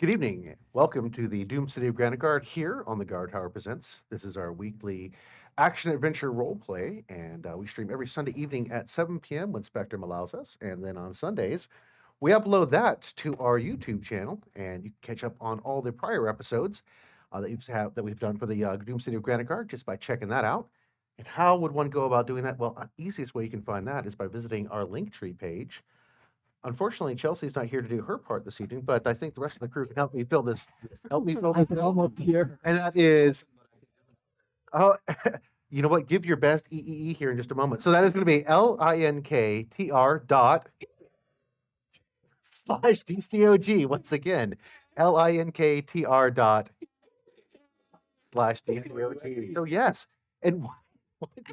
Good evening. Welcome to the Doom City of Granitegard here on the Guardtower Presents. This is our weekly action adventure role play, and we stream every Sunday evening at 7 p.m. when Spectrum allows us. And then on Sundays, we upload that to our YouTube channel, and you can catch up on all the prior episodes that we've done for the Doom City of Granitegard just by checking that out. And how would one go about doing that? Well, the easiest way you can find that is by visiting our Linktree page. Unfortunately, Chelsea's not here to do her part this evening, but I think the rest of the crew can help me fill this. Help me fill this. almost here. And that is, oh, you know what? Give your best EEE here in just a moment. So that is going to be LINKTR dot slash DCOG. Once again, LINKTR dot slash DCOG. So yes, and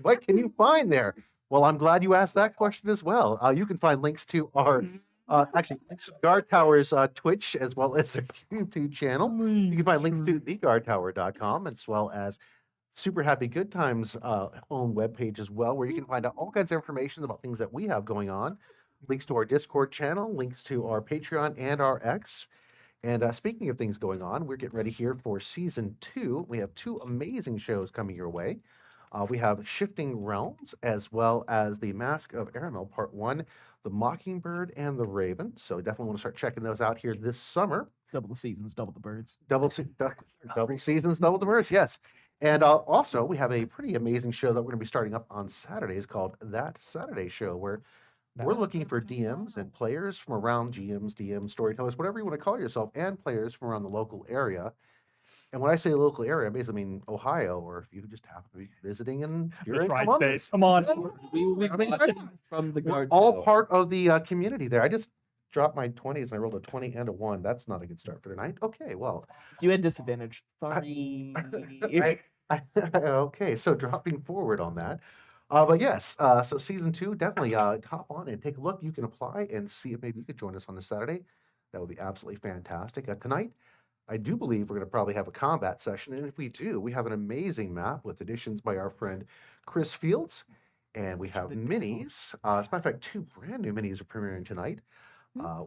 what can you find there? Well, I'm glad you asked that question as well. You can find links to our, links to Guardtower's Twitch as well as their YouTube channel. You can find links to theguardtower.com as well as Super Happy Good Times own webpage as well, where you can find out all kinds of information about things that we have going on. Links to our Discord channel, links to our Patreon and our X. And speaking of things going on, we're getting ready here for season 2. We have 2 amazing shows coming your way. We have Shifting Realms, as well as The Mask of Aramel, Part 1, The Mockingbird and the Raven. So definitely want to start checking those out here this summer. Double the seasons, double the birds. Double seasons, double the birds, yes. And also, we have a pretty amazing show that we're going to be starting up on Saturdays called That Saturday Show, where we're looking for DMs and players from around GMs, DMs, storytellers, whatever you want to call yourself, and players from around the local area. And when I say local area, I basically mean Ohio, or if you just happen to be visiting and you're in Columbus. Come on. We will be I mean, watching from the We're guard. all tower. part of the community there. I just dropped my 20s and I rolled a 20 and a 1. That's not a good start for tonight. Okay, well. You had disadvantage. Sorry. Okay, so dropping forward on that. But yes, so season 2, definitely hop on and take a look. You can apply and see if maybe you could join us on this Saturday. That would be absolutely fantastic. Tonight, I do believe we're going to probably have a combat session. And if we do, we have an amazing map with additions by our friend Chris Fields. And we have minis. As a matter of fact, 2 brand new minis are premiering tonight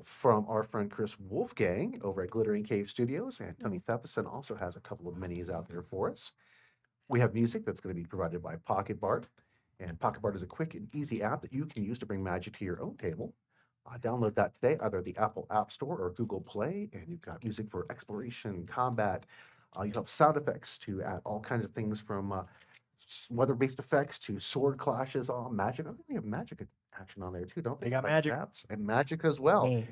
from our friend Chris Wolfgang over at Glittering Cave Studios. And Tony Thepison also has a couple of minis out there for us. We have music that's going to be provided by Pocket Bard. And Pocket Bard is a quick and easy app that you can use to bring magic to your own table. Download that today, either the Apple App Store or Google Play, and you've got music for exploration, combat. You have sound effects to add all kinds of things from weather-based effects to sword clashes, all magic. I think they have magic action on there too, don't they? They got Like magic. zaps and magic as well. Hey,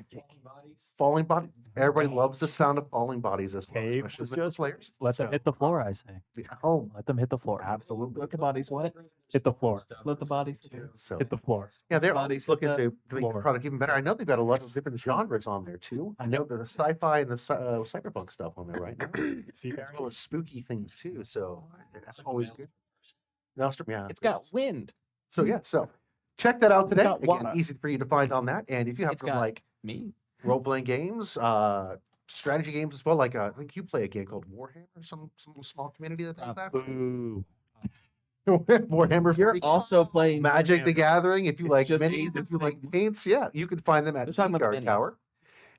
Falling body. Everybody loves the sound of falling bodies as well, Cave especially is with the just players. let them hit the floor, I say. Oh, Let them hit the floor. absolutely. Let the bodies what? Hit the floor. Let the bodies So Hit the floor. yeah, they're bodies always hit looking the to make the floor. product even better. I know they've got a lot of different genres on there too. I know the sci-fi and the cyberpunk stuff on there right now, See as there? well as spooky things too. So that's always good. Maelstrom, yeah. It's got wind. So yeah, so check that out It's today. got Again, water. easy for you to find on that. And if you have It's some got- like Me. role-playing games, strategy games as well, like I think you play a game called Warhammer, some little small community that does that. Boo. Warhammer. You're 40K. also playing Magic the Warhammer. Gathering. If you It's like just minis, Aiden if you like saying- paints, yeah, you can find them at They're talking about the Guard Tower.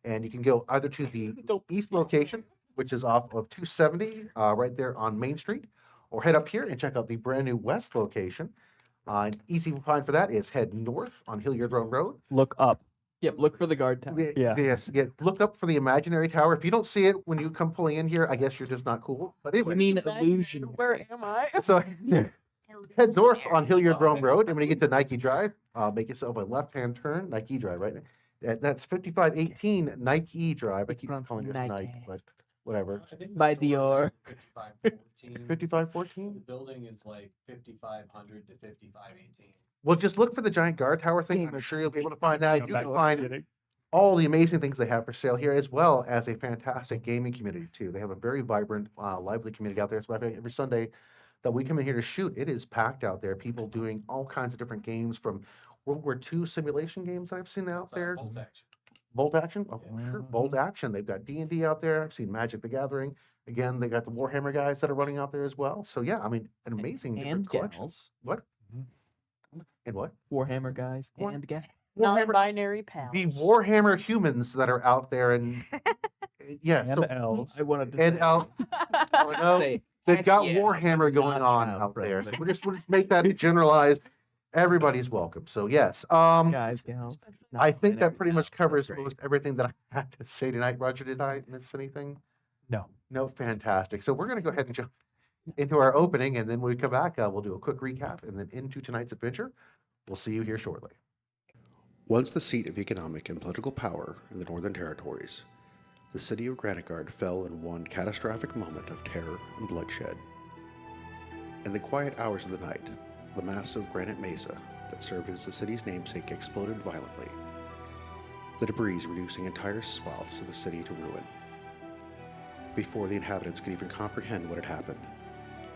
And you can go either to the east location, which is off of 270, right there on Main Street, or head up here and check out the brand new west location. An easy find for that is head north on Hilliard Road. Look up. Yep. Look for the guard tower. Yeah. Yes, look up for the imaginary tower. If you don't see it when you come pulling in here, I guess you're just not cool. But anyway, You mean illusion? Where am I? so head north on Hilliard Road, and when you get to Nike Drive, make yourself a left-hand turn, Nike Drive, right? That's 5518 Nike Drive. I It's keep pronounced calling it Nike. Nike, but whatever. By Dior. 5514. 5514. The building is like 5500 to 5518. Well, just look for the giant guard tower thing. I'm Gamer sure you'll be able to find that. Come You back can to find kidding. all the amazing things they have for sale here, as well as a fantastic gaming community too. They have a very vibrant, lively community out there. So every Sunday that we come in here to shoot, it is packed out there. People doing all kinds of different games, from World War II simulation games that I've seen out It's there. bolt action. Bolt action, oh Yeah. sure, bolt action. They've got D&D out there. I've seen Magic the Gathering. Again, they got the Warhammer guys that are running out there as well. So yeah, I mean, an amazing different And collection. gals. What? And what? Warhammer guys War- and gals. Warhammer, Non-binary pals. the Warhammer humans that are out there and Yeah, And so elves. I wanted to and say, oh no, say, they've heck got yeah, Warhammer going not on child out there. So friendly. we'll just make that generalized. Everybody's welcome. So yes, guys, gals. not I think and that pretty everything much else. That's covers great. most everything that I had to say tonight. Roger, did I miss anything? No. No, fantastic. So we're going to go ahead and jump into our opening, and then when we come back, we'll do a quick recap, and then into tonight's adventure. We'll see you here shortly. Once the seat of economic and political power in the Northern Territories, the city of Granitegard fell in one catastrophic moment of terror and bloodshed. In the quiet hours of the night, the massive granite mesa that served as the city's namesake exploded violently, the debris reducing entire swaths of the city to ruin. Before the inhabitants could even comprehend what had happened,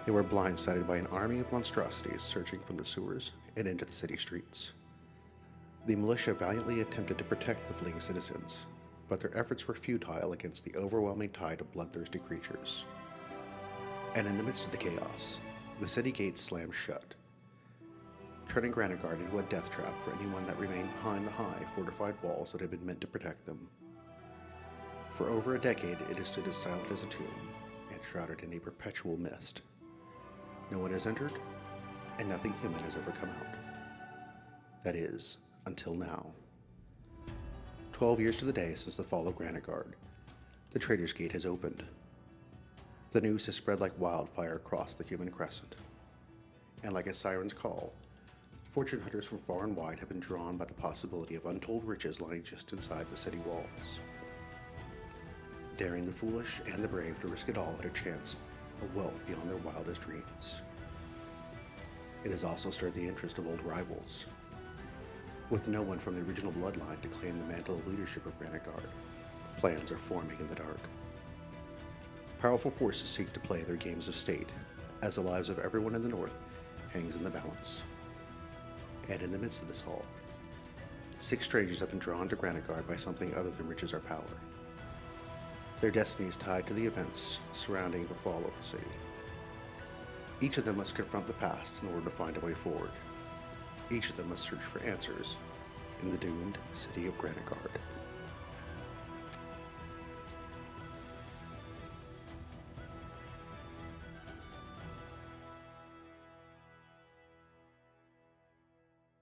they were blindsided by an army of monstrosities surging from the sewers and into the city streets. The militia valiantly attempted to protect the fleeing citizens, but their efforts were futile against the overwhelming tide of bloodthirsty creatures. And in the midst of the chaos, the city gates slammed shut, turning Granitegard into a death trap for anyone that remained behind the high, fortified walls that had been meant to protect them. For over a decade, it has stood as silent as a tomb, and shrouded in a perpetual mist. No one has entered, and nothing human has ever come out. That is, until now. 12 years to the day since the fall of Granitegard, the Trader's Gate has opened. The news has spread like wildfire across the human crescent. And like a siren's call, fortune hunters from far and wide have been drawn by the possibility of untold riches lying just inside the city walls. Daring the foolish and the brave to risk it all at a chance of wealth beyond their wildest dreams. It has also stirred the interest of old rivals. With no one from the original bloodline to claim the mantle of leadership of Granitegard, plans are forming in the dark. Powerful forces seek to play their games of state, as the lives of everyone in the north hangs in the balance. And in the midst of this all, 6 strangers have been drawn to Granitegard by something other than riches or power. Their destiny is tied to the events surrounding the fall of the city. Each of them must confront the past in order to find a way forward. Each of them must search for answers in the doomed city of Granitegard.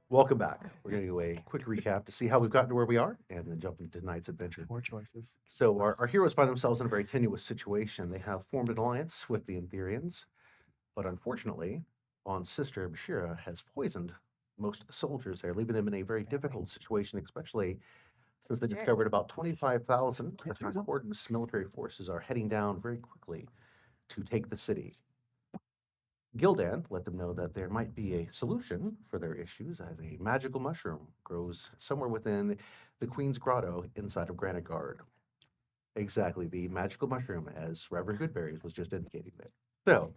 Welcome back. We're going to do a quick recap to see how we've gotten to where we are, and then jump into tonight's adventure. More choices. So our heroes find themselves in a very tenuous situation. They have formed an alliance with the Intherians, but unfortunately, Vaughn's sister Bashira has poisoned most of the soldiers there, leaving them in a very difficult situation, especially since they discovered about 25,000 of the Concordance military forces are heading down very quickly to take the city. Gildan let them know that there might be a solution for their issues, as a magical mushroom grows somewhere within the Queen's Grotto inside of Granitegard. Exactly, the magical mushroom, as Reverend Goodberries was just indicating there. So,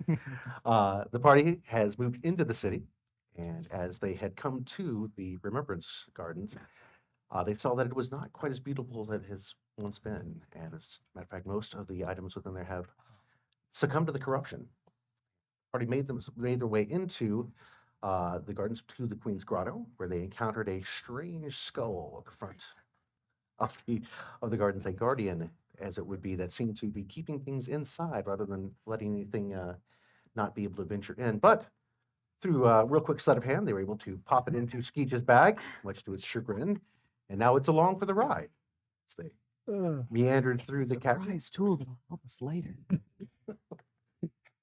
the party has moved into the city, and as they had come to the Remembrance Gardens, they saw that it was not quite as beautiful as it has once been. And as a matter of fact, most of the items within there have succumbed to the corruption. Party made their way into the gardens to the Queen's Grotto, where they encountered a strange skull at the front of the gardens, a guardian, as it would be, that seemed to be keeping things inside rather than letting anything not be able to venture in. But through a real quick sleight of hand, they were able to pop it into Skeech's bag, much to its chagrin, and now it's along for the ride. As they meandered through the Surprise tool that'll help us later.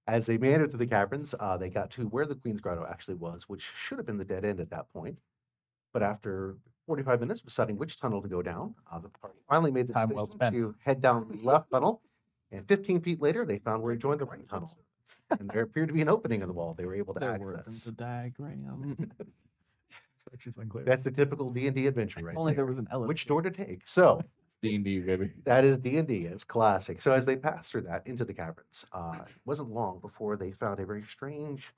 As they meandered through the caverns, they got to where the Queen's Grotto actually was, which should have been the dead end at that point. But after 45 minutes of deciding which tunnel to go down, the party finally made the Time well decision spent. to head down the left tunnel. And 15 feet later, they found where it joined the right tunnel. And there appeared to be an opening in the wall they were able to There wasn't access. a diagram. Instructions unclear. That's the typical D&D adventure right Only there. there was an elevator. Which door to take? So D&D, baby. that is D&D. It's classic. So as they passed through that into the caverns, it wasn't long before they found a very strange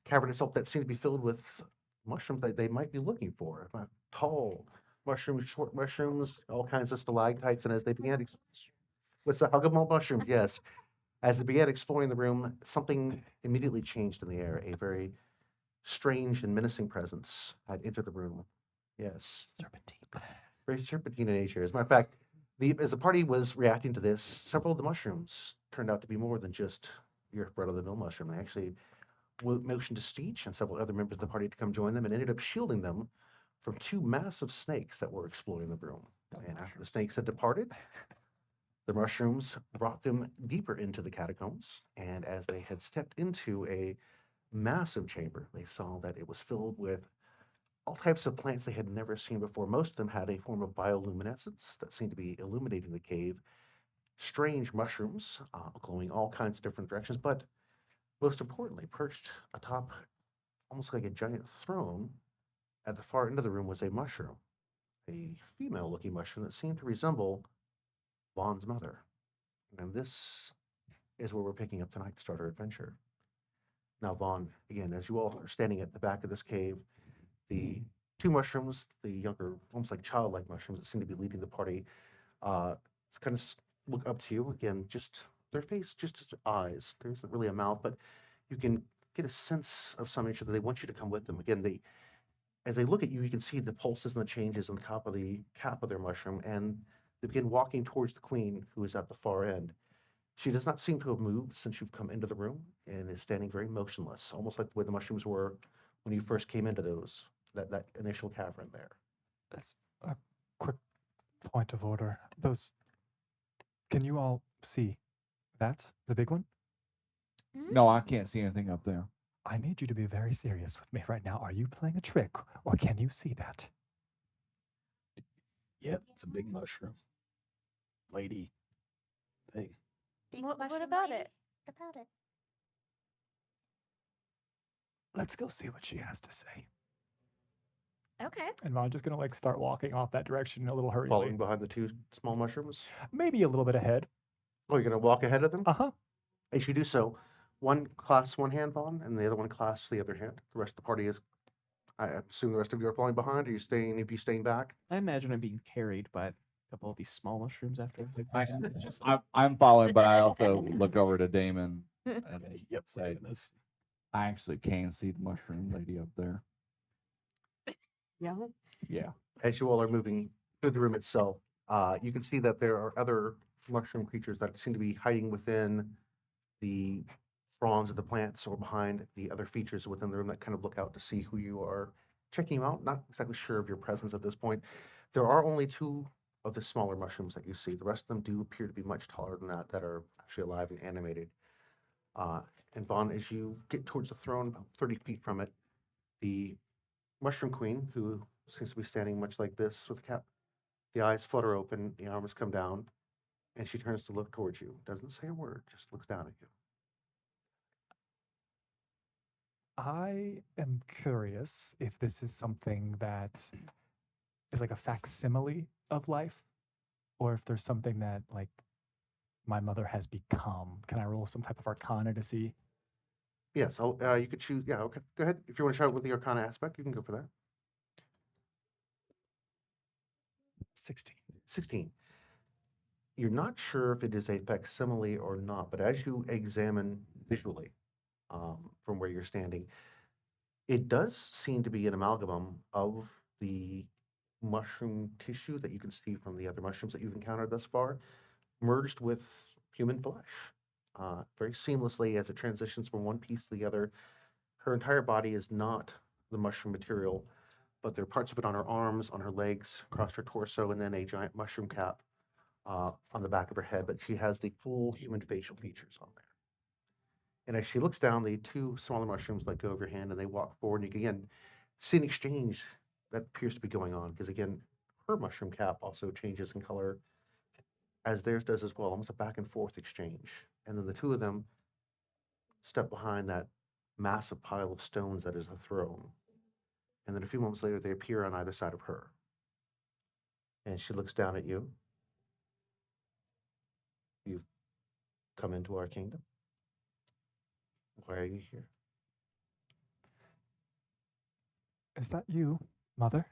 cavern itself that seemed to be filled with mushrooms that they might be looking for. Tall mushrooms, short mushrooms, all kinds of stalactites. And as they began, what's the huggermall mushrooms? Yes. As they began exploring the room, something immediately changed in the air. A very strange and menacing presence had entered the room. Yes. Serpentine. Very serpentine in nature. As a matter of fact, As the party was reacting to this, several of the mushrooms turned out to be more than just your run-of-the-mill mushroom. They actually motioned to Steech and several other members of the party to come join them and ended up shielding them from two massive snakes that were exploring the room. And after the snakes had departed, the mushrooms brought them deeper into the catacombs. And as they had stepped into a massive chamber, they saw that it was filled with all types of plants they had never seen before. Most of them had a form of bioluminescence that seemed to be illuminating the cave. Strange mushrooms glowing all kinds of different directions, but most importantly, perched atop almost like a giant throne at the far end of the room was a mushroom, a female looking mushroom that seemed to resemble Vaughn's mother. And this is where we're picking up tonight to start our adventure. Now, Vaughn, again, as you all are standing at the back of this cave, the two mushrooms, the younger, almost like childlike mushrooms that seem to be leading the party, kind of look up to you. Again, just their face, just as eyes. There isn't really a mouth, but you can get a sense of some nature that they want you to come with them. Again, as they look at you, you can see the pulses and the changes on the top of the cap of their mushroom, and they begin walking towards the queen, who is at the far end. She does not seem to have moved since you've come into the room and is standing very motionless, almost like the way the mushrooms were when you first came into that initial cavern there. That's a quick point of order. Those. Can you all see that? The big one? No, I can't see anything up there. I need you to be very serious with me right now. Are you playing a trick, or can you see that? Yep, it's a big mushroom. Lady. Thing. What about it? What about it? Let's go see what she has to say. Okay. And I'm just gonna like start walking off that direction a little hurriedly. Following behind the two small mushrooms. Maybe a little bit ahead. Oh, you're going to walk ahead of them? Uh-huh. As you do so, one clasps one hand, Vaughn, and the other one clasps the other hand. The rest of the party is, I assume the rest of you are falling behind. Are you staying back? I imagine I'm being carried by a couple of these small mushrooms after. I'm following, but I also look over to Damon and Yep. say, I actually can see the mushroom lady up there. Yeah. Yeah. As you all are moving through the room itself, you can see that there are other mushroom creatures that seem to be hiding within the fronds of the plants or behind the other features within the room that kind of look out to see who you are checking out. Not exactly sure of your presence at this point. There are only two of the smaller mushrooms that you see. The rest of them do appear to be much taller than that are actually alive and animated. And Vaughn, as you get towards the throne, about 30 feet from it, the Mushroom Queen, who seems to be standing much like this with the eyes flutter open, the arms come down, and she turns to look towards you. Doesn't say a word, just looks down at you. I am curious if this is something that is like a facsimile of life, or if there's something that like my mother has become. Can I roll some type of arcana to see? Yes, you could choose. Yeah, okay. Go ahead. If you want to shout with the Arcana aspect, you can go for that. 16. 16. You're not sure if it is a facsimile or not, but as you examine visually from where you're standing, it does seem to be an amalgam of the mushroom tissue that you can see from the other mushrooms that you've encountered thus far, merged with human flesh very seamlessly as it transitions from one piece to the other. Her entire body is not the mushroom material, but there are parts of it on her arms, on her legs, across her torso, and then a giant mushroom cap on the back of her head. But she has the full human facial features on there. And as she looks down, the two smaller mushrooms let go of your hand and they walk forward. And you can again see an exchange that appears to be going on because, again, her mushroom cap also changes in color as theirs does as well, almost a back and forth exchange. And then the two of them step behind that massive pile of stones that is a throne. And then a few moments later, they appear on either side of her. And she looks down at you. You've come into our kingdom. Why are you here? Is that you, mother?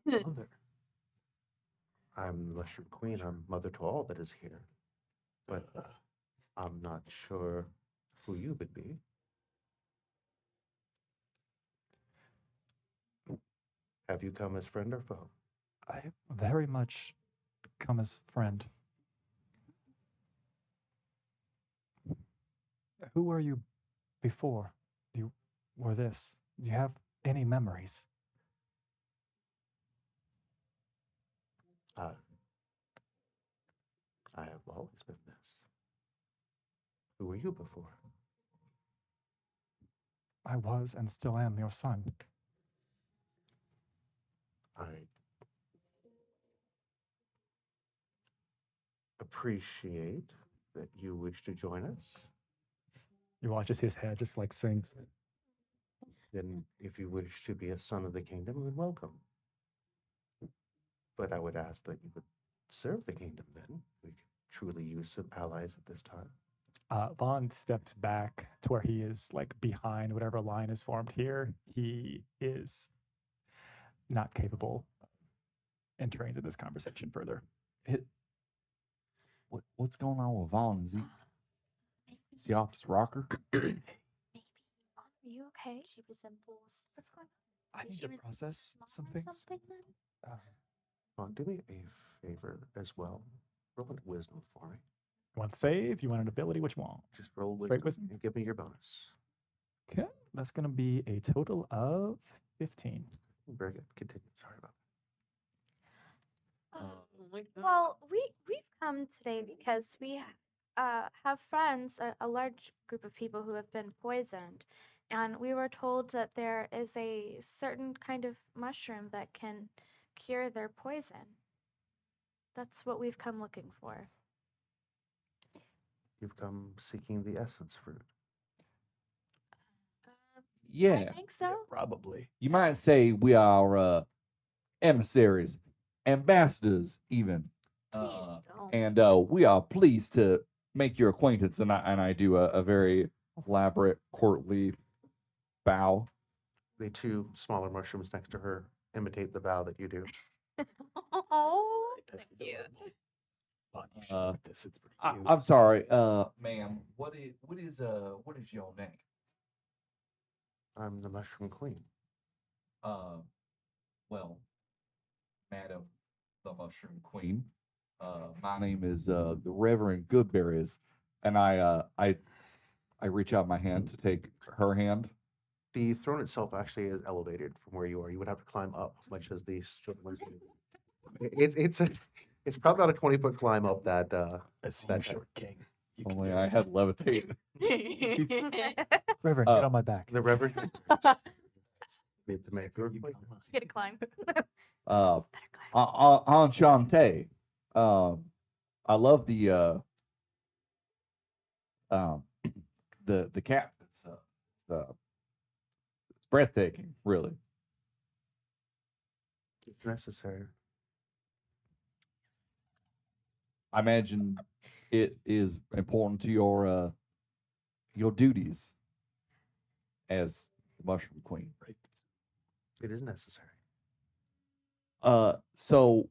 Mother. I'm the Mushroom Queen. I'm mother to all that is here. But I'm not sure who you would be. Have you come as friend or foe? I very much come as friend. Who were you before you were this? Do you have any memories? I have always been this. Who were you before? I was and still am your son. I appreciate that you wish to join us. You watch as his head just like sinks. Then, if you wish to be a son of the kingdom, then welcome. But I would ask that you would serve the kingdom then. We could truly use some allies at this time. Vaughn steps back to where he is like behind whatever line is formed here. He is not capable of entering into this conversation further. What's going on with Vaughn? Is he off his rocker? Maybe. Are you okay? She resembles. What's going on? I Did need she to resemble process your some mom or things. something then? Do me a favor as well. Roll a wisdom for me. You want to save? You want an ability? Which you want? Just roll Straight wisdom wisdom? and give me your bonus. Okay, that's going to be a total of 15. Very good. Continue. Sorry about Well, we've come today because we have friends, a large group of people who have been poisoned, and we were told that there is a certain kind of mushroom that can cure their poison. That's what we've come looking for. You've come seeking the essence fruit. Yeah. I think so. Probably. You might say we are emissaries, ambassadors, even. Please don't. And we are pleased to make your acquaintance. And I do a very elaborate, courtly bow. The two smaller mushrooms next to her imitate the bow that you do. Oh, That's cute. adorable. But you should Uh, look at this. It's pretty cute. I'm sorry, ma'am. What is your name? I'm the mushroom queen. Well, Madam, the Mushroom Queen. My name is the Reverend Goodberries, and I reach out my hand to take her hand. The throne itself actually is elevated from where you are. You would have to climb up, much as these ones do. It's probably about a 20-foot climb up that I see that you, short king. You can Only do I it. had levitate. Reverend, get on my back. the reverend need to make her. Get a climb. Uh, Better climb. Enchante. I love the the cap. It's breathtaking, really. It's necessary. I imagine it is important to your duties as the Mushroom Queen. Right. It is necessary. So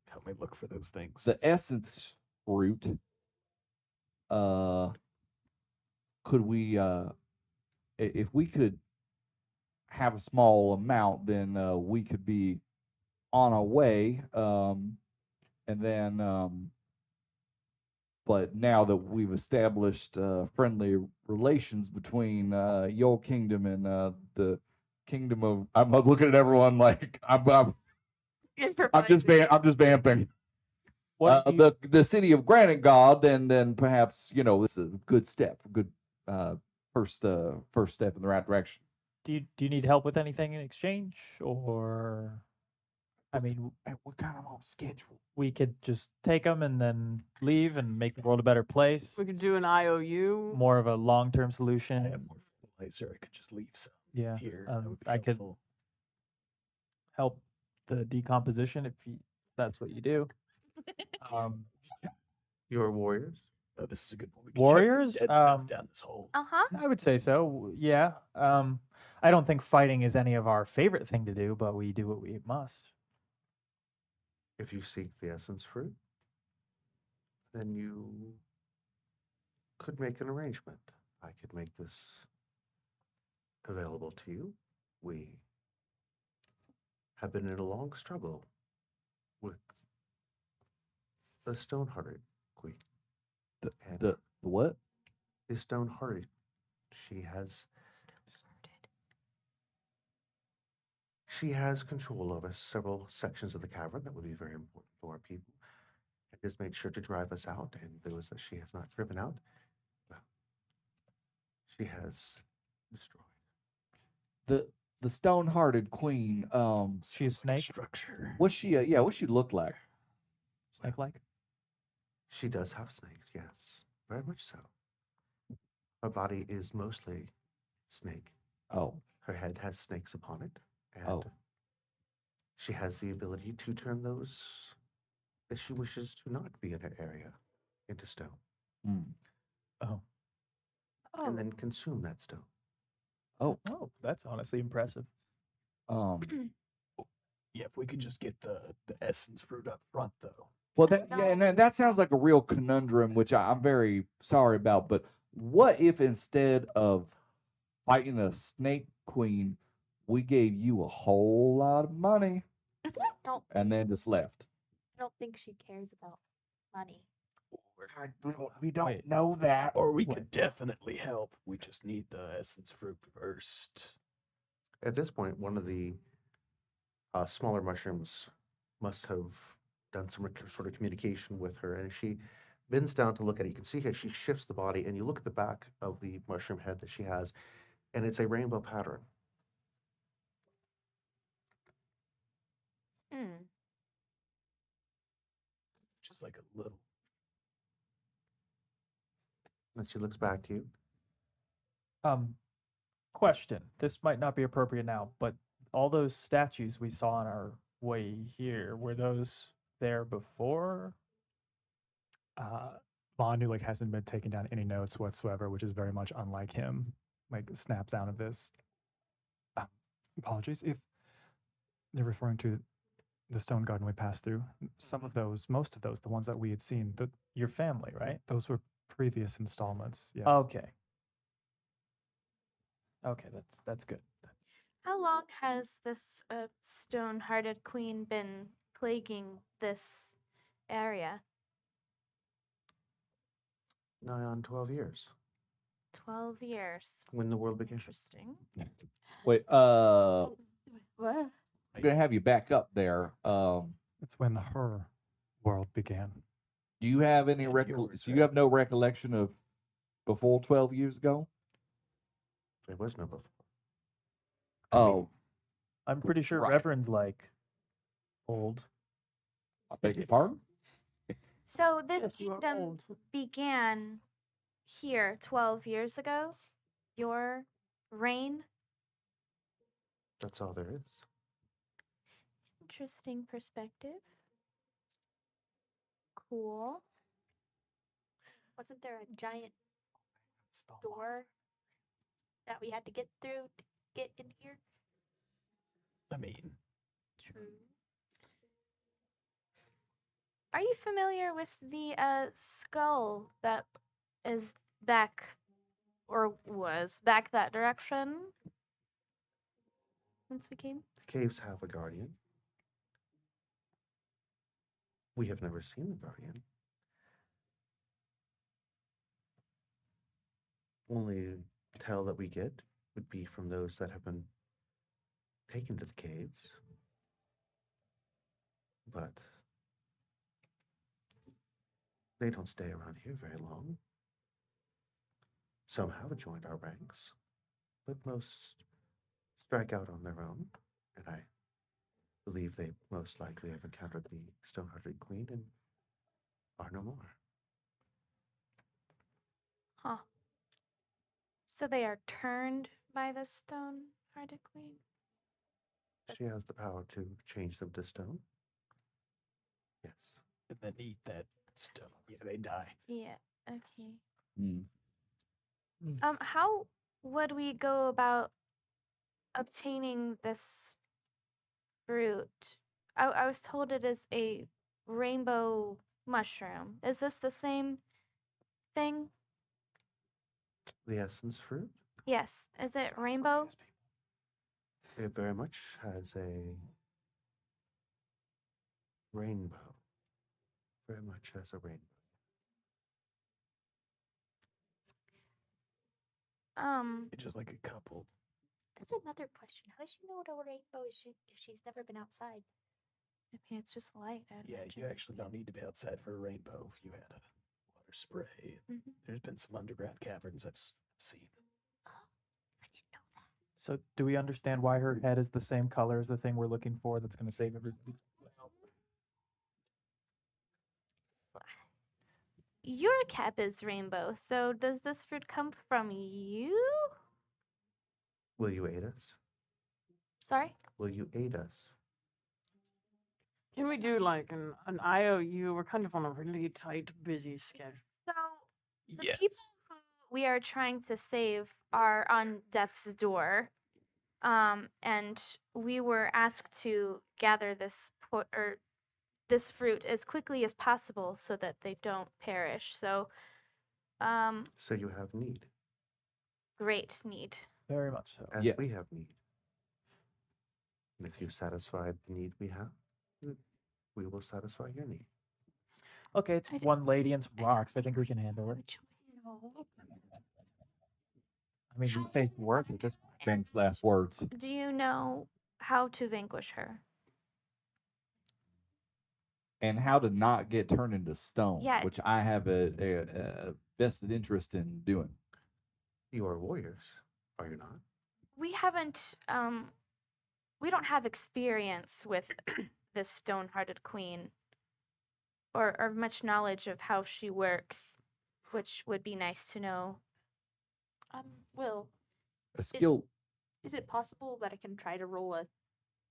Help me look for those things. the essence fruit. Could we if we could have a small amount, then we could be on our way. And then, but now that we've established friendly relations between your kingdom and the kingdom of, I'm looking at everyone like I'm just vamping. What do you- The city of Granitegard, then perhaps this is a good step, good first step in the right direction. Do you need help with anything in exchange, or I mean, We're kind of on schedule. we could just take them and then leave and make the world a better place. We could do an IOU. More of a long-term I solution. have more fertilizer. I could just leave some Yeah, here. That would be I could helpful. help the decomposition if that's what you do. You're warriors. Oh, this is a good one. We can Warriors? dead down this hole. Uh-huh. I would say so. Yeah. I don't think fighting is any of our favorite thing to do, but we do what we must. If you seek the essence fruit, then you could make an arrangement. I could make this available to you. We have been in a long struggle with The stone-hearted queen. The And the what? the stone-hearted. She has control over several sections of the cavern that would be very important for our people. And has made sure to drive us out, and those that she has not driven out, well, she has destroyed. The stone-hearted queen. She a snake? Structure. What's she? Yeah, what she look like? Snake like? She does have snakes, yes, very much so. Her body is mostly snake. Oh, Her head has snakes upon it, and Oh. she has the ability to turn those that she wishes to not be in her area into stone, mm. Oh. and then consume that stone. Oh. Oh, that's honestly impressive. Yeah, if we could just get the essence fruit up front, though. Well, and that sounds like a real conundrum, which I'm very sorry about. But what if instead of fighting a snake queen, we gave you a whole lot of money Don't and then just left? I don't think she cares about money. We don't Wait. know that. Or we could definitely help. We just need the essence fruit first. At this point, one of the smaller mushrooms must have done some sort of communication with her, and she bends down to look at it. You can see here she shifts the body, and you look at the back of the mushroom head that she has, and it's a rainbow pattern. Just like a little. And she looks back to you. Question. This might not be appropriate now, but all those statues we saw on our way here, were those there before? Vondu like hasn't been taking down any notes whatsoever, which is very much unlike him. Like snaps out of this. Apologies if you're referring to the stone garden we passed through. Some of those, most of those, the ones that we had seen, Your family, right? those were previous installments. Yes. Okay. Okay, that's good. How long has this stone-hearted queen been plaguing this area? Nigh on 12 years, 12 years. when the world began. Interesting. Wait, What? I'm gonna have you back up there. It's when her world began. Do you have any And yours, Do you have no recollection of before 12 years ago? There was no before. Oh, I'm pretty sure Right. Reverend's like old. I beg your pardon? So this Yes, you are kingdom old. began here 12 years ago. Your reign. That's all there is. Interesting perspective. Cool. Wasn't there a giant door that we had to get through to get in here? I mean, True. Are you familiar with the skull that is back, or was back that direction? Since we came? The caves have a guardian. We have never seen the guardian. Only tell that we get would be from those that have been taken to the caves. But they don't stay around here very long. Some have joined our ranks, but most strike out on their own, and I believe they most likely have encountered the Stone-Hearted Queen and are no more. Huh. So they are turned by the stone-hearted queen? She has the power to change them to stone. Yes. and then eat that stuff. Yeah, they die. Yeah, okay. Hmm. How would we go about obtaining this fruit? I was told it is a rainbow mushroom. Is this the same thing? The essence fruit, Yes. Is it rainbow? it very much has a rainbow very much as a rainbow. It's just like a couple. That's another question. How does she know what a rainbow is if she's never been outside? I mean, it's just light. I'd Yeah, you imagine. actually don't need to be outside for a rainbow if you had a water spray. Mhm. There's been some underground caverns I've seen. Oh, I didn't know that. So, do we understand why her head is the same color as the thing we're looking for that's going to save everybody? Your cap is rainbow, so does this fruit come from you? Will you aid us? Sorry? Will you aid us? Can we do like an IOU? We're kind of on a really tight, busy schedule. So, the Yes. people who we are trying to save are on death's door. And we were asked to gather this fruit as quickly as possible so that they don't perish. So, So you have need, great need. Very much so. as we Yes. have need. And if you satisfy the need we have, we will satisfy your need. Okay, it's I d- one lady and some I don't rocks. I think we can handle it. have a choice. I mean, we think worth it. Just Thanks. Last words. Do you know how to vanquish her? And how to not get turned into stone, Yeah. which I have a vested interest in doing. You are warriors, are you not? We haven't, we don't have experience with this stone-hearted queen or much knowledge of how she works, which would be nice to know. Will, A skill. is it possible that I can try to roll a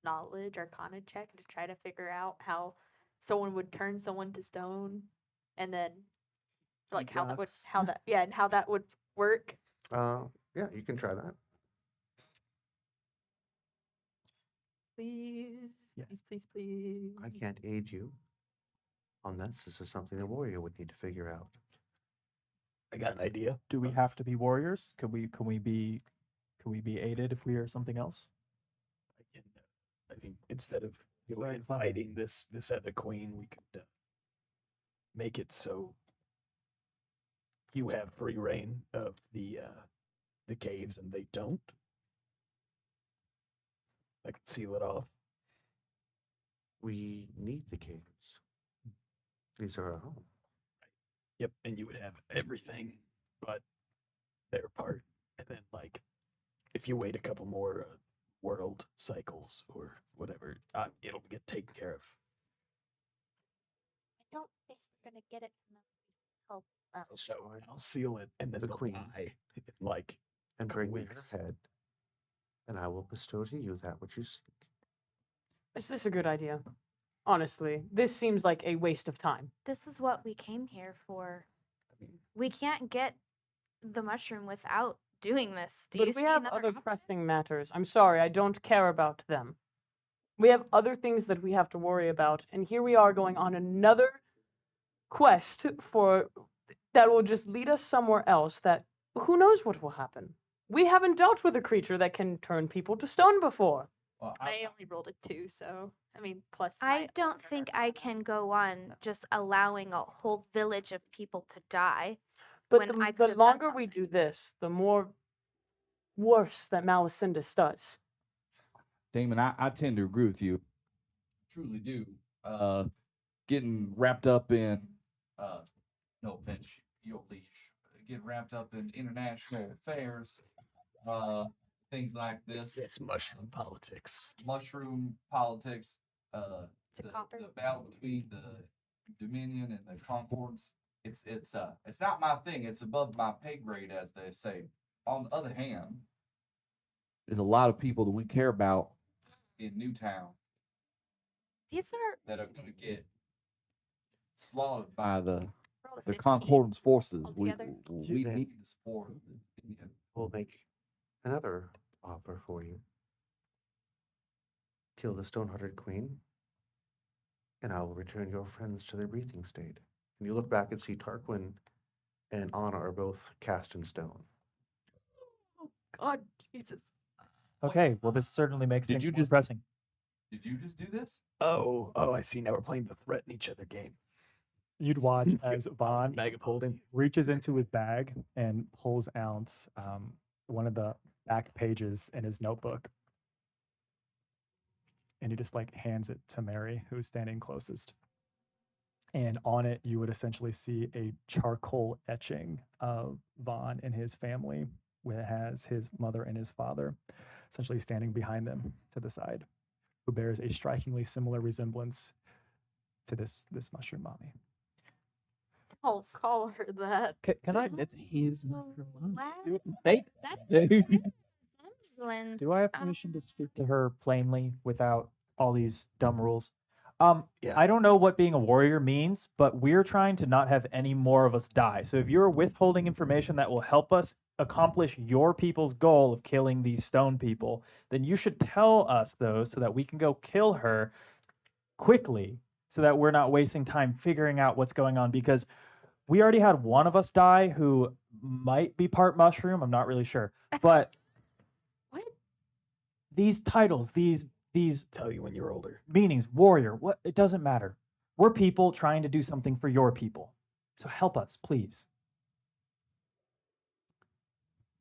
knowledge arcana check to try to figure out how someone would turn someone to stone, and then like how that would Congrats. and how that would work? Yeah, you can try that. Please, Yeah. please, please. I can't aid you on this. This is something a warrior would need to figure out. I got an idea. Do we have to be warriors? Can we be aided if we are something else? I mean, instead of It's you very clever. inviting this other queen, we could make it so you have free reign of the caves and they don't. I could seal it off. We need the caves. These are our home. Yep, and you would have everything but their part. And then, like, if you wait a couple more world cycles or whatever, it'll get taken care of. I don't think we're gonna get it from the help level. So I'll seal it, and then The the queen. lie, like, And couple bring me her weeks. head, and I will bestow to you that which you seek. Is this a good idea? Honestly, this seems like a waste of time. This is what we came here for. I mean, We can't get the mushroom without doing this. Do But you we see have another other option? pressing matters. I'm sorry, I don't care about them. We have other things that we have to worry about, and here we are going on another quest for that will just lead us somewhere else that who knows what will happen. We haven't dealt with a creature that can turn people to stone before. Well, I only rolled a 2, so I mean, plus I my don't other think I arcana. can go on just allowing a whole village of people to die. But When I the could have done longer we something. do this, the more worse that Malacindus does. Damon, I tend to agree with you. Truly do. Getting wrapped up in, no offense, your leash, getting wrapped up in international affairs, things like this, it's mushroom politics. mushroom politics, the copper. battle between the Dominion and the Concords. It's not my thing. It's above my pay grade, as they say. On the other hand, there's a lot of people that we care about in Newtown These are that are going to get slaughtered by the Rolled a the 15. Concordance forces. We altogether. we Then- need the support of the Dominion. We'll make another offer for you. Kill the stone-hearted queen, and I will return your friends to their breathing state. And you look back and see Tarquin and Anna are both cast in stone. God, Jesus. Okay, well, this certainly makes Did things you more just- pressing. Did you just do this? Oh, I see. Now we're playing the threaten each other game. You'd watch as Vaughn Bag of holding. reaches into his bag and pulls out one of the back pages in his notebook. And he just like hands it to Mary, who's standing closest. And on it, you would essentially see a charcoal etching of Vaughn and his family, where it has his mother and his father essentially standing behind them to the side, who bears a strikingly similar resemblance to this mushroom mommy. I'll call her that. Can I? It's his Oh, wow. They, That's do, resemblance. do I have permission to speak to her plainly without all these dumb rules? Yeah. I don't know what being a warrior means, but we're trying to not have any more of us die. So if you're withholding information that will help us accomplish your people's goal of killing these stone people, then you should tell us those so that we can go kill her quickly, so that we're not wasting time figuring out what's going on, because we already had one of us die who might be part mushroom. I'm not really sure. But What? these titles, these Tell you when you're older. meanings, warrior, what, it doesn't matter. We're people trying to do something for your people. So help us, please.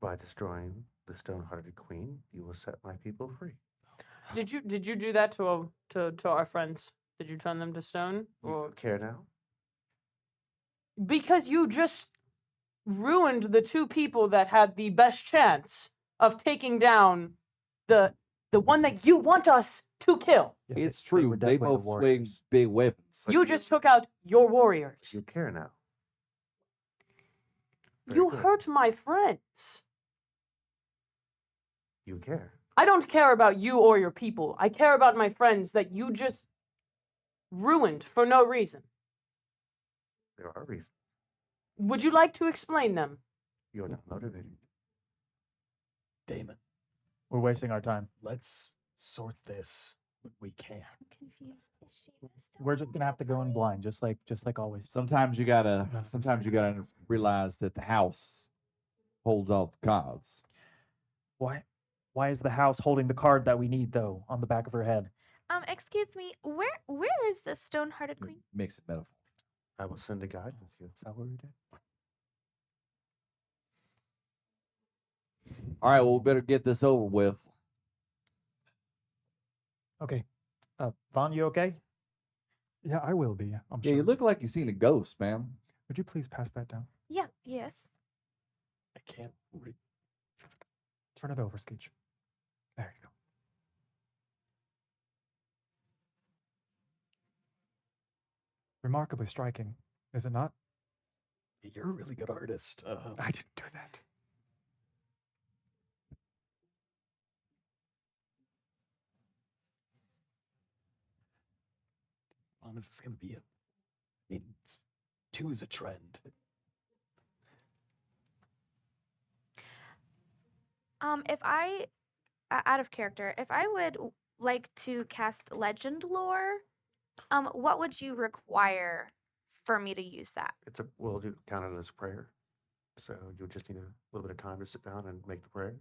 By destroying the stone-hearted queen, you will set my people free. Did you do that to our friends? Did you turn them to stone? You Or care now? because you just ruined the two people that had the best chance of taking down the one that you want us to kill. It's Yeah, they true. were They definitely the both swing warriors. big weapons. But You just took out your warriors. You care now. Very You good. hurt my friends. You care. I don't care about you or your people. I care about my friends that you just ruined for no reason. There are reasons. Would you like to explain them? You're not motivated. Damon, We're wasting our time. let's sort this when we can. I'm confused. Is she the stone We're just gonna have to go in blind, just like always. Sometimes you gotta That's sometimes you makes gotta realize that the house holds all the cards. Why is the house holding the card that we need though on the back of her head? Excuse me. Where is the stone-hearted queen? Mix it metaphor. I will send a guide with you. Is that what we did? All right, well, we better get this over with. Okay. Vaughn, you okay? Yeah, I will be. I'm Yeah, sure. you look like you seen a ghost, man. Would you please pass that down? Yeah. Yes. I can't read. Turn it over, Skeech. There you go. Remarkably striking, is it not? You're a really good artist. I didn't do that. Long as it's gonna be two is a trend. If I, out of character, if I would like to cast legend lore, what would you require for me to use that? We'll count it as a prayer. So you'll just need a little bit of time to sit down and make the prayer.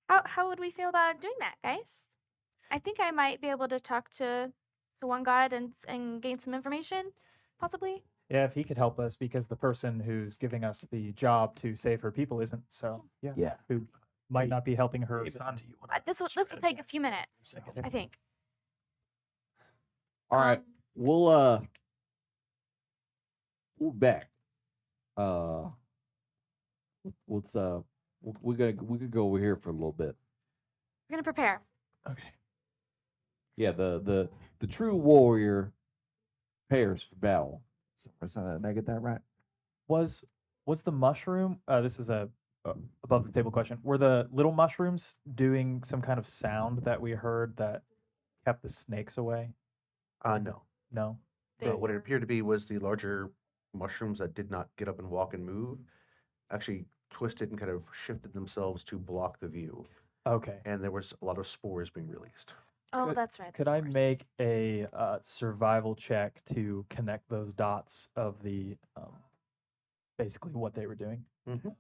How would we feel about doing that, guys? I think I might be able to talk to one god and gain some information, possibly. Yeah, if he could help us, because the person who's giving us the job to save her people isn't. So yeah, Yeah. who might Hey, not be helping her David, son. do you wanna This will take a few strategize minutes, for a second? I think. All right, Um, we'll back. Let's we could go over here for a little bit. We're gonna prepare. Okay. Yeah, the true warrior prepares for battle. Did I get that right? Was the mushroom? This is a above the table question. Were the little mushrooms doing some kind of sound that we heard that kept the snakes away? No. No. So what it appeared to be was the larger mushrooms that did not get up and walk and move actually twisted and kind of shifted themselves to block the view. Okay. And there was a lot of spores being released. Oh, Could- that's right. Could that's I worse. make a survival check to connect those dots of the basically what they were doing? Mhm.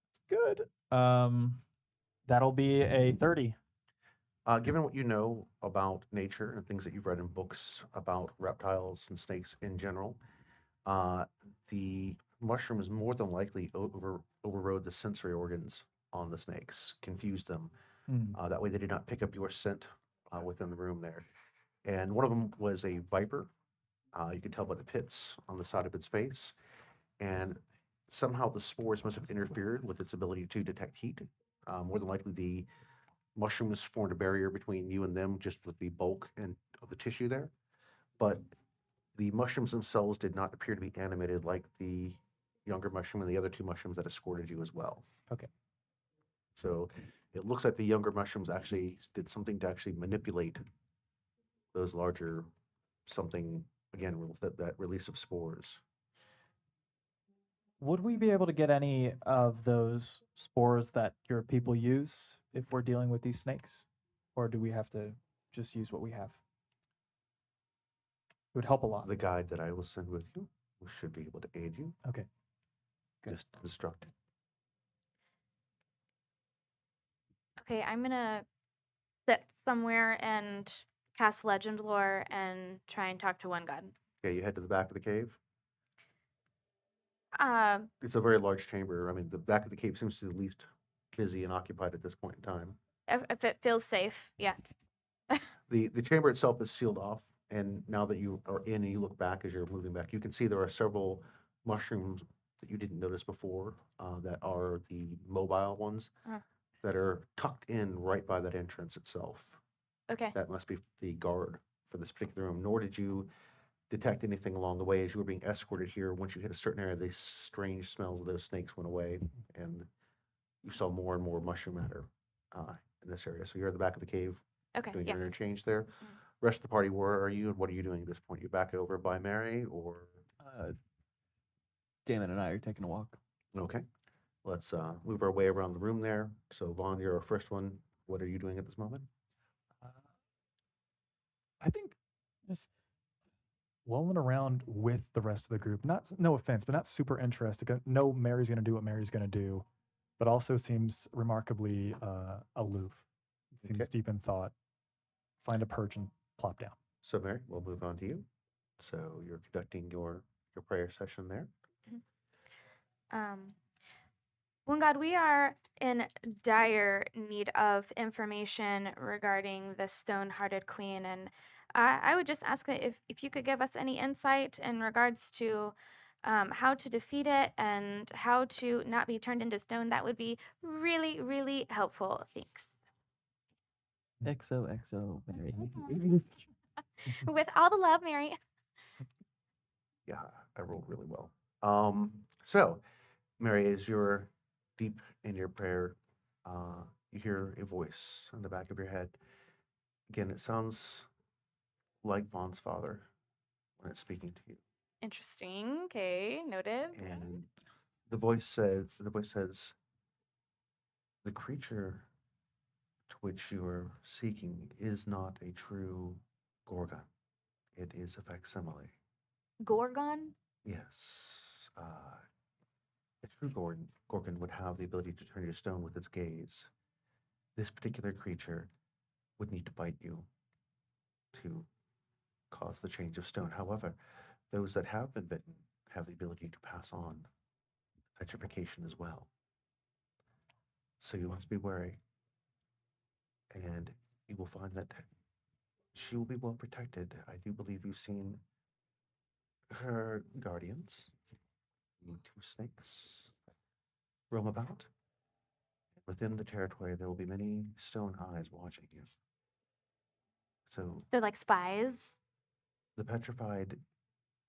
That's good. That'll be a 30. Given what you know about nature and things that you've read in books about reptiles and snakes in general, uh, the mushrooms more than likely overrode the sensory organs on the snakes, confused them. Hmm. That way, they did not pick up your scent within the room there. And one of them was a viper. You could tell by the pits on the side of its face. And somehow the spores must have interfered with its ability to detect heat. More than likely, the mushrooms formed a barrier between you and them just with the bulk and of the tissue there. But the mushrooms themselves did not appear to be animated like the younger mushroom and the other two mushrooms that escorted you as well. Okay. So it looks like the younger mushrooms actually did something to actually manipulate those larger something again with that release of spores. Would we be able to get any of those spores that your people use if we're dealing with these snakes? Or do we have to just use what we have? It would help a lot. The guide that I will send with you should be able to aid you. Okay. Good. Just instruct. Okay, I'm gonna sit somewhere and cast legend lore and try and talk to one god. Okay, you head to the back of the cave. Uh, It's a very large chamber. I mean, the back of the cave seems to be the least busy and occupied at this point in time. if it feels safe, yeah. The chamber itself is sealed off, and now that you are in and you look back as you're moving back, you can see there are several mushrooms that you didn't notice before that are the mobile ones Uh-huh. that are tucked in right by that entrance itself. Okay. That must be the guard for this particular room. Nor did you detect anything along the way as you were being escorted here. Once you hit a certain area, the strange smells of those snakes went away, and you saw more and more mushroom matter in this area. So you're at the back of the cave Okay. doing Yeah. your interchange there. Rest of the party, where are you and what are you doing at this point? You back over by Mary or Damon and I are taking a walk. okay? Let's move our way around the room there. So Vaughn, you're our first one. What are you doing at this moment? I think just lolling around with the rest of the group. Not no offense, but not super interested. No, Mary's gonna do what Mary's gonna do, but also seems remarkably aloof. Seems Okay. deep in thought. Find a perch and plop down. So Mary, we'll move on to you. So you're conducting your prayer session there. One God, we are in dire need of information regarding the stone-hearted queen, and I would just ask that if you could give us any insight in regards to how to defeat it and how to not be turned into stone, that would be really, really helpful. Thanks. XOXO, Mary. With all the love, Mary. Yeah, I rolled really well. So Mary, as you're deep in your prayer, you hear a voice in the back of your head. Again, it sounds like Vaughn's father when it's speaking to you. Interesting. Okay, noted. And the voice says, the creature to which you are seeking is not a true Gorgon. It is a facsimile. Gorgon? Yes. A true Gorgon would have the ability to turn you to stone with its gaze. This particular creature would need to bite you to cause the change of stone. However, those that have been bitten have the ability to pass on petrification as well. So you must be wary, and you will find that she will be well protected. I do believe you've seen her guardians, the two snakes, roam about. Within the territory, there will be many stone eyes watching you. So They're like spies. the petrified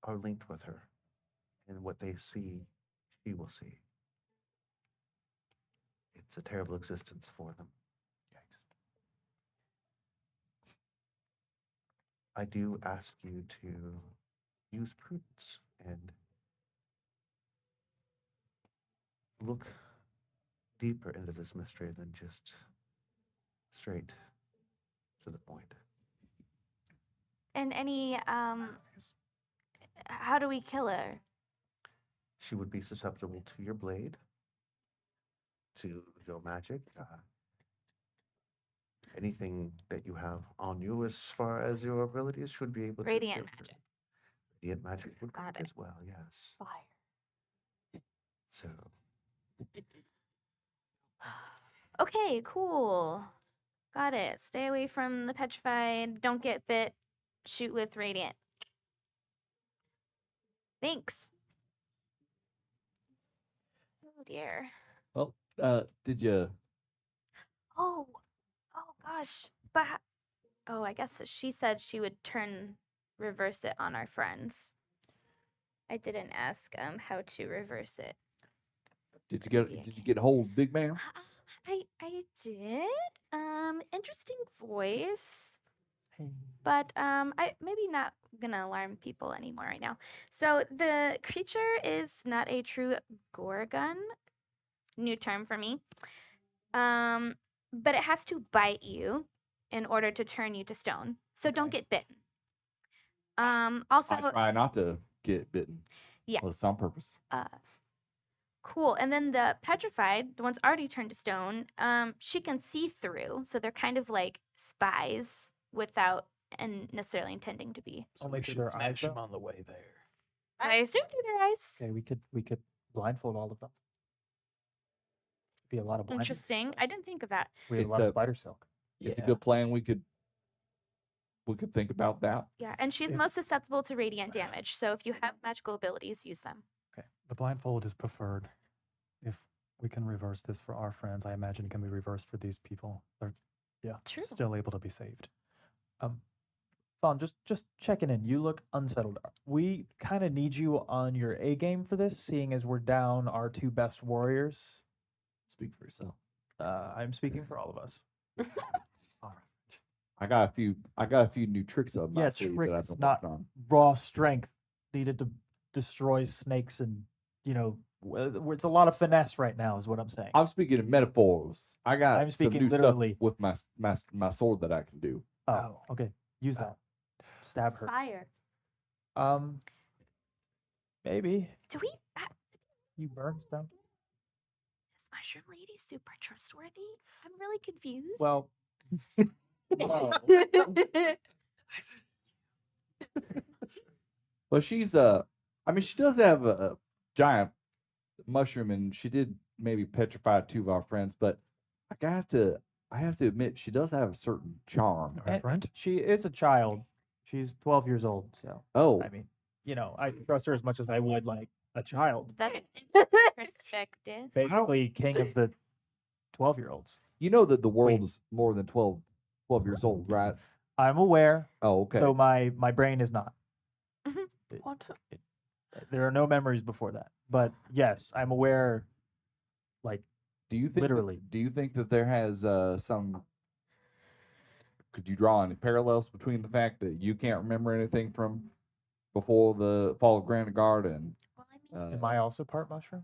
are linked with her, and what they see, she will see. It's a terrible existence for them. Yikes. I do ask you to use prudence and look deeper into this mystery than just straight to the point. And any how do we kill her? She would be susceptible to your blade, to your magic. anything that you have on you as far as your abilities should be able to. Radiant get- magic. Radiant magic would Got work it. as well, yes. Fire. So, Okay, cool. Got it. Stay away from the petrified. Don't get bit. Shoot with radiant. Thanks. Oh dear. Well, did you? Oh, oh gosh. But oh, I guess she said she would reverse it on our friends. I didn't ask how to reverse it. Did you Maybe get? I Did you can. get hold of Big Man? I did. Interesting voice. But I maybe not gonna alarm people anymore right now. So the creature is not a true gorgon. New term for me. But it has to bite you in order to turn you to stone. So don't Okay. get bitten. Also, I try not to get bitten. yeah. Well, it's on purpose. Cool. And then the petrified, the one's already turned to stone, she can see through. So they're kind of like spies without and necessarily intending to be. So Only we through should their eyes, smash him though? on the way there. I assume through their eyes. Okay, we could blindfold all of them. Be a lot of blindness. Interesting. I didn't think of that. We have a It's lot of a- spider silk. It's a good plan. We could think about that. Yeah, and she's If- most susceptible to radiant damage. So if you have magical abilities, use them. Okay. The blindfold is preferred. If we can reverse this for our friends, I imagine it can be reversed for these people. They're True. still able to be saved. Fawn, just checking in. You look unsettled. We kind of need you on your A game for this, seeing as we're down our two best warriors. Speak for yourself. I'm speaking for all of us. All right. I got a few new tricks up my Yeah, sleeve that I've tricks, been not working on. raw strength needed to destroy snakes, and it's a lot of finesse right now, is what I'm saying. I'm speaking in metaphors. I got I'm some speaking new literally. stuff with my sword that I can do. Oh, okay. Use that. Stab her. Fire. Maybe Do we? you burn stuff. Is mushroom lady super trustworthy? I'm really confused. Well, But she's I mean, she does have a giant mushroom, and she did maybe petrify two of our friends. But I have to admit, she does have a certain charm. Our and friend? she is a child. She's 12 years old, so Oh, I mean, I trust her as much as I would like a child. That's perspective. Basically, king of the 12-year-olds. you know that the world Queen. is more than 12 years old, right? I'm aware, Oh, okay. though my brain is not. What? There are no memories before that. But yes, I'm aware. Like, Do you think literally. do you think that there has some? Could you draw any parallels between the fact that you can't remember anything from before the fall of Granitegard and Well, I mean, am I also part mushroom?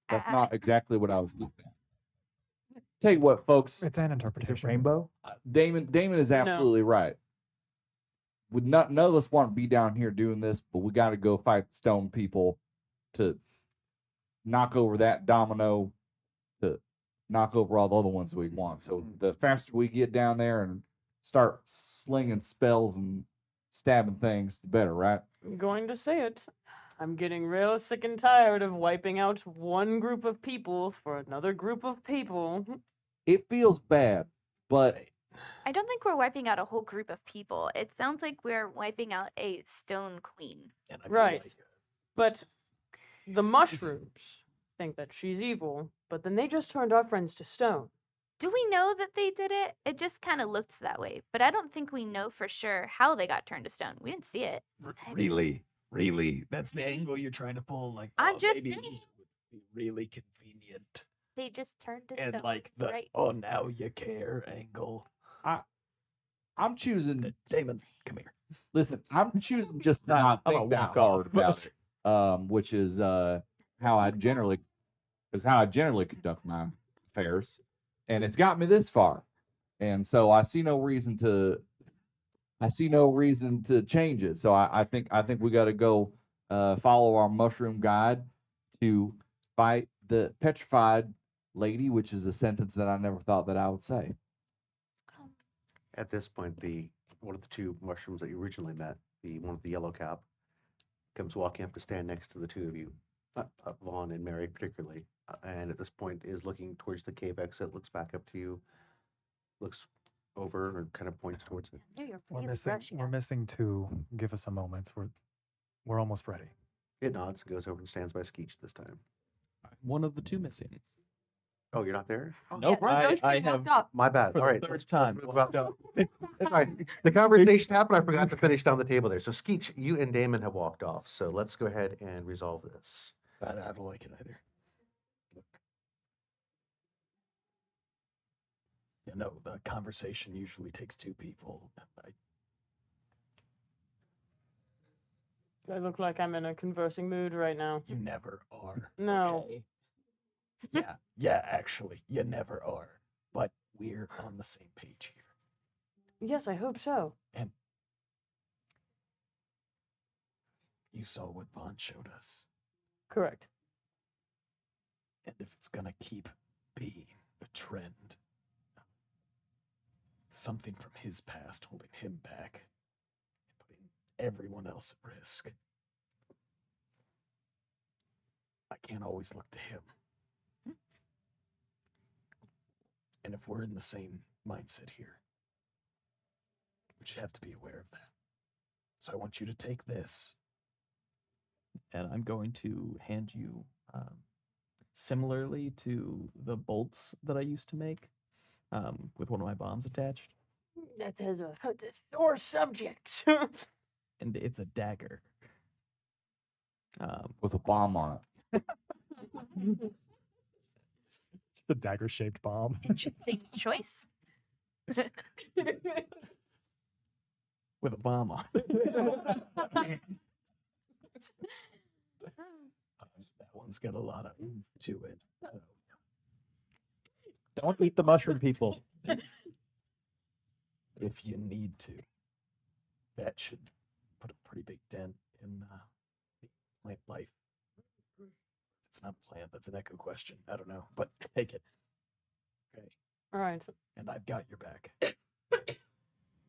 that's I- not exactly what I was getting at. Tell you what, folks, It's an Is it interpretation. rainbow? Damon is absolutely right. None of us want to be down here doing this, but we got to go fight the stone people to knock over that domino, to knock over all the other ones we want. So the faster we get down there and start slinging spells and stabbing things, the better, right? I'm going to say it. I'm getting real sick and tired of wiping out one group of people for another group of people. It feels bad, but I don't think we're wiping out a whole group of people. It sounds like we're wiping out a stone queen. And I feel Right. like, But the mushrooms think that she's evil, but then they just turned our friends to stone. Do we know that they did it? It just kind of looked that way, but I don't think we know for sure how they got turned to stone. We didn't see it. really, that's the angle you're trying to pull. Like, I'm oh, just maybe saying. it would be really convenient. They just turned to And stone. like the right? oh now you care angle. I'm choosing. Damon, come here. Listen, I'm choosing just to not I'm gonna think that walk hard off. about it. Which is how I generally conduct my affairs, and it's got me this far, and so I see no reason to change it. So I think we got to go follow our mushroom guide to fight the petrified lady, which is a sentence that I never thought that I would say. Oh At this point, one of the two mushrooms that you originally met, the one with the yellow cap, comes walking up to stand next to the two of you, Vaughn and Mary particularly, and at this point is looking towards the cave exit, looks back up to you, looks over and kind of points towards it. Knew you're We're really missing. rushing We're us. missing two. Give us a moment. We're almost ready. It nods and goes over and stands by Skeech this time. One of the two missing. Oh, you're not there? Oh, Nope, those I two have walked off. my bad. for All the right, third let's time move walked about. up. It's fine. The conversation happened. I forgot to finish down the table there. So Skeech, you and Damon have walked off. So let's go ahead and resolve this. I don't like it either. Look. You know, the conversation usually takes two people. I look like I'm in a conversing mood right now. You never are. No. okay? Yeah, actually, you never are. But we're on the same page here. Yes, I hope so. And you saw what Vaughn showed us. Correct. And if it's gonna keep being a trend, something from his past holding him back and putting everyone else at risk, I can't always look to him. And if we're in the same mindset here, we should have to be aware of that. So I want you to take this. And I'm going to hand you, similarly to the bolts that I used to make, with one of my bombs attached. That is a sore subject. And it's a dagger. With a bomb on it. The dagger-shaped bomb. Interesting choice. With a bomb on it. That one's got a lot of oomph to it. So Don't eat the mushroom people. if you need to, that should put a pretty big dent in the plant life. It's not a plant, that's an echo question. I don't know, but take it. Okay, All right. and I've got your back.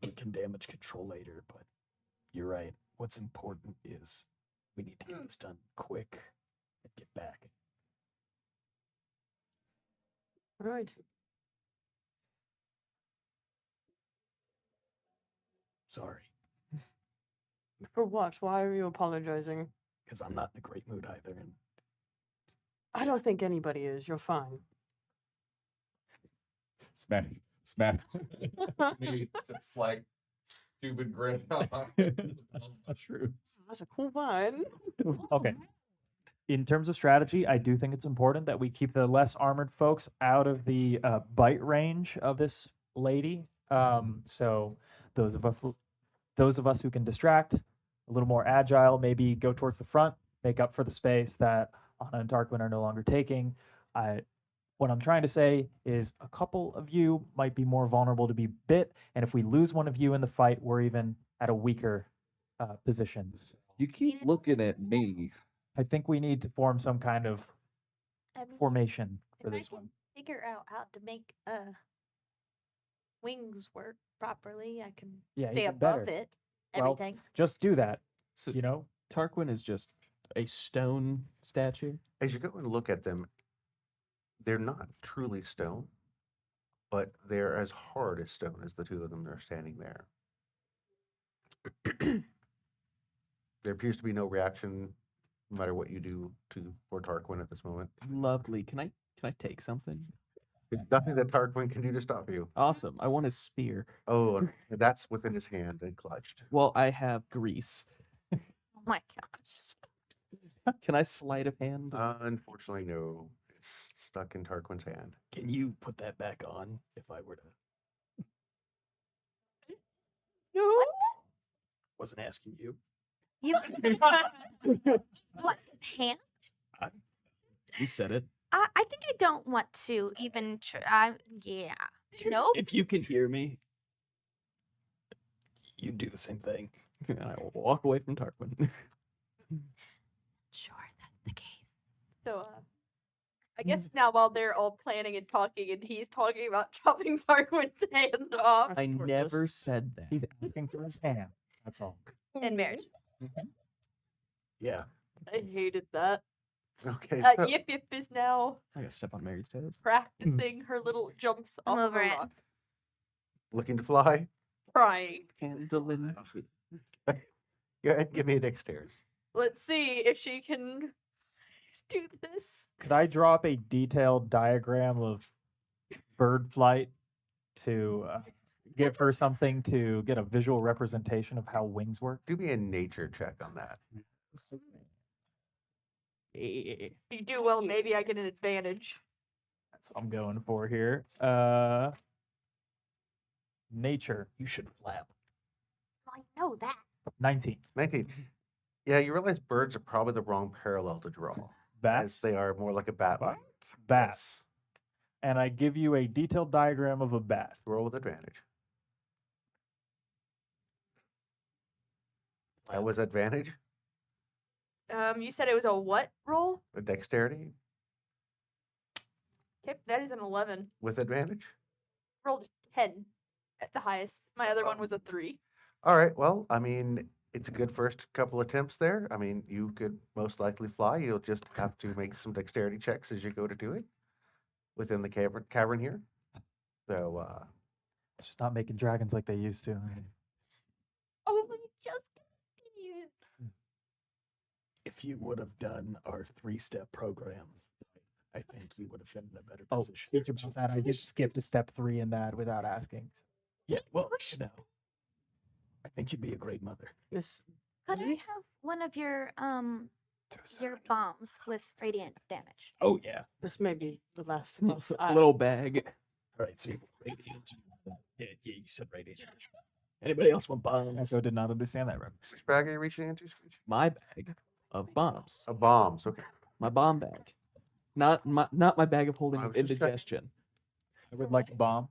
We can damage control later, but you're right. What's important is we need to get this done quick and get back. All right. Sorry, For what? Why are you apologizing? because I'm not in a great mood either. And I don't think anybody is. You're fine. Smash. Me, just like stupid grin on mushrooms. That's a cool vine. Okay. In terms of strategy, I do think it's important that we keep the less armored folks out of the bite range of this lady. So those of us who can distract, a little more agile, maybe go towards the front, make up for the space that Anna and Darkwing are no longer taking. What I'm trying to say is a couple of you might be more vulnerable to be bit, and if we lose one of you in the fight, we're even at a weaker position. You keep looking at me. I think we need to form some kind of I mean, formation for if I this can one. figure out how to make wings work properly, I can Yeah, stay even above better. it. Well, Everything. Just do that. So You know, Tarquin is just a stone statue. As you go and look at them, they're not truly stone, but they're as hard as stone as the two of them are standing there. There appears to be no reaction, no matter what you do for Tarquin at this moment. Lovely. Can I take something? There's nothing that Tarquin can do to stop you. Awesome. I want his spear. Oh, and that's within his hand and clutched. Well, I have grease. Oh my gosh. Can I sleight of hand? Unfortunately, no. It's stuck in Tarquin's hand. can you put that back on if I were to? What? Wasn't asking you. You what hand? You said it. I think I don't want to even try. Yeah. Nope. If you can hear me, you do the same thing. And I will walk away from Tarquin. Sure, that's the case. So, I guess now while they're all planning and talking, and he's talking about chopping Tarquin's hand off I never said that. He's asking for his hand. That's all. in marriage. Yeah. I hated that. Okay. so- Yip Yip is now I gotta step on Mary's toes. practicing her little jumps I'm off of over a it. rock, looking to fly. crying. Handling. Go ahead and give me a dexterity. Let's see if she can do this. Could I drop a detailed diagram of bird flight to give her something to get a visual representation of how wings work? Do me a nature check on that. If you do well, maybe I get an advantage. That's what I'm going for here. Nature, You should flap. I know that. 19. 19. Yeah, you realize birds are probably the wrong parallel to draw. Bats. As they are more like a bat. What? wing. Bats. Yes. And I give you a detailed diagram of a bat. Roll with advantage. That was advantage. You said it was a what roll? A dexterity Okay, that is an 11. with advantage. Rolled a 10 at the highest. My other one was a 3. All right. Well, I mean, it's a good first couple attempts there. I mean, you could most likely fly. You'll just have to make some dexterity checks as you go to do it within the cavern here. So, Just not making dragons like they used to. Oh, we just confused. If you would have done our 3-step program, I think you would have been in a better Oh, position. speak about that. I did skip to step 3 in that without asking. Yeah, well, you know, I think you'd be a great mother. This Could I have one of your bombs with radiant damage? Oh, yeah. this may be the last of us. A little bag. All right, so you radiant. Yeah, you said radiant. Anybody else want bombs? Echo did not understand that reference. which bag are you reaching into? Screech? My bag of bombs. Bombs. Okay. My bomb bag. Not my bag of holding I was just checking. indigestion. I would like a bomb.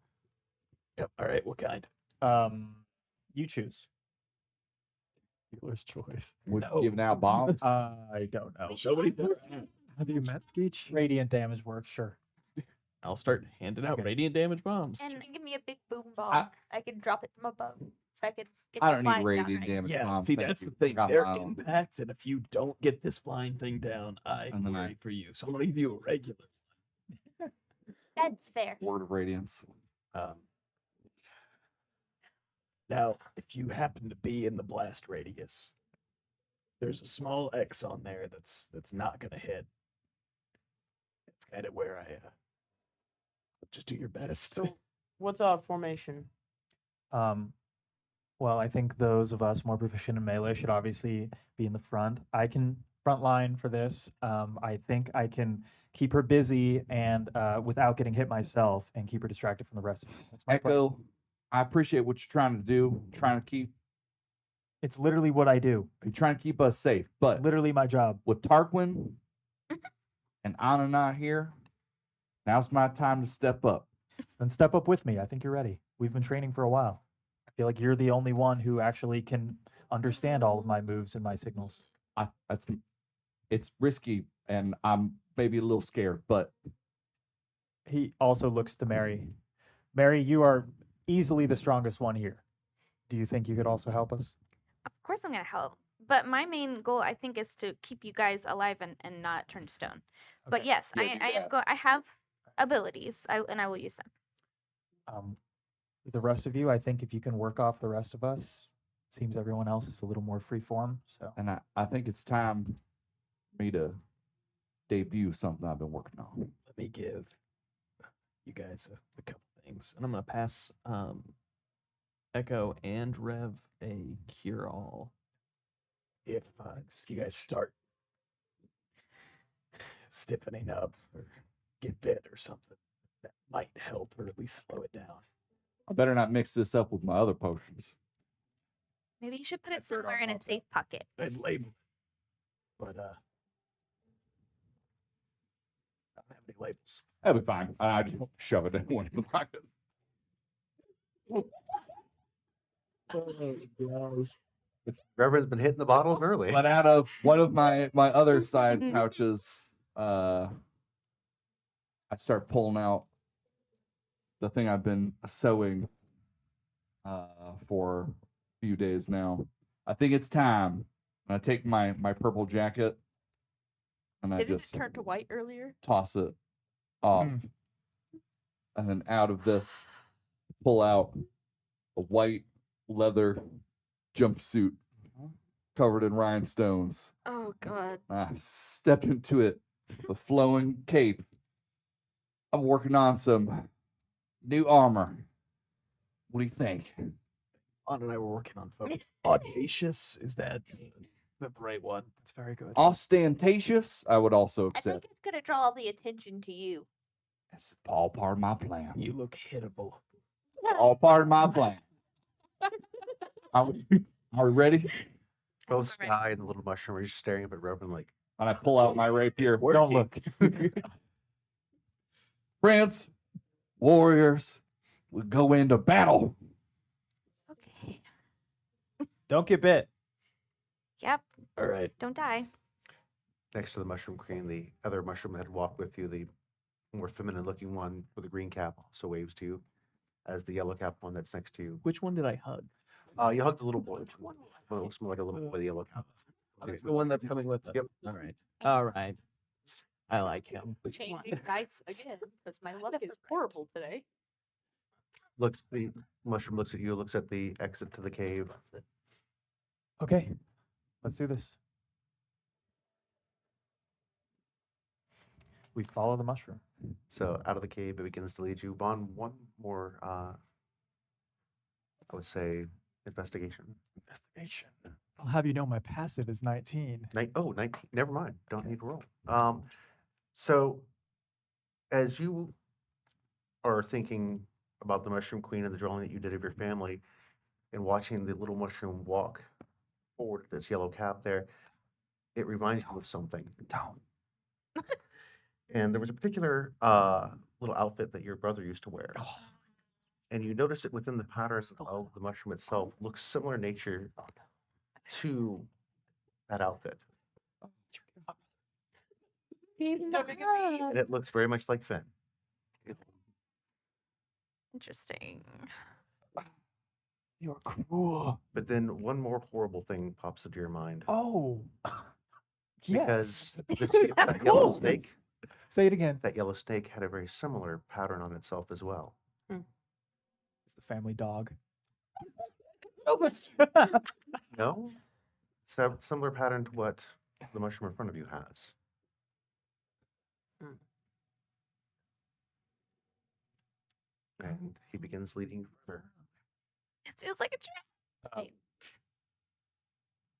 Yep. All right, what kind? You choose. Dealer's choice. Would No. giving out bombs? I don't know. Somebody. Have you met Skeech? Radiant damage works, sure. I'll start handing out Okay. radiant damage bombs. And give me a big boom bomb. I can drop it from above. So I could get I the don't need flying down radiant right. damage Yeah, bombs. see, thank that's you. the thing. Got Their my own. impact, and if you don't get this flying thing down, I And then worry for you. So I'm gonna give you a regular. That's fair. Word of radiance. Now, if you happen to be in the blast radius, there's a small X on there that's not gonna hit. It's kind of where I just do your best. So, what's our formation? Well, I think those of us more proficient in melee should obviously be in the front. I can front line for this. I think I can keep her busy and without getting hit myself and keep her distracted from the rest of you. That's my plan. Echo, I appreciate what you're trying to do. Trying to keep It's literally what I do. you're trying to keep us safe. But It's literally my job. with Tarquin and Anna not here, now's my time to step up. Then step up with me. I think you're ready. We've been training for a while. I feel like you're the only one who actually can understand all of my moves and my signals. It's risky and I'm maybe a little scared, but He also looks to Mary. Mary, you are easily the strongest one here. Do you think you could also help us? Of course I'm gonna help. But my main goal, I think, is to keep you guys alive and not turn to stone. But Okay. yes, Yeah, I do am that. I have abilities, and I will use them. The rest of you, I think if you can work off the rest of us, it seems everyone else is a little more free form. So and I think it's time for me to debut something I've been working on. Let me give you guys a couple things, and I'm gonna pass Echo and Rev a cure all. If you guys start stiffening up or get bit or something, that might help or at least slow it down. I better not mix this up with my other potions. Maybe you should put it third somewhere in a off safe pocket. I'd label it, but I don't have any labels. That'll be fine. I just shove it in one of the pockets. Reverend's been hitting the bottles early. But out of one of my other side pouches, I start pulling out the thing I've been sewing for a few days now. I think it's time. And I take my purple jacket and I Didn't it just turn to white earlier? toss it off. And then out of this, pull out a white leather jumpsuit covered in rhinestones. Oh God. I step into it with a flowing cape. I'm working on some new armor. What do you think? On and I were working on audacious. Is that the right one? It's very good. Ostentatious, I would also I accept. think it's gonna draw all the attention to you. That's all part of my plan. You look hittable. All part of my plan. Are we ready? Both Sky and the little mushroom are just staring up at Reverend like, And I pull out my rapier. Don't look. Friends, warriors, we go into battle. Okay. Don't get bit. Yep. All right. Don't die. next to the mushroom queen, the other mushroom that had walked with you, the more feminine looking one with a green cap, also waves to you, as the yellow cap one that's next to you. Which one did I hug? You hugged the little boy. Which one? Well, it looks more like a little boy, the yellow cap. Okay, the one that's coming with us. Yep. All right. All right. I like him. Changing dice again because my luck is horrible today. The mushroom looks at you, looks at the exit to the cave. Okay, let's do this. We follow the mushroom. So out of the cave, it begins to lead you. Vaughn, one more, I would say, investigation. Investigation. I'll have you know my passive is 19. 19. Never mind. Don't need to roll. So as you are thinking about the mushroom queen and the drawing that you did of your family and watching the little mushroom walk forward with its yellow cap there, it reminds you of something. Don't. And there was a particular little outfit that your brother used to wear. And you notice it within the patterns of the mushroom itself looks similar in nature to that outfit. And it looks very much like Finn. Interesting. You're cruel. But then one more horrible thing pops into your mind. Oh. Because Yes. that yellow snake, Say it again. that yellow snake had a very similar pattern on itself as well. It's the family dog. No? Similar pattern to what the mushroom in front of you has. And he begins leading you further. It feels like a trap.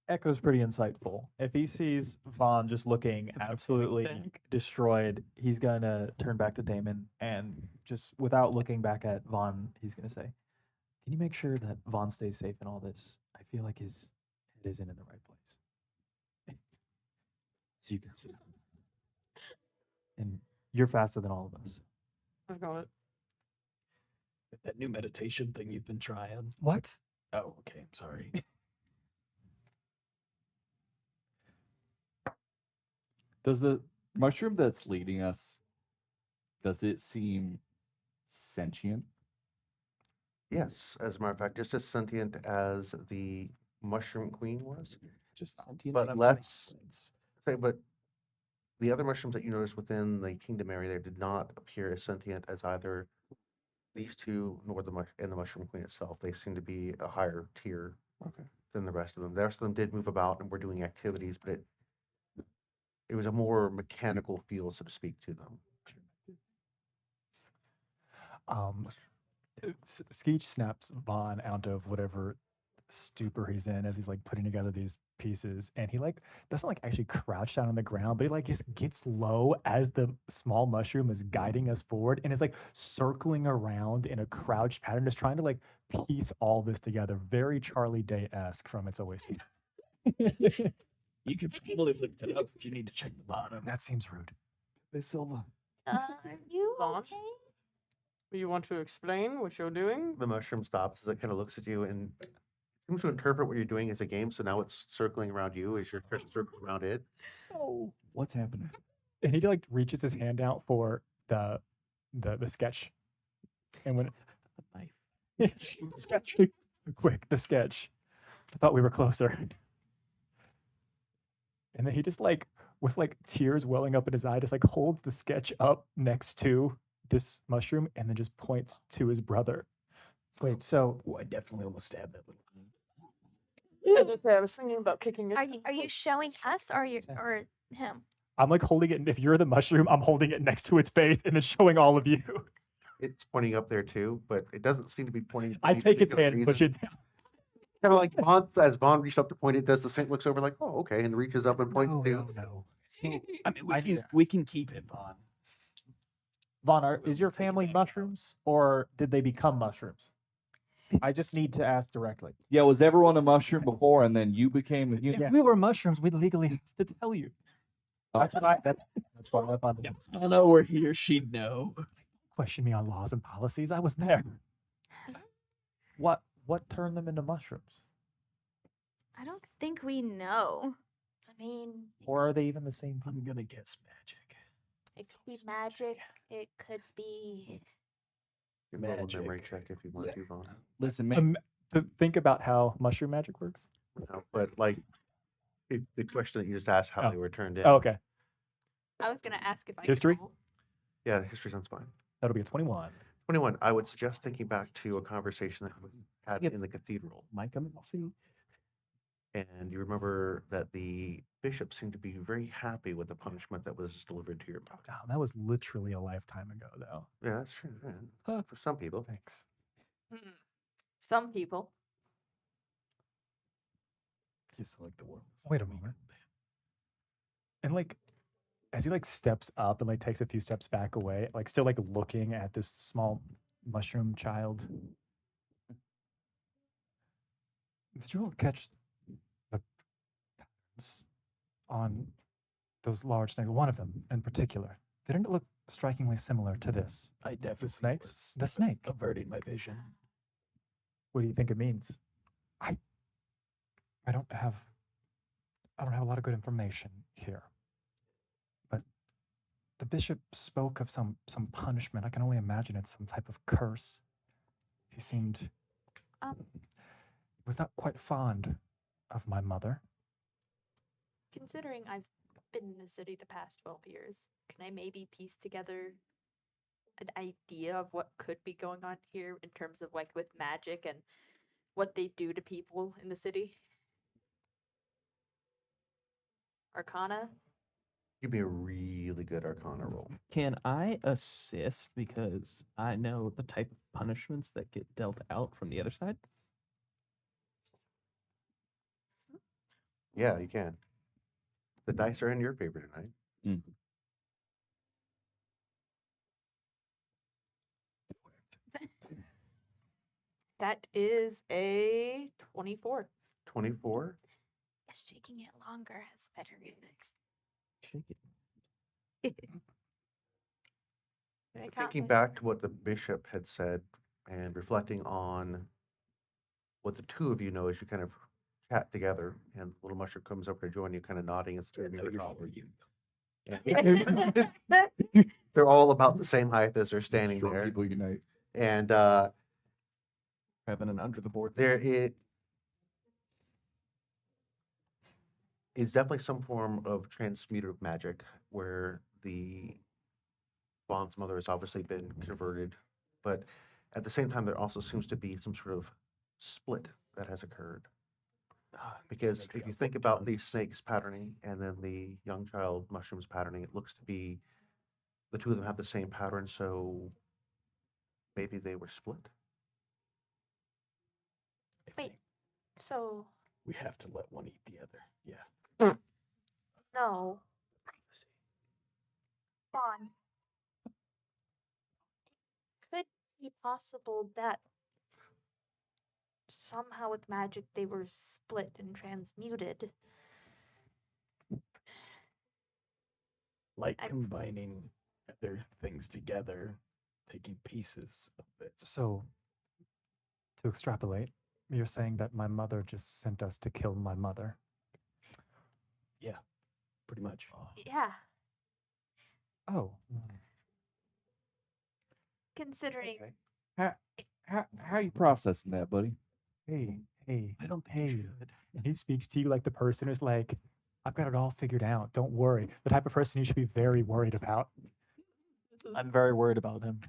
Echo's pretty insightful. If he sees Vaughn just looking absolutely destroyed, he's gonna turn back to Damon and just without looking back at Vaughn, he's gonna say, "Can you make sure that Vaughn stays safe in all this? I feel like his head isn't in the right place." So you can see. And you're faster than all of us. I've got it. That new meditation thing you've been trying. What? Oh, okay. I'm sorry. Does the mushroom that's leading us, does it seem sentient? Yes, as a matter of fact, just as sentient as the mushroom queen was. Just sentient. But let's say, but the other mushrooms that you noticed within the kingdom area there did not appear as sentient as either these two nor the mushroom queen itself. They seem to be a higher tier than the rest of them. The rest of them did move about and were doing activities, but it was a more mechanical feel, so to speak, to them. Skeech snaps Vaughn out of whatever stupor he's in as he's like putting together these pieces, and he like doesn't like actually crouch down on the ground, but he like just gets low as the small mushroom is guiding us forward and is like circling around in a crouched pattern, just trying to like piece all this together. Very Charlie Day-esque from It's Always Sunny. You could probably lift it up if you need to check the bottom. That seems rude. They Silva. Are you Vaughn? okay? You want to explain what you're doing? The mushroom stops as it kind of looks at you and seems to interpret what you're doing as a game. So now it's circling around you as you're circling around it. Oh. What's happening? And he like reaches his hand out for the sketch, and when A knife. the sketch, quick, the sketch. I thought we were closer. And then he just like, with like tears welling up in his eye, just like holds the sketch up next to this mushroom and then just points to his brother. Wait, so Ooh, I definitely almost stabbed that little. As I say, I was thinking about kicking it. Are you showing us or him? I'm like holding it. If you're the mushroom, I'm holding it next to its face and then showing all of you. It's pointing up there too, but it doesn't seem to be pointing. for I any take its particular hand and push reason. it down. Kind of like Bond, as Bond reached up to point it, does the Saint looks over like, oh, okay, and reaches up and points too. No. So I mean, I- we can keep it, Vaughn. Vaughn, is your We'll take it family back. mushrooms or did they become mushrooms? I just need to ask directly. Yeah, was everyone a mushroom before and then you became a If human? we were mushrooms, we'd legally have to tell you. That's what that's what I thought. I know we're here. She'd know. Question me on laws and policies. I was there. What turned them into mushrooms? I don't think we know. I mean, Or are they even the same people? I'm gonna guess magic. it could be magic. It could be. You can roll a memory Magic. check if you want to, Vaughn. Listen, man. Think about how mushroom magic works. No, but like the question that you just asked, how Oh. they were turned in. Oh, okay. I was gonna ask if I History? Could roll. Yeah, history sounds fine. That'll be a 21. 21. I would suggest thinking back to a conversation that we had Yep. in the cathedral. Might come and see. And you remember that the bishop seemed to be very happy with the punishment that was delivered to your mother. Oh, that was literally a lifetime ago, though. Yeah, that's true. Yeah. For some people. Thanks. Some people. Just like the world. Wait a moment. And like, as he like steps up and like takes a few steps back away, like still like looking at this small mushroom child. Did you all catch the patterns on those large snakes? One of them in particular. Didn't it look strikingly similar to this? I definitely snakes? was The snake. averting my vision. What do you think it means? I don't have a lot of good information here. But the bishop spoke of some punishment. I can only imagine it's some type of curse. He seemed was not quite fond of my mother. Considering I've been in the city the past 12 years, can I maybe piece together an idea of what could be going on here in terms of like with magic and what they do to people in the city? Arcana? Give me a really good Arcana roll. Can I assist because I know the type of punishments that get dealt out from the other side? Yeah, you can. The dice are in your favor tonight. That is a 24. 24. Yes, shaking it longer has better effects. Shake it. Can I count Thinking my- back to what the bishop had said and reflecting on what the two of you know as you kind of chat together, and the little mushroom comes over to join you, kind of nodding. It's No, you're all you. They're all about the same height as they're standing Short there, people unite. and Having an under the board. there it's definitely some form of transmutative magic where the Bond's mother has obviously been converted, but at the same time there also seems to be some sort of split that has occurred. Because makes if you sense. think about these snakes patterning and then the young child mushrooms patterning, it looks to be the two of them have the same pattern, so maybe they were split. Wait, so We have to let one eat the other. Yeah. no. Fun. Could be possible that somehow with magic they were split and transmuted. Like I- combining other things together, taking pieces of it. So, to extrapolate, you're saying that my mother just sent us to kill my mother. Pretty much. Yeah. Oh. Considering Okay. How you processing that, buddy? Hey, I don't think you hey. should. And he speaks to you like the person who's like, I've got it all figured out. Don't worry. The type of person you should be very worried about. I'm very worried about him.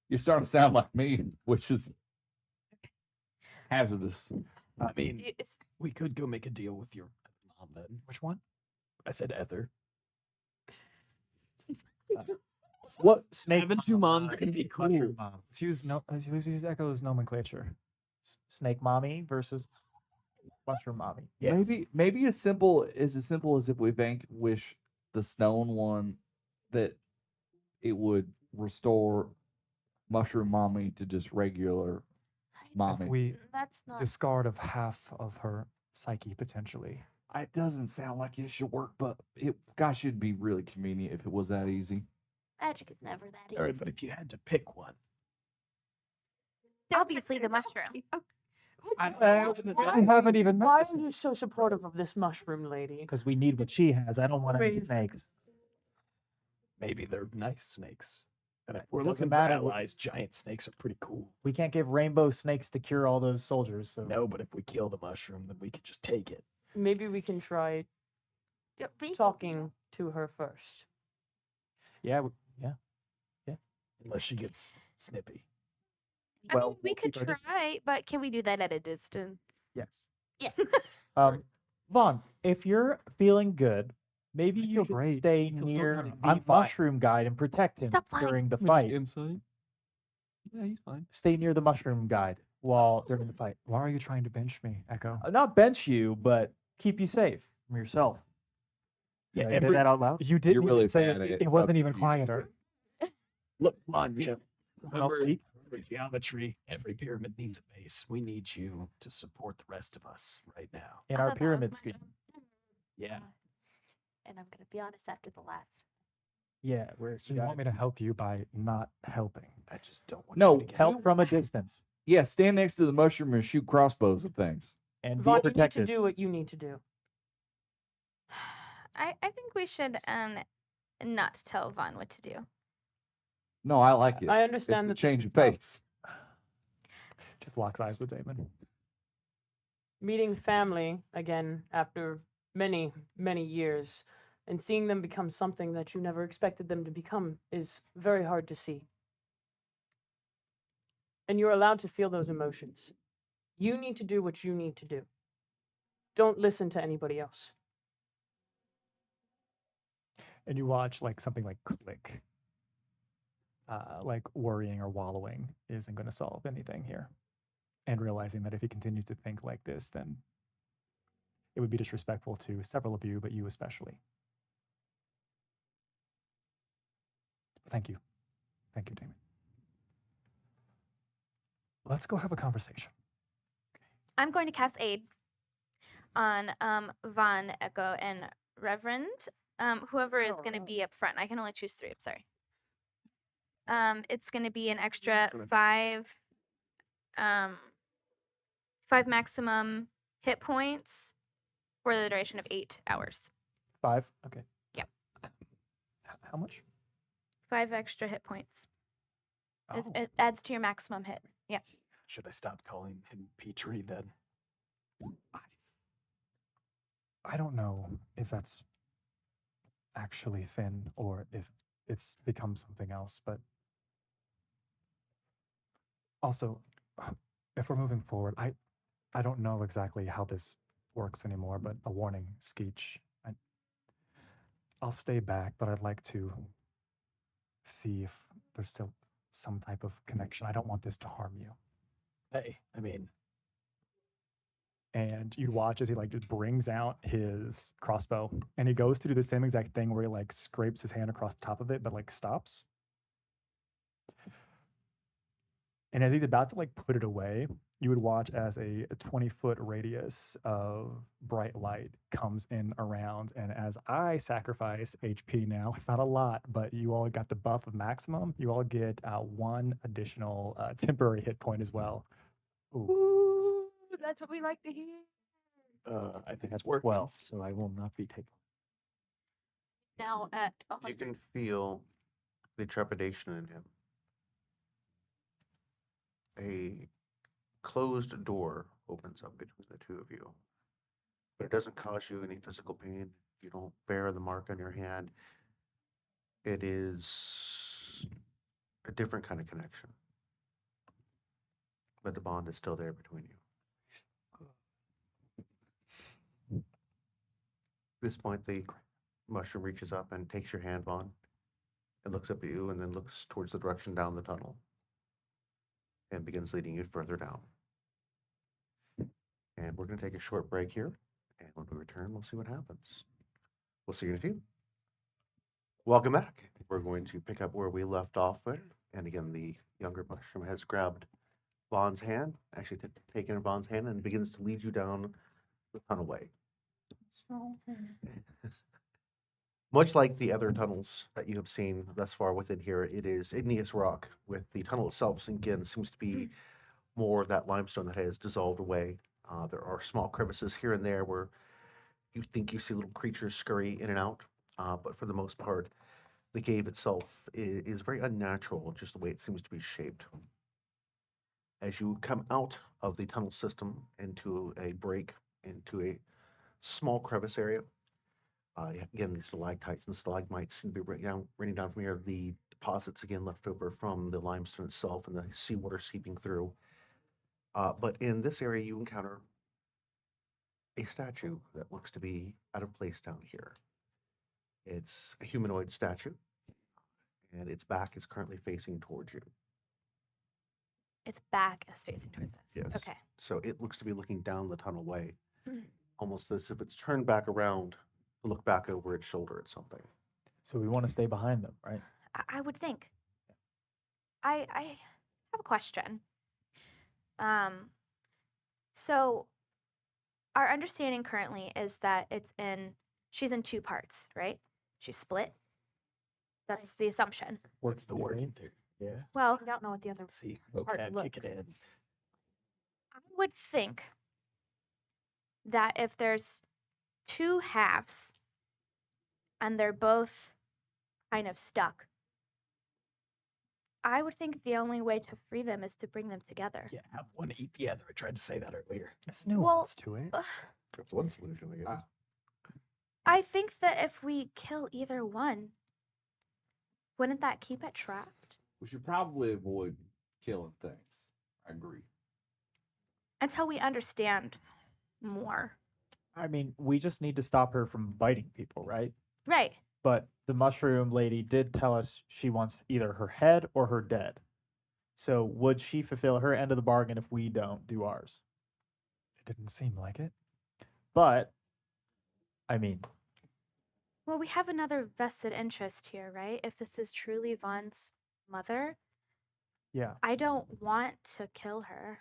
You're starting to sound like me, which is hazardous. I mean, it's we could go make a deal with your mom then. Which one? I said Ether. What snake? Having two moms can be cool. Mushroom mom. Let's use Echo's nomenclature. Snake mommy versus mushroom mommy. Yes. Maybe as simple as if we vanquish the stone one, that it would restore mushroom mommy to just regular mommy. If we that's not discard of half of her psyche potentially. It doesn't sound like it should work, but gosh, it'd be really convenient if it was that easy. magic is never that All right, easy. but if you had to pick one, Obviously, the mushroom. I haven't even met Why this- are you so supportive of this mushroom lady? Because we need what she has. I don't want any Wait. snakes. maybe they're nice snakes. And if we're Doesn't looking for matter. allies, giant snakes are pretty cool. We can't give rainbow snakes to cure all those soldiers. So No, but if we kill the mushroom, then we could just take it. Maybe we can try Yeah, we- talking to her first. yeah, Unless she gets snippy. I Well, mean, we we'll could keep our distance. try, but can we do that at a distance? yes. Yes. Vaughn, if you're feeling good, maybe I you feel should great. stay feel near fine. the I'm fine. mushroom guide and protect him Stop lying. during the Which fight. inside? Yeah, he's fine. Stay near the mushroom guide while during the fight. Why are you trying to bench me, Echo? Not bench you, but keep you safe from yourself. Yeah, Did I say that out loud? You didn't really even say bad it. at It wasn't even subterfuge. quieter. Look, come on, I'll speak. remember geometry. Every pyramid needs a base. We need you to support the rest of us right now. In I our thought that was pyramid my scheme. job. Yeah. And I'm gonna be honest, after the last, Yeah, we're So you want me to help you by not helping? I just don't want No, you to get help from a distance Yeah, stand next to the mushroom and shoot crossbows at things. and be Vaughn, you need to protected. do what you need to do. I think we should not tell Vaughn what to do. No, I like it. I It's understand the that change of tough. pace. Just locks eyes with Damon. Meeting family again after many, many years and seeing them become something that you never expected them to become is very hard to see. And you're allowed to feel those emotions. You need to do what you need to do. Don't listen to anybody else. And you watch like something like click. Like worrying or wallowing isn't going to solve anything here. And realizing that if he continues to think like this, then it would be disrespectful to several of you, but you especially. Thank you. Thank you, Damon. Let's go have a conversation. I'm going to cast aid on Vaughn, Echo, and Reverend. Whoever is going to be up front. I can only choose 3. I'm sorry. It's going to be an extra 5 maximum hit points for the duration of 8 hours. 5. Okay. How much? 5 extra hit points. Oh, It adds to your maximum hit. Yeah. Should I stop calling him Petrie then? I don't know if that's actually Finn or if it's become something else, but also, if we're moving forward, I don't know exactly how this works anymore, but a warning, Skeech. I'll stay back, but I'd like to see if there's still some type of connection. I don't want this to harm you. Hey, I mean, And you'd watch as he like just brings out his crossbow and he goes to do the same exact thing where he like scrapes his hand across the top of it, but like stops. And as he's about to like put it away, you would watch as a 20-foot radius of bright light comes in around. And as I sacrifice HP now, it's not a lot, but you all got the buff of maximum. You all get 1 additional temporary hit point as well. Ooh. Ooh, that's what we like to hear. I think it's working. 12, so I will not be taking. Now at You 100. can feel the trepidation in him. A closed door opens up between the two of you, but it doesn't cause you any physical pain. You don't bear the mark on your hand. It is a different kind of connection, but the bond is still there between you. At this point, the mushroom reaches up and takes your hand, Vaughn, and looks up at you, and then looks towards the direction down the tunnel and begins leading you further down. And we're going to take a short break here, and when we return, we'll see what happens. We'll see you in a few. Welcome back. We're going to pick up where we left off with, and again, the younger mushroom has grabbed Vaughn's hand, actually taken Vaughn's hand, and begins to lead you down the tunnelway. Much like the other tunnels that you have seen thus far within here, it is igneous rock, with the tunnel itself, again, seems to be more of that limestone that has dissolved away. There are small crevices here and there where you think you see little creatures scurry in and out, but for the most part, the cave itself is very unnatural, just the way it seems to be shaped. As you come out of the tunnel system into a break, into a small crevice area, again, these stalactites and stalagmites seem to be raining down from here. The deposits, again, left over from the limestone itself and the seawater seeping through. But in this area, you encounter a statue that looks to be out of place down here. It's a humanoid statue, and its back is currently facing towards you. Its back is facing towards us. Yes. Okay. So it looks to be looking down the tunnel way, almost as if it's turned back around to look back over its shoulder at something. So we want to stay behind them, right? I would think. I have a question. So our understanding currently is that she's in two parts, right? She's split. That's the assumption. What's the word in there? Yeah. Well, I don't know what the other See, Part vocab looks. kicking in. I would think that if there's two halves and they're both kind of stuck, I would think the only way to free them is to bring them together. Yeah, have one eat the other. I tried to say that earlier. There's nuance to it. That's one solution, I guess. I think that if we kill either one, wouldn't that keep it trapped? We should probably avoid killing things. I agree. Until we understand more. I mean, we just need to stop her from biting people, right? Right. But the mushroom lady did tell us she wants either her head or her dead. So would she fulfill her end of the bargain if we don't do ours? It didn't seem like it. But, I mean, Well, we have another vested interest here, right? If this is truly Vaughn's mother, yeah. I don't want to kill her.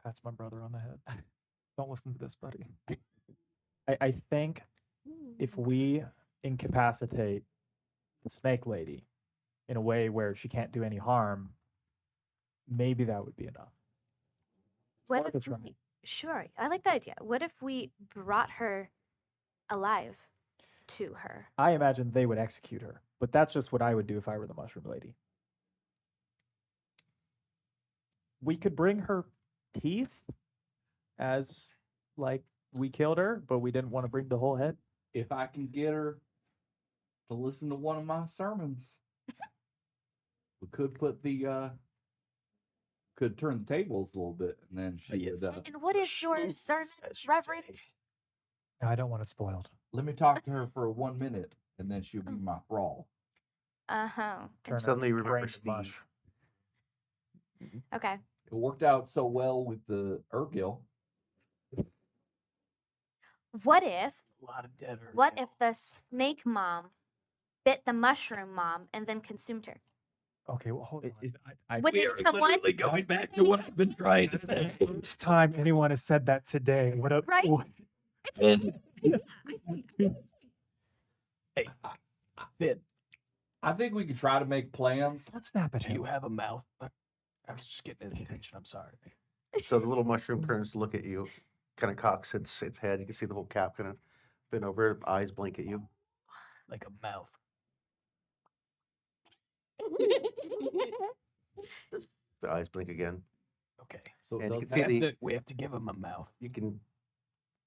Pats my brother on the head. Don't listen to this, buddy. I think if we incapacitate the snake lady in a way where she can't do any harm, maybe that would be enough. What worth if a try. Sure, I like that idea. What if we brought her alive to her? I imagine they would execute her, but that's just what I would do if I were the mushroom lady. We could bring her teeth as like we killed her, but we didn't want to bring the whole head. If I can get her to listen to one of my sermons, we could put the could turn the tables a little bit, and then she yes. would. And what is your Shoot, sermon, as you Reverend? say. I don't want it spoiled. Let me talk to her for 1 minute, and then she'll be my thrall. Uh-huh. Turn her Suddenly brain remember to mush. Steve. Okay. It worked out so well with the Urgil. What if A lot of dead. what if the snake mom bit the mushroom mom and then consumed her? Okay, well, hold on. Would we it are someone- literally going back to what I've been trying to say. Each time anyone has said that today, what a Right? Finn. Hey, Finn, I think we could try to make plans. don't snap at do him. you have a mouth? I was just getting his attention. I'm sorry. So the little mushroom turns to look at you, kind of cocks its head. You can see the whole cap kind of bent over, eyes blink at you. Like a mouth. The eyes blink again. Okay. So And you does can see that- We have to give him a mouth. You can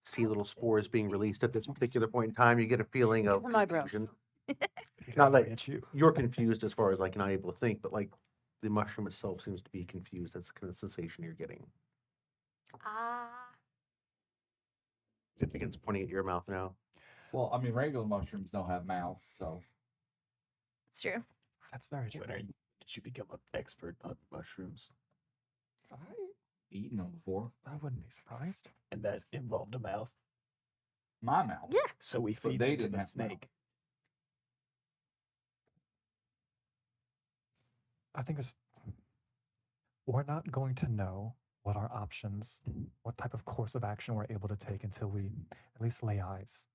see little spores being released at this particular point in time. You get a feeling of Give him eyebrows. confusion. He's Not angry like at you. you're confused as far as like not able to think, but like the mushroom itself seems to be confused. That's the kind of sensation you're getting. It begins pointing at your mouth now. Well, I mean, regular mushrooms don't have mouths, so It's true. That's very true. Did you become an expert on mushrooms? I eaten them before. I wouldn't be surprised. And that involved a mouth. My mouth. Yeah. So we But feed they it to didn't the have mouth. snake. I think we're not going to know what our options, what type of course of action we're able to take until we at least lay eyes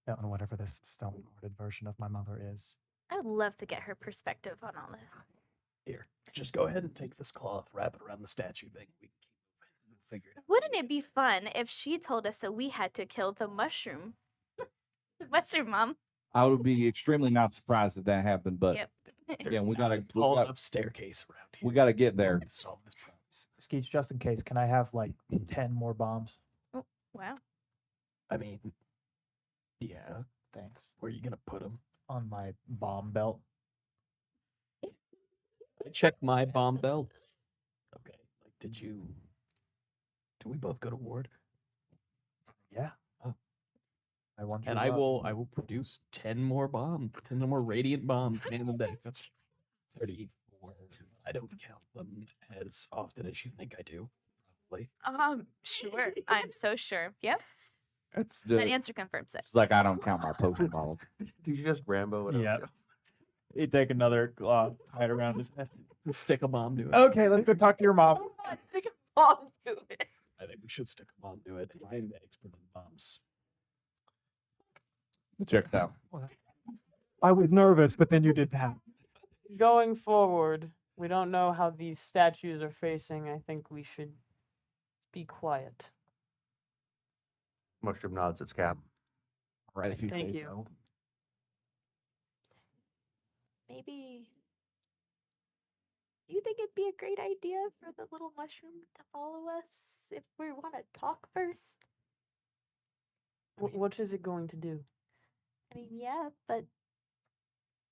on whatever this stone-hearted version of my mother is. I would love to get her perspective on all this. Here, just go ahead and take this cloth, wrap it around the statue thing. We can keep moving. We'll figure it out. Wouldn't it be fun if she told us that we had to kill the mushroom? The mushroom mom. I would be extremely not surprised if that happened, but Yep. yeah, we Not gotta a tall enough staircase around here. we gotta get there. to solve this problem. Skeech, just in case, can I have like 10 more bombs? Wow. I mean, yeah. Thanks. Where are you gonna put them? On my bomb belt. Check my bomb belt. Okay. Like, did we both go to ward? Yeah. Oh. I want you And I will produce 10 more bombs, 10 more radiant bombs in the day. That's 34. I don't count them as often as you think I do. Probably. Sure. I'm so sure. Yep. It's That just, answer confirms it. it's like I don't count my potion bottles. Did you just Rambo it up? Yeah. He'd take another claw, tie it around his head. Stick a bomb to it. Okay, let's go talk to your mom. Stick a bomb to it. I think we should stick a bomb to it. I'm the expert in bombs. It checks out. I was nervous, but then you did that. Going forward, we don't know how these statues are facing. I think we should be quiet. Mushroom nods its cap. Right, if you Thank say you. so. Maybe. Do you think it'd be a great idea for the little mushroom to follow us if we want to talk first? What is it going to do? I mean, yeah, but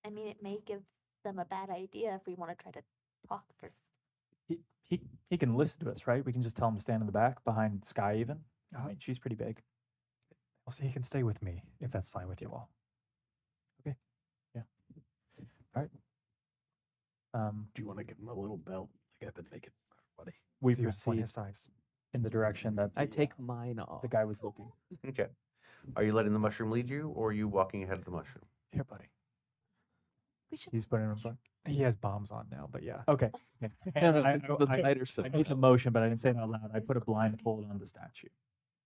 I mean, it may give them a bad idea if we want to try to talk first. He can listen to us, right? We can just tell him to stand in the back behind Sky even. I Uh-huh. mean, she's pretty big. Well, see, he can stay with me if that's fine with you all. All right. Do you want to give him a little belt like I've been making for everybody? We So you have plenty proceed of size. in the direction that I the, take mine off. the guy was looking. Okay. Are you letting the mushroom lead you, or are you walking ahead of the mushroom? Here, buddy. We should. He's putting him in front. He has bombs on now, but yeah. Okay. No, And no, I, the I- spider I said made the no. motion, but I didn't say it out loud. I put a blindfold on the statue.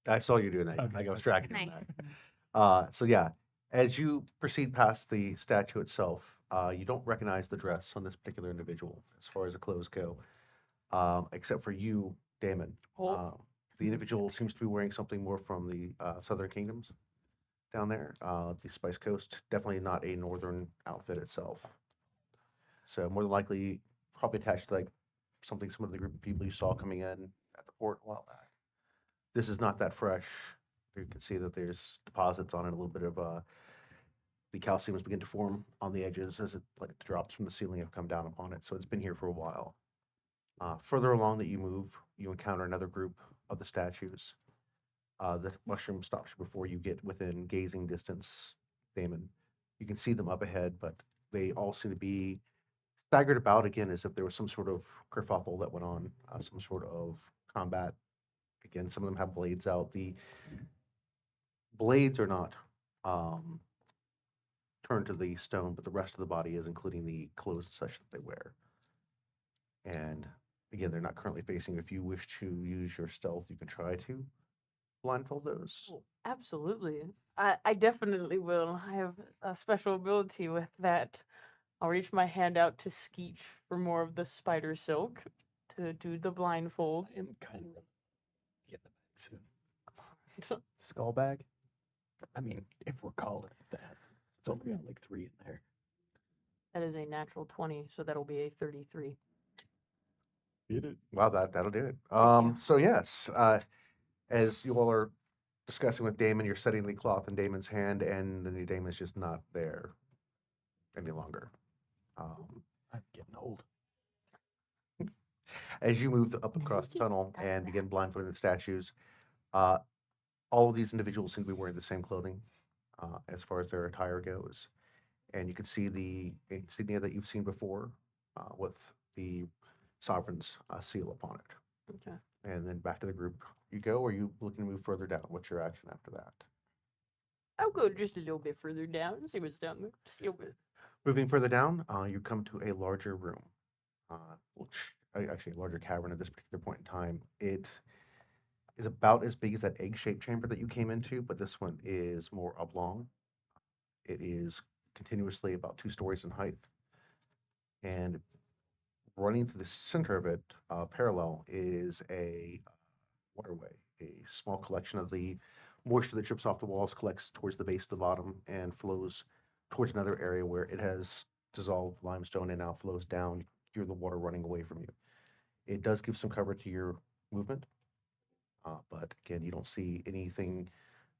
I saw you doing that. Okay, I was okay. tracking Nice. that. So yeah, as you proceed past the statue itself, you don't recognize the dress on this particular individual as far as the clothes go, except for you, Damon. The individual seems to be wearing something more from the southern kingdoms down there. The Spice Coast, definitely not a northern outfit itself. So more than likely, probably attached to like something some of the group of people you saw coming in at the port a while back. This is not that fresh. You can see that there's deposits on it. A little bit of the calcium has begun to form on the edges as it like the drops from the ceiling have come down upon it. So it's been here for a while. Further along that you move, you encounter another group of the statues. The mushroom stops you before you get within gazing distance, Damon. You can see them up ahead, but they all seem to be staggered about again as if there was some sort of kerfuffle that went on, some sort of combat. Again, some of them have blades out. The blades are not turned to the stone, but the rest of the body is, including the clothes and such that they wear. And again, they're not currently facing. If you wish to use your stealth, you can try to blindfold those. Oh, absolutely. I definitely will. I have a special ability with that. I'll reach my hand out to Skeech for more of the spider silk to do the blindfold. I am kind of get the bag soon. Skull bag? I mean, if we're calling it that, it's only got like 3 in there. That is a natural 20, so that'll be a 33. Beat it. Wow, that'll do it. you. So yes, as you all are discussing with Damon, you're setting the cloth in Damon's hand, and the Damon's just not there any longer. I'm getting old. As you move up across the tunnel and begin blindfolding the statues, all of these individuals seem to be wearing the same clothing as far as their attire goes. And you can see the insignia that you've seen before with the sovereign's seal upon it. Okay. And then back to the group you go, or are you looking to move further down? What's your action after that? I'll go just a little bit further down and see what's down there. Just a little bit. Moving further down, you come to a larger room, actually a larger cavern at this particular point in time. It is about as big as that egg-shaped chamber that you came into, but this one is more oblong. It is continuously about 2 stories in height, and running through the center of it, parallel, is a waterway. A small collection of the moisture that drips off the walls collects towards the base of the bottom and flows towards another area where it has dissolved limestone and now flows down. You hear the water running away from you. It does give some cover to your movement, but again, you don't see anything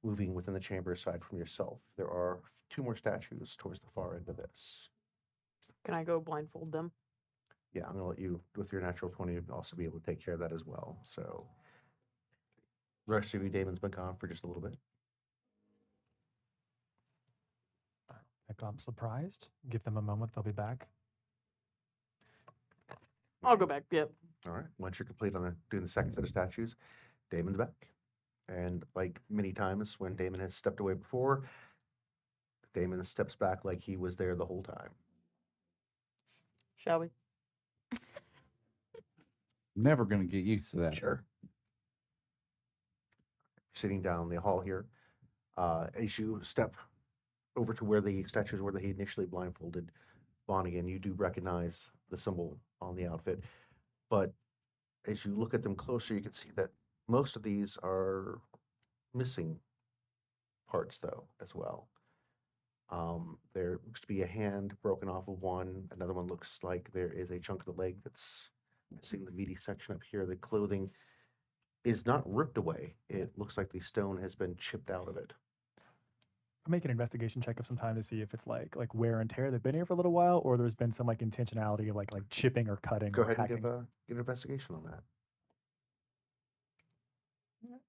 moving within the chamber aside from yourself. There are 2 more statues towards the far end of this. Can I go blindfold them? Yeah, I'm gonna let you, with your natural 20, also be able to take care of that as well. So, the rest of you, Damon's been gone for just a little bit. I'm surprised. Give them a moment, they'll be back. I'll go back. Yep. All right. Once you're complete on doing the second set of statues, Damon's back. And like many times when Damon has stepped away before, Damon steps back like he was there the whole time. Shall we? Never gonna get used to that. Sure. Sitting down the hall here, as you step over to where the statues were that he initially blindfolded Vaughn again, you do recognize the symbol on the outfit. But as you look at them closer, you can see that most of these are missing parts, though, as well. There looks to be a hand broken off of one. Another one looks like there is a chunk of the leg that's missing the meaty section up here. The clothing is not ripped away. It looks like the stone has been chipped out of it. I'll make an investigation check of some time to see if it's like wear and tear. They've been here for a little while, or there's been some like intentionality, like chipping or cutting. Go or ahead and hacking. give an investigation on that.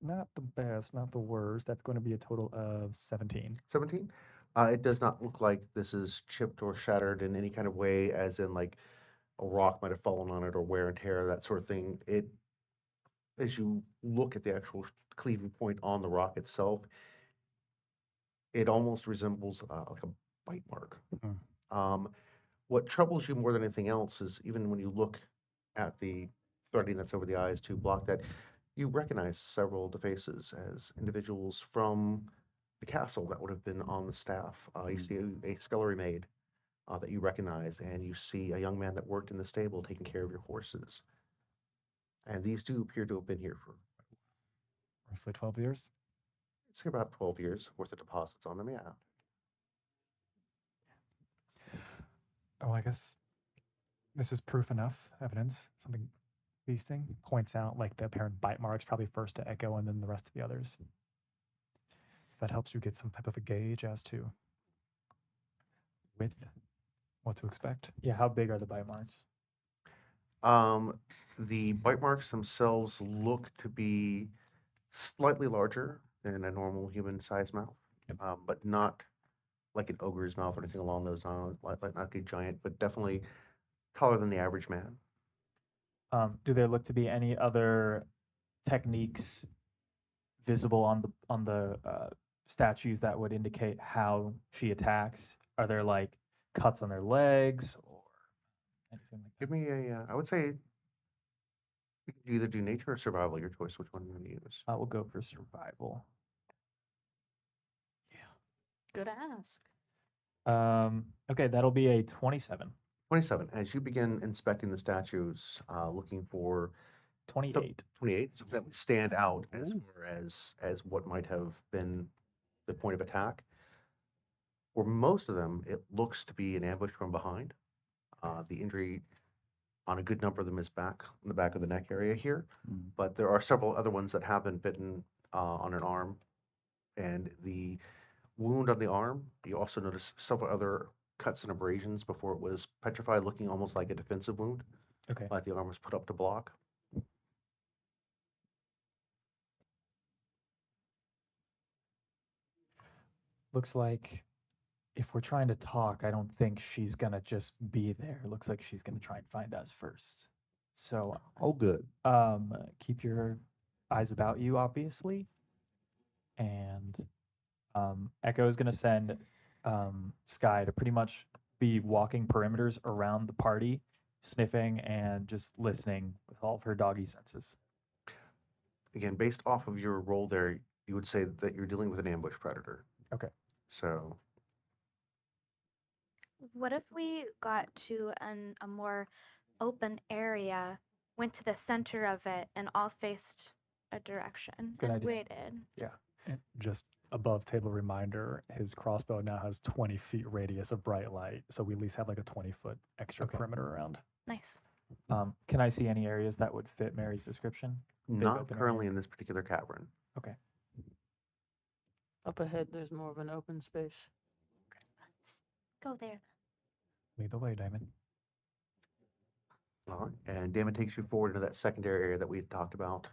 Not the best, not the worst. That's going to be a total of 17. 17. It does not look like this is chipped or shattered in any kind of way, as in like a rock might have fallen on it or wear and tear, that sort of thing. It, as you look at the actual cleaving point on the rock itself, it almost resembles like a bite mark. What troubles you more than anything else is even when you look at the threading that's over the eyes to block that, you recognize several of the faces as individuals from the castle that would have been on the staff. You see a scullery maid that you recognize, and you see a young man that worked in the stable taking care of your horses. And these two appear to have been here for Roughly 12 years. it's about 12 years worth of deposits on them, yeah. Oh, I guess this is proof enough, evidence, something feasting. Points out like the apparent bite marks, probably first to Echo and then the rest of the others. That helps you get some type of a gauge as to width, what to expect. Yeah, how big are the bite marks? The bite marks themselves look to be slightly larger than a normal human-sized mouth, but not like an ogre's mouth or anything along those lines, like not a giant, but definitely taller than the average man. Do there look to be any other techniques visible on the statues that would indicate how she attacks? Are there like cuts on their legs or anything like that? Give me a, I would say you can either do nature or survival, your choice, which one you want to use. We'll go for survival. Good ask. Okay, that'll be a 27. 27. As you begin inspecting the statues, looking for 28. 28, something that would stand out as far as what might have been the point of attack. For most of them, it looks to be an ambush from behind. The injury on a good number of them is back in the back of the neck area here, but there are several other ones that have been bitten on an arm, and the wound on the arm. You also notice several other cuts and abrasions before it was petrified, looking almost like a defensive wound, Okay. like the arm was put up to block. Looks like if we're trying to talk, I don't think she's gonna just be there. Looks like she's gonna try and find us first. So, Oh, good. keep your eyes about you, obviously. And Echo is gonna send Sky to pretty much be walking perimeters around the party, sniffing and just listening with all of her doggy senses. Again, based off of your role there, you would say that you're dealing with an ambush predator. Okay. So What if we got to a more open area, went to the center of it, and all faced a direction Good and idea. waited? And just above table reminder, his crossbow now has 20 feet radius of bright light, so we at least have like a 20-foot extra Okay. perimeter around. Nice. Can I see any areas that would fit Mary's description? not open currently area. in this particular cavern. Okay. Up ahead, there's more of an open space. Let's go there. Lead the way, Damon. All right. And Damon takes you forward into that secondary area that we had talked about,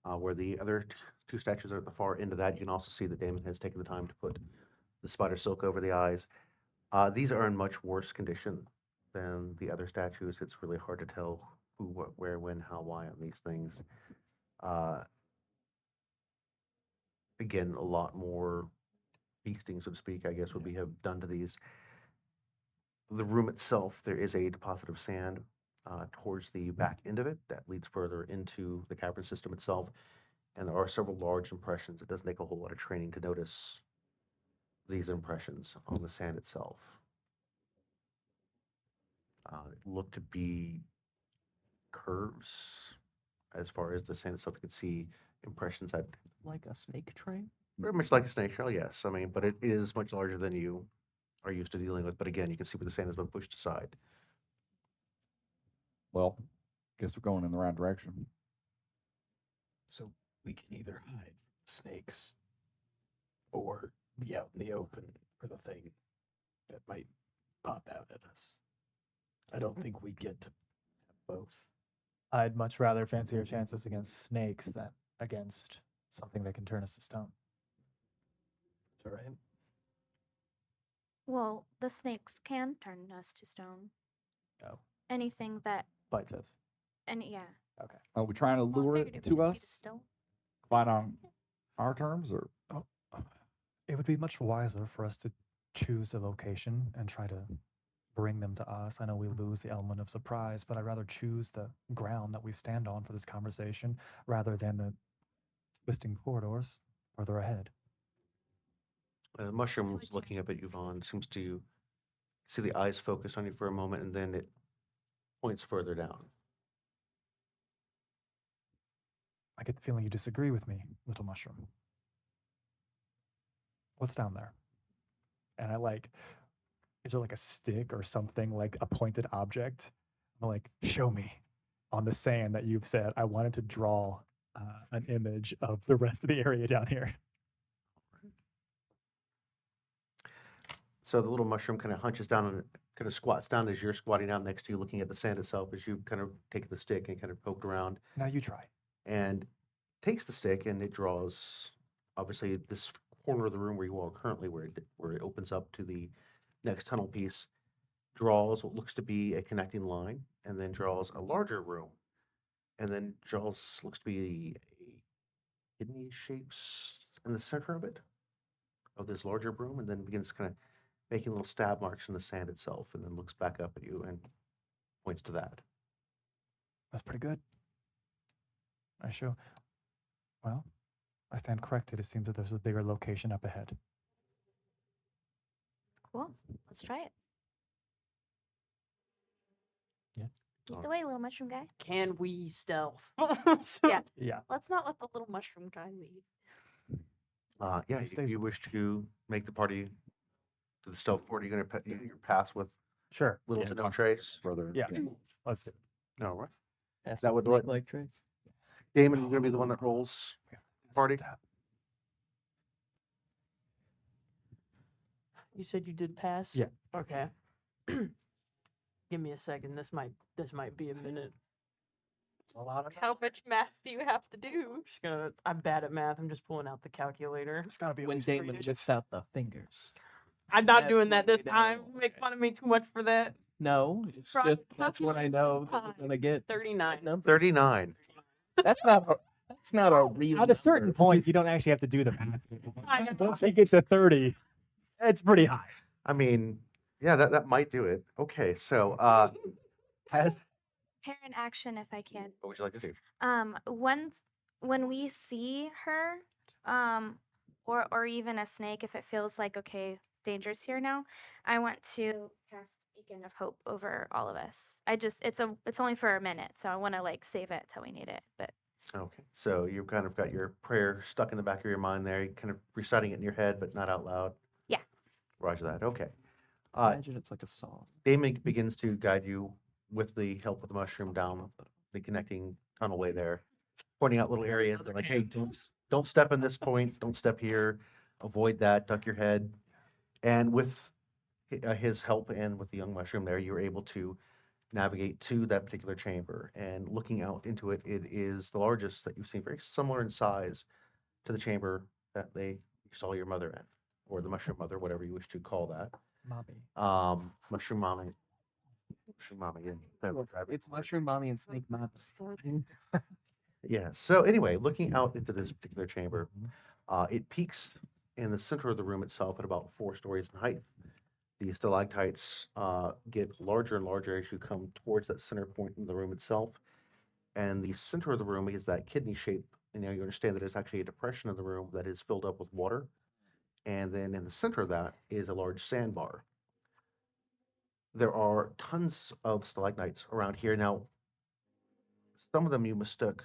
where the other two statues are at the far end of that. You can also see that Damon has taken the time to put the spider silk over the eyes. These are in much worse condition than the other statues. It's really hard to tell who, what, where, when, how, why on these things. Again, a lot more feasting, so to speak, I guess, would be have done to these. The room itself, there is a deposit of sand towards the back end of it that leads further into the cavern system itself. And there are several large impressions. It doesn't take a whole lot of training to notice these impressions on the sand itself. Look to be curves as far as the sand itself. You can see impressions that Like a snake train? very much like a snake shell, yes. I mean, but it is much larger than you are used to dealing with. But again, you can see where the sand has been pushed aside. Well, guess we're going in the right direction. So we can either hide snakes or be out in the open for the thing that might pop out at us. I don't think we get to have both. I'd much rather fancy our chances against snakes than against something that can turn us to stone. It's all right. Well, the snakes can turn us to stone. Oh, Anything that, bites us. yeah. Okay. Are we trying to Well, I lure figured it would to just be the us? stone. Fight on our terms, or It would be much wiser for us to choose a location and try to bring them to us. I know we lose the element of surprise, but I'd rather choose the ground that we stand on for this conversation rather than the twisting corridors further ahead. Mushroom's would looking up at you, Vaughn. Seems to see the eyes focus on you for a moment, and then it points further down. I get the feeling you disagree with me, little mushroom. What's down there? And I like, is there like a stick or something, like a pointed object? I'm like, show me on the sand that you've said. I wanted to draw an image of the rest of the area down here. So the little mushroom kind of hunches down and kind of squats down as you're squatting down next to you, looking at the sand itself, as you kind of take the stick and kind of poked around, Now you try. and takes the stick and it draws, obviously, this corner of the room where you are currently, where it opens up to the next tunnel piece, draws what looks to be a connecting line, and then draws a larger room, and then draws looks to be a kidney shapes in the center of it, of this larger room, and then begins kind of making little stab marks in the sand itself, and then looks back up at you and points to that. That's pretty good. I show. Well, I stand corrected. It seems that there's a bigger location up ahead. Cool. Let's try it. Yeah. Lead the way, little mushroom guy. Can we stealth? Yeah. Yeah. Let's not let the little mushroom guy lead. Yeah, It if stays you with wish to make the party to the stealth fort? Are you going to your pass with Sure. little Yeah. to no trace? Brother. Yeah. Let's do it. All right. Pass That with would let like trace. Damon, you're going to be the one that rolls party. You said you did pass? Yeah. Okay. Give me a second. This might be a minute. How much math do you have to do? I'm bad at math. I'm just pulling out the calculator. It's gotta be at When least 3 Damon digits. gets out the fingers. I'm not That's doing that when this we time. know. Make fun of me too much for that. No, it's From just that's when I calculating know that time. we're gonna get 39. numbers. 39. That's not a real. At a certain number. point, you don't actually have to do the math. I know. Once you get to 30, it's pretty high. I mean, yeah, that might do it. Okay, so has Parent action, if I can. what would you like to do? When we see her, or even a snake, if it feels like okay, danger's here now, I want to cast Beacon of Hope over all of us. It's only for a minute, so I want to like save it till we need it. But Okay, so you've kind of got your prayer stuck in the back of your mind there. You're kind of reciting it in your head, but not out loud. Yeah. Roger that. Okay. Imagine it's like a song. Damon begins to guide you with the help of the mushroom down the connecting tunnelway there, pointing out little areas. They're like, hey, don't step in this point. Don't step here. Avoid that. Duck your head. And with his help and with the young mushroom there, you're able to navigate to that particular chamber. And looking out into it, it is the largest that you've seen, very similar in size to the chamber that you saw your mother in, or the mushroom mother, whatever you wish to call that. Mommy. Mushroom mommy. Mushroom mommy. Yeah, that was right. It's mushroom mommy and snake mom. Yeah. So anyway, looking out into this particular chamber, it peaks in the center of the room itself at about 4 stories in height. The stalactites get larger and larger as you come towards that center point in the room itself. And the center of the room is that kidney shape. And you understand that it's actually a depression in the room that is filled up with water. And then in the center of that is a large sandbar. There are tons of stalagmites around here. Now, some of them you mistook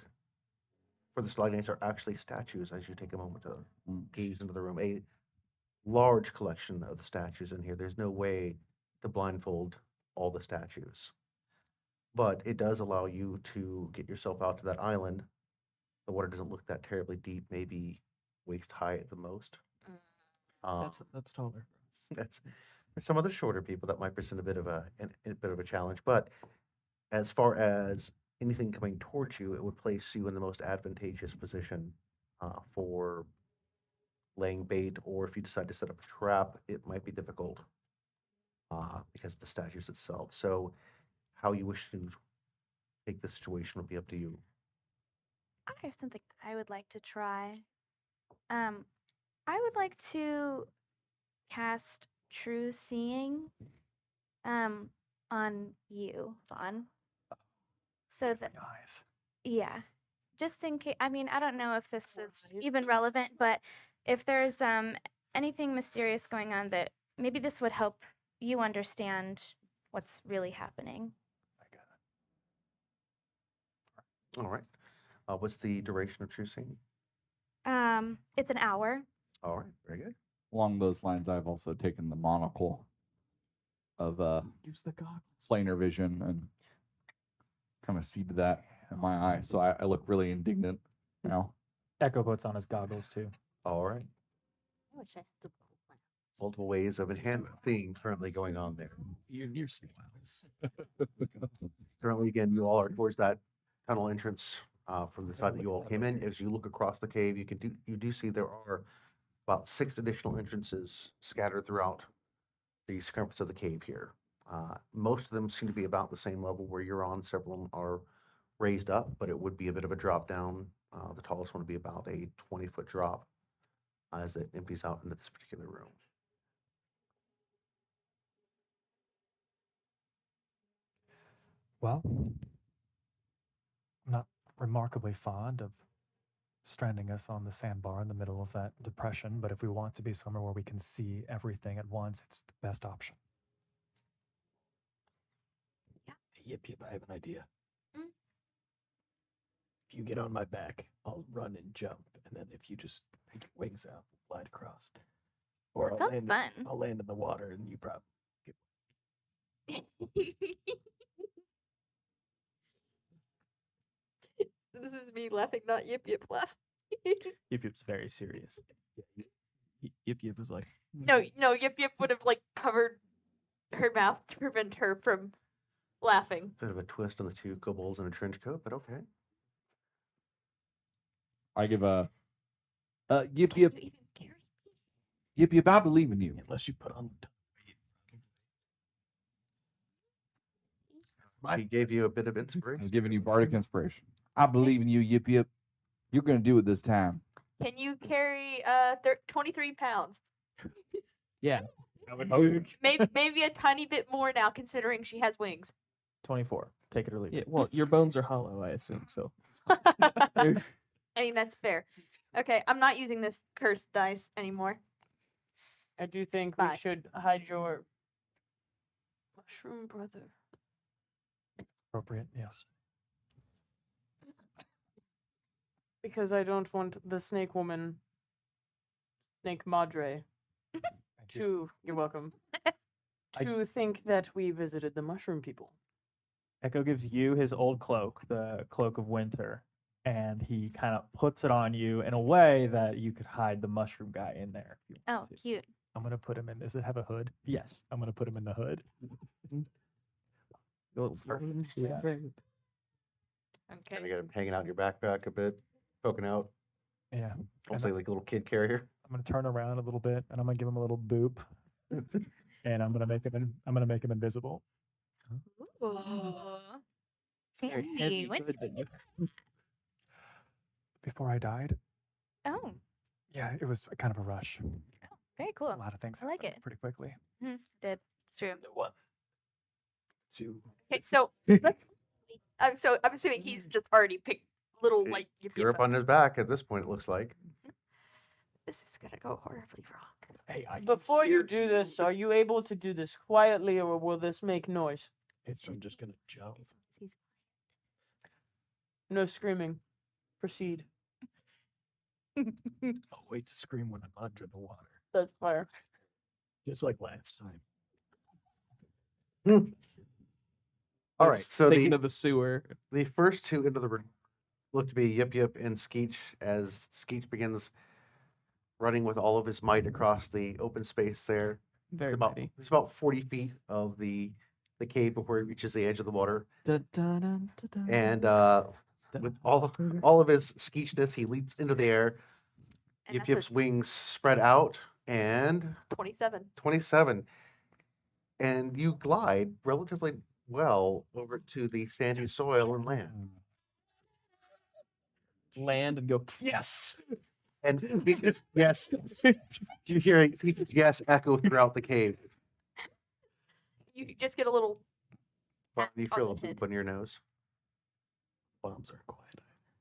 for the stalagmites are actually statues as you take a moment to gaze into the room. A large collection of the statues in here. There's no way to blindfold all the statues. But it does allow you to get yourself out to that island. The water doesn't look that terribly deep, maybe waist high at the most. That's taller. That's for some of the shorter people that might present a bit of a challenge. But as far as anything coming towards you, it would place you in the most advantageous position for laying bait, or if you decide to set up a trap, it might be difficult because of the statues itself. So, how you wish to take the situation will be up to you. I have something I would like to try. I would like to cast True Seeing on you, Vaughn. So that Eyes. yeah, just in case. I mean, I don't know if this is even relevant, but if there's anything mysterious going on, that maybe this would help you understand what's really happening. I got it. All right. What's the duration of True Seeing? It's an hour. All right. Very good. Along those lines, I've also taken the monocle of Use the goggles. planar vision and kind of seeded that in my eye, so I look really indignant now. Echo puts on his goggles too. All right. I wish I had to Multiple ways of enhanced seeing currently going on there. You're seeing Currently, again, you all are towards that tunnel entrance from the side that you all came in. As you look across the cave, you do see there are about 6 additional entrances scattered throughout the circumference of the cave here. Most of them seem to be about the same level where you're on. Several of them are raised up, but it would be a bit of a drop down. The tallest one would be about a 20-foot drop as it empties out into this particular room. Well, I'm not remarkably fond of stranding us on the sandbar in the middle of that depression, but if we want to be somewhere where we can see everything at once, it's the best option. Yip, I have an idea. Mm. If you get on my back, I'll run and jump, and then if you just take your wings out, glide across. Or That sounds fun. I'll land in the water and you probably. This is me laughing, not Yip Yip laugh. Yip Yip's very serious. Yip Yip is like. No, Yip Yip would have like covered her mouth to prevent her from laughing. Bit of a twist on the two kobolds in a trench coat, but okay. I give a Yip Can you Yip even carry? Yip Yip. I believe in you. Unless you put on the. He gave you a bit of I'm inspiration. giving you bardic inspiration. I believe in you, Yip Yip. You're gonna do it this time. Can you carry 23 pounds? Yeah. Maybe a tiny bit more now, considering she has wings. 24. Take it or leave Yeah. it. Well, your bones are hollow, I assume. So. I mean, that's fair. Okay, I'm not using this cursed dice anymore. I do think Bye. we should hide your mushroom brother. Appropriate, yes. Because I don't want the snake woman, Snake Madre, you're welcome, to think that we visited the mushroom people. Echo gives you his old cloak, the cloak of winter, and he kind of puts it on you in a way that you could hide the mushroom guy in there. If you Oh, wanted to. cute. I'm gonna put him in. Does it have a hood? Yes. I'm gonna put him in the hood. Oh, Yeah. Okay. Kind of get him hanging out in your backpack a bit, poking out, Yeah. almost And like a little kid carrier. I'm gonna turn around a little bit, and I'm gonna give him a little boop, and I'm gonna make him invisible. Ooh. very Fancy. heavy When hood did you though. Before I died, Oh, yeah, it was kind of a rush. very A cool. lot of things I like happened it. pretty quickly. Did. It's true. 1, 2. Okay, so let's. I'm assuming he's just already picked little Y- like Yip You're Yip up on his back at this point, it looks like. This is gonna go horribly wrong. Hey, I can Before you hear do this, are you able to do this quietly, or will this make noise? I'm just gonna jump. He's No screaming. Proceed. I'll wait to scream when I'm under the water, That's fire. just like last time. All right, so Thinking the of the sewer. first two into the room look to be Yip Yip and Skeech as Skeech begins running with all of his might across the open space there. Very mighty. It's about 40 feet of the cave before he reaches the edge of the water. Dun, dun, dun, dun, dun, And dun, with dun. all of his Skeechness, he leaps into the air. And Yip that's a Yip's wings spread out and 27. 27. And you glide relatively well over to the sandy soil and land. Land and go, yes! And because, yes, you hear yes echo throughout the cave. You just get a little. Bob, do you on feel a the head. boop on your nose? Bombs are quiet.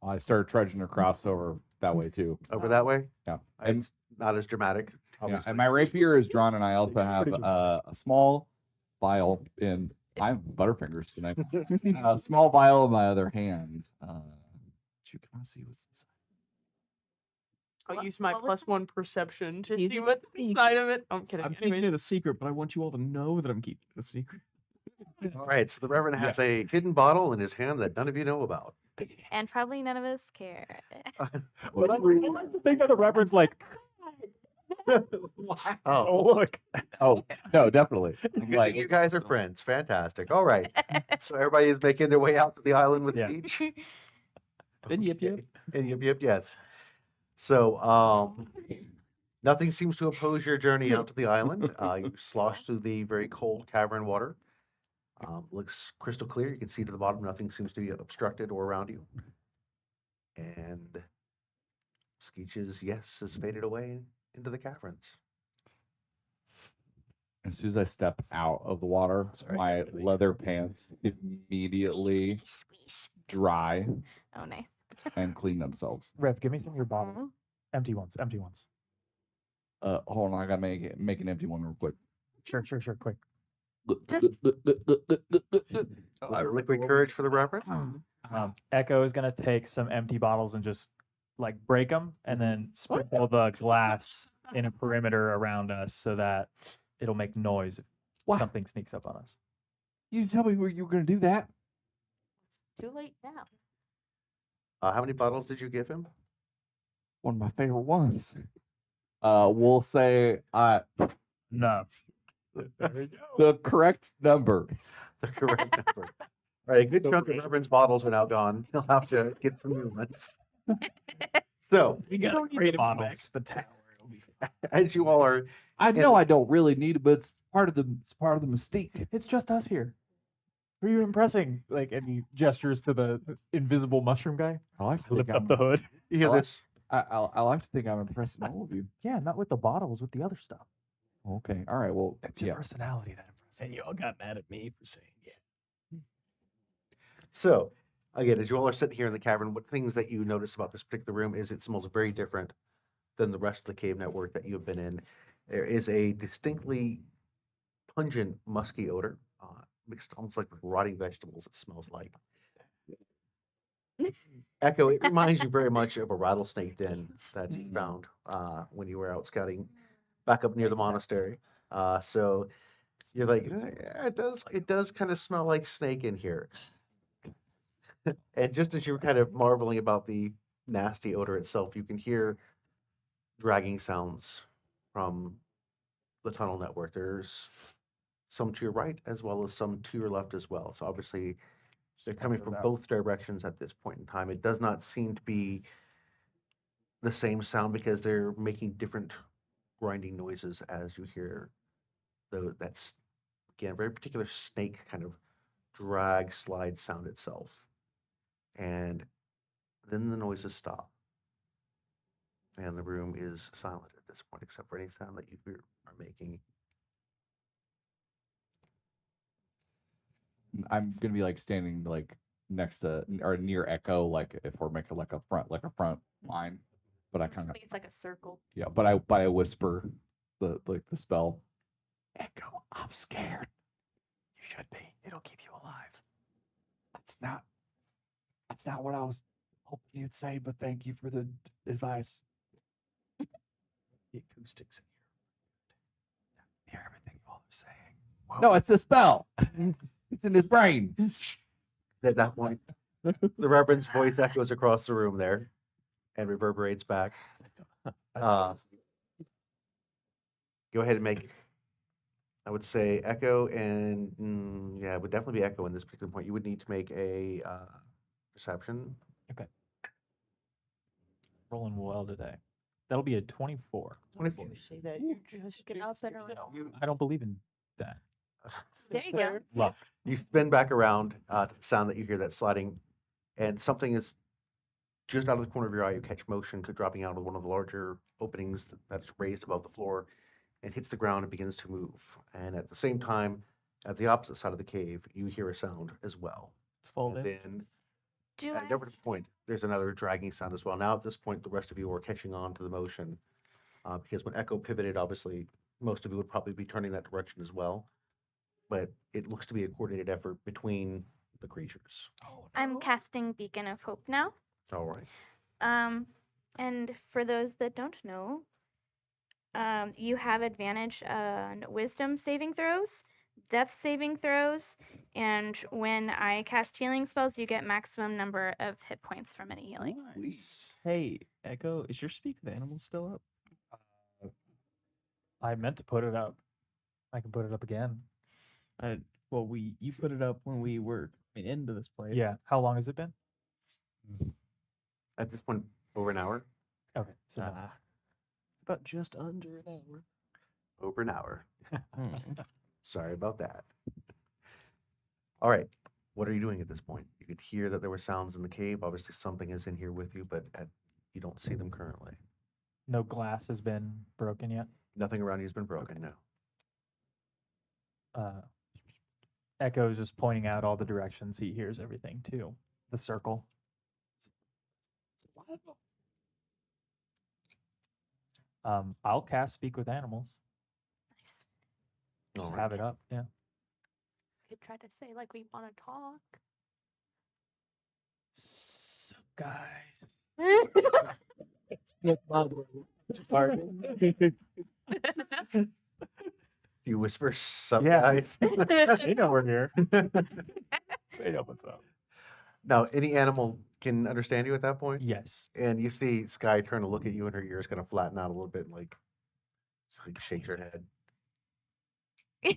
I started trudging across over that way too. Over that way? Yeah. And, It's not as dramatic, yeah, obviously. and my rapier is drawn, and I also have Pretty a small vial in. I'm Butterfingers tonight. A small vial in my other hand. You can see what's inside. I'll What- use my what was +1 perception to He's see a what's sneak. inside of it. I'm kidding. I'm keeping anyways. it a secret, but I want you all to know that I'm keeping it a secret. All right, so the Reverend has a hidden bottle in his hand that none of you know about. And probably none of us care. Well, I like to think of the reference like, Wow. oh, look. Oh no, definitely. Like, you guys are friends. Fantastic. All right. So everybody is making their way out to the island with Yeah. each. Then Yip Yip. And Yip, yes. So nothing seems to oppose your journey out to the island. You slosh through the very cold cavern water. Looks crystal clear. You can see to the bottom. Nothing seems to be obstructed or around you. And Skeech's yes has faded away into the caverns. As soon as I step out of the water, Sorry, my really. leather pants immediately Squeeze. dry Oh, nice. and clean themselves. Rev, give me some of your bottles. Mhm. Empty ones. Empty ones. Hold on, I gotta make an empty one real quick. Sure, quick. Liquid courage for the Reverend. Echo is gonna take some empty bottles and just like break them and then sprinkle the glass in a perimeter around us so that it'll make noise if What? something sneaks up on us. You didn't tell me where you were going to do that. Too late now. How many bottles did you give him? One of my favorite ones. We'll say No. the correct number. The correct number. All right, a good chunk of Reverend's bottles are now gone. He'll have to get some new ones. So, We got don't to need crate the him back bottles. at the tower. It'll be fine. as you all are, I know I don't really need it, but it's part of the mystique. It's just us here. Who are you impressing? Like, and he gestures to the invisible mushroom guy. I like to think Lift up the hood. you hear I like- this. I like to think I'm impressing all of you. Yeah, not with the bottles, with the other stuff. Okay. All right. Well, It's your yeah. personality that impresses And me. you all got mad at me for saying, yeah. So, again, as you all are sitting here in the cavern, what things that you notice about this particular room is it smells very different than the rest of the cave network that you have been in. There is a distinctly pungent, musky odor, mixed almost like with rotting vegetables, it smells like. Echo, it reminds you very much of a rattlesnake den that you found when you were out scouting back up near the Makes sense. monastery. So you're like, yeah, it does kind of smell like snake in here. And just as you were kind of marveling about the nasty odor itself, you can hear dragging sounds from the tunnel network. There's some to your right as well as some to your left as well. So obviously they're coming from both directions at this point in time. It does not seem to be the same sound because they're making different grinding noises as you hear that's again a very particular snake kind of drag slide sound itself. And then the noises stop. And the room is silent at this point, except for any sound that you are making. I'm gonna be like standing like next to or near Echo, like if we're making like a front line. But I kind of Assuming it's like a circle. yeah. But I whisper the spell. Echo, I'm scared. You should be. It'll keep you alive. That's not what I was hoping you'd say. But thank you for the advice. The acoustics in Hear everything you all are saying. No, it's the spell. It's in his brain. At that point, the Reverend's voice echoes across the room there and reverberates back. Go ahead and make, I would say, Echo and, yeah, it would definitely be Echo in this particular point. You would need to make a perception. Rolling well today. That'll be a 24. 24. Say that you just get up and around. I don't believe in that. There you go. Luck. You spin back around to the sound that you hear, that sliding, and something is just out of the corner of your eye. You catch motion dropping out of one of the larger openings that's raised above the floor and hits the ground and begins to move. And at the same time, at the opposite side of the cave, you hear a sound as well. It's folded. And then Do at a different point, there's another dragging sound as well. Now at this point, the rest of you are catching on to the motion because when Echo pivoted, obviously, most of you would probably be turning that direction as well. But it looks to be a coordinated effort between the creatures. I'm casting Beacon of Hope now. All right. And for those that don't know, you have advantage on Wisdom saving throws, Death saving throws, and when I cast healing spells, you get maximum number of hit points from any healing. Hey, Echo, is your speak with animals still up? I meant to put it up. I can put it up again. Well, you put it up when we were into this place. Yeah. How long has it been? At this point, over an hour. Okay. So no. About just under an hour. Over an hour. Hmm. Sorry about that. All right. What are you doing at this point? You could hear that there were sounds in the cave. Obviously, something is in here with you, but you don't see them currently. No glass has been broken yet. Nothing around you has been broken, no. Echo is just pointing out all the directions. He hears everything too. The circle. I'll cast Speak with Animals. Nice. Just Alright. have it up. Yeah. Could try to say like we want to talk. So guys, Sorry. You whisper, "Sup, Yeah. guys?" They know we're here. They know what's up. Now, any animal can understand you at that point, Yes. and you see Sky turn to look at you, and her ears kind of flatten out a little bit, like shakes her head. Go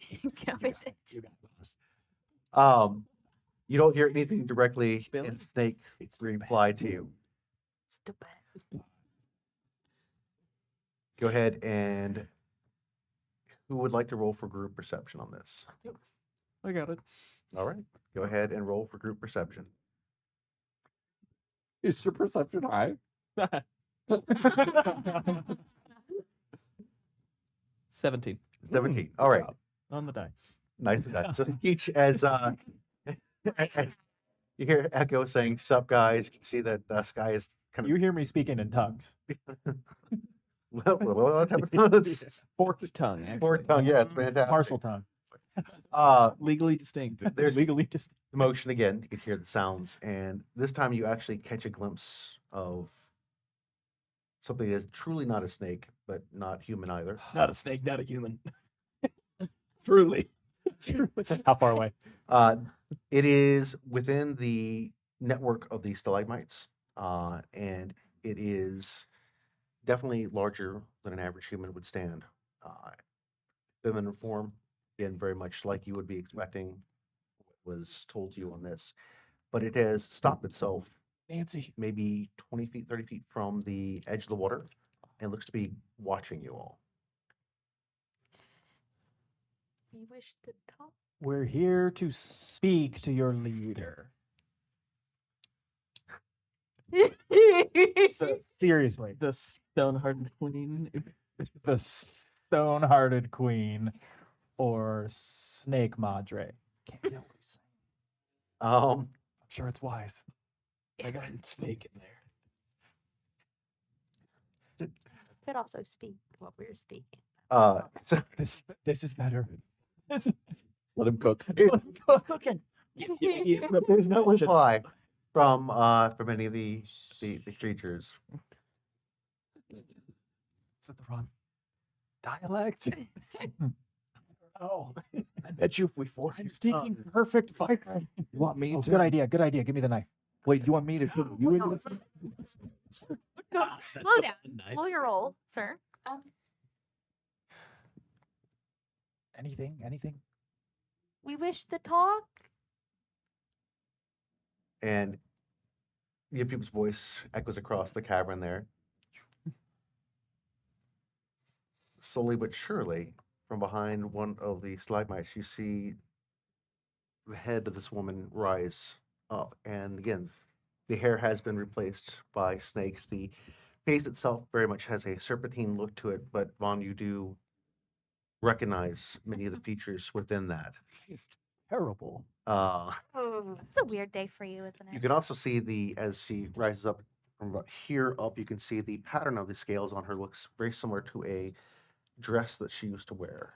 with it. You got this. You don't hear anything directly Billy? in Snake reply to you. Stupid. Go ahead and who would like to roll for group perception on this? I got it. All right, go ahead and roll for group perception. Is your perception high? 17 17. All right, on the die. nice and done. So each as as you hear Echo saying "Sup, guys," you can see that Sky is kind of You hear me speaking in tongues. Forked tongue. Actually. Forked tongue, yes, fantastic. Parcel tongue. Legally distinct. There's legally just the motion again. You can hear the sounds, and this time you actually catch a glimpse of something that is truly not a snake, but not human either. Not a snake, not a human. Truly. how far away? It is within the network of the stalagmites, and it is definitely larger than an average human would stand. Feminine form, again, very much like you would be expecting, was told to you on this, but it has stopped itself Nancy. maybe 20 feet, 30 feet from the edge of the water and looks to be watching you all. We wish to talk. We're here to speak to your leader. Seriously. The stone-hearted queen. The stone-hearted queen or snake madre. Can't tell what he's saying. I'm sure it's wise. I got a snake in there. Could also speak what we're speaking. So This is better. Let him cook. Cooking. there's no reply from any of the creatures. Is it the wrong dialect? Oh, I bet you if we force I'm your speaking tongue- perfect Viking. You want me Oh, to? good idea. Good idea. Give me the knife. Wait, you want me to cook you into this? No, Ah, that's slow the down. fun knife. Slow your roll, sir. Anything? We wish to talk. And your people's voice echoes across the cavern there. Slowly but surely, from behind one of the stalagmites, you see the head of this woman rise up. And again, the hair has been replaced by snakes. The face itself very much has a serpentine look to it, but Vaughn, you do recognize many of the features within that. It's terrible. It's a weird day for you, isn't You it? can also see as she rises up from about here up, you can see the pattern of the scales on her looks very similar to a dress that she used to wear,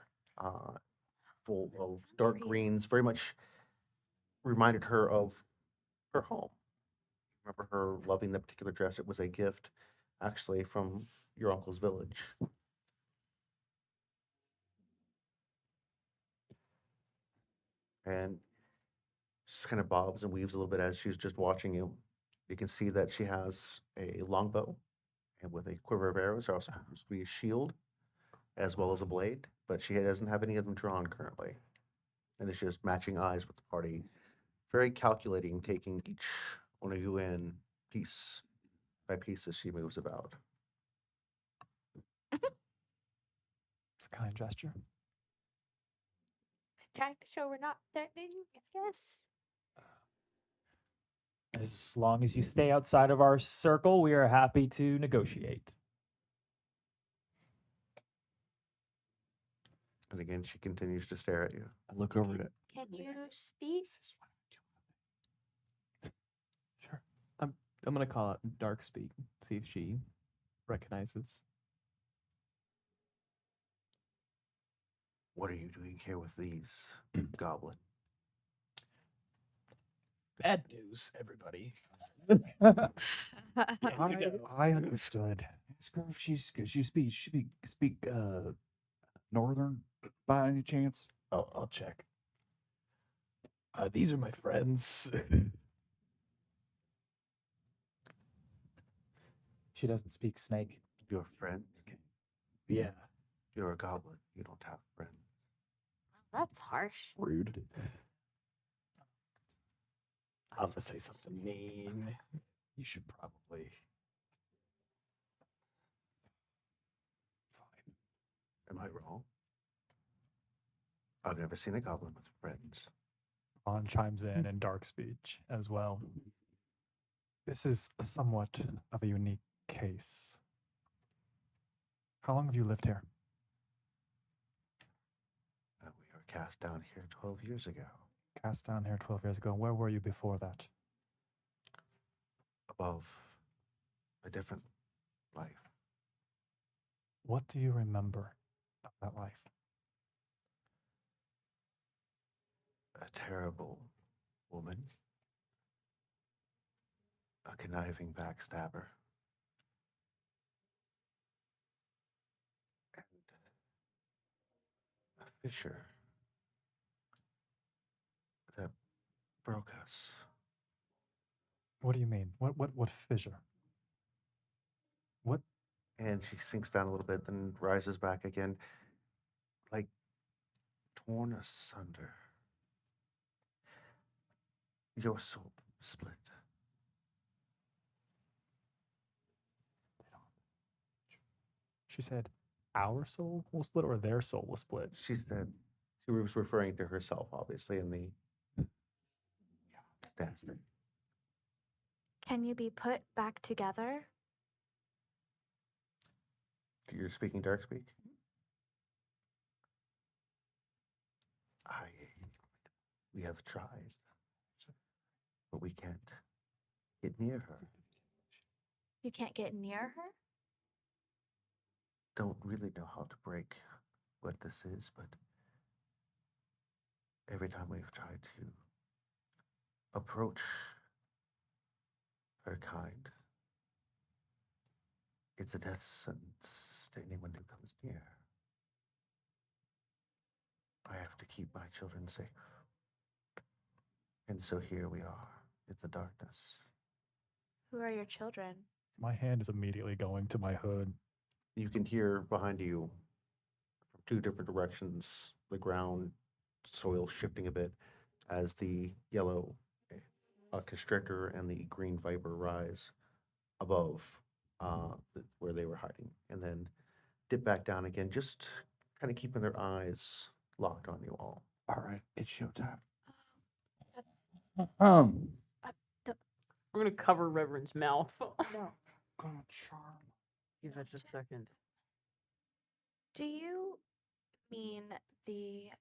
full of dark Great. greens, very much reminded her of her home. Remember her loving that particular dress? It was a gift, actually, from your uncle's village. And just kind of bobs and weaves a little bit as she's just watching you. You can see that she has a longbow and with a quiver of arrows. There also happens to be a shield as well as a blade, but she doesn't have any of them drawn currently. And it's just matching eyes with the party, very calculating, taking each one of you in piece by piece as she moves about. It's a kind gesture. Trying to show we're not threatening, I guess. As long as you stay outside of our circle, we are happy to negotiate. And again, she continues to stare at you. I look over at Can you speak? Sure. I'm gonna call out Dark Speak, see if she recognizes. What are you doing here with these, goblin? Bad news, everybody. I understood. Ask her if she speak northern by any chance. I'll check. These are my friends. She doesn't speak snake. Your friend? Yeah. You're a goblin. You don't have friends. That's harsh. Rude. I'm gonna say something mean. You should probably. Am I wrong? I've never seen a goblin with friends. Ron chimes in dark speech as well. This is somewhat of a unique case. How long have you lived here? We were cast down here 12 years ago. Cast down here 12 years ago. Where were you before that? Above a different life. What do you remember of that life? A terrible woman. A conniving backstabber. And a fisher that broke us. What do you mean? What fissure? What? And she sinks down a little bit, then rises back again, like torn asunder. Your soul split. She said, our soul will split or their soul will split? She said she was referring to herself, obviously, in the stance thing. Can you be put back together? You're speaking dark speak? We have tried, but we can't get near her. You can't get near her? Don't really know how to break what this is, but every time we've tried to approach her kind, it's a death sentence to anyone who comes near. I have to keep my children safe. And so here we are in the darkness. Who are your children? My hand is immediately going to my hood. You can hear behind you from two different directions the ground soil shifting a bit as the yellow constrictor and the green viper rise above where they were hiding, and then dip back down again, just kind of keeping their eyes locked on you all. All right, it's showtime. I'm gonna cover Reverend's mouth. No. Gonna charm. Give it just a second. Do you mean the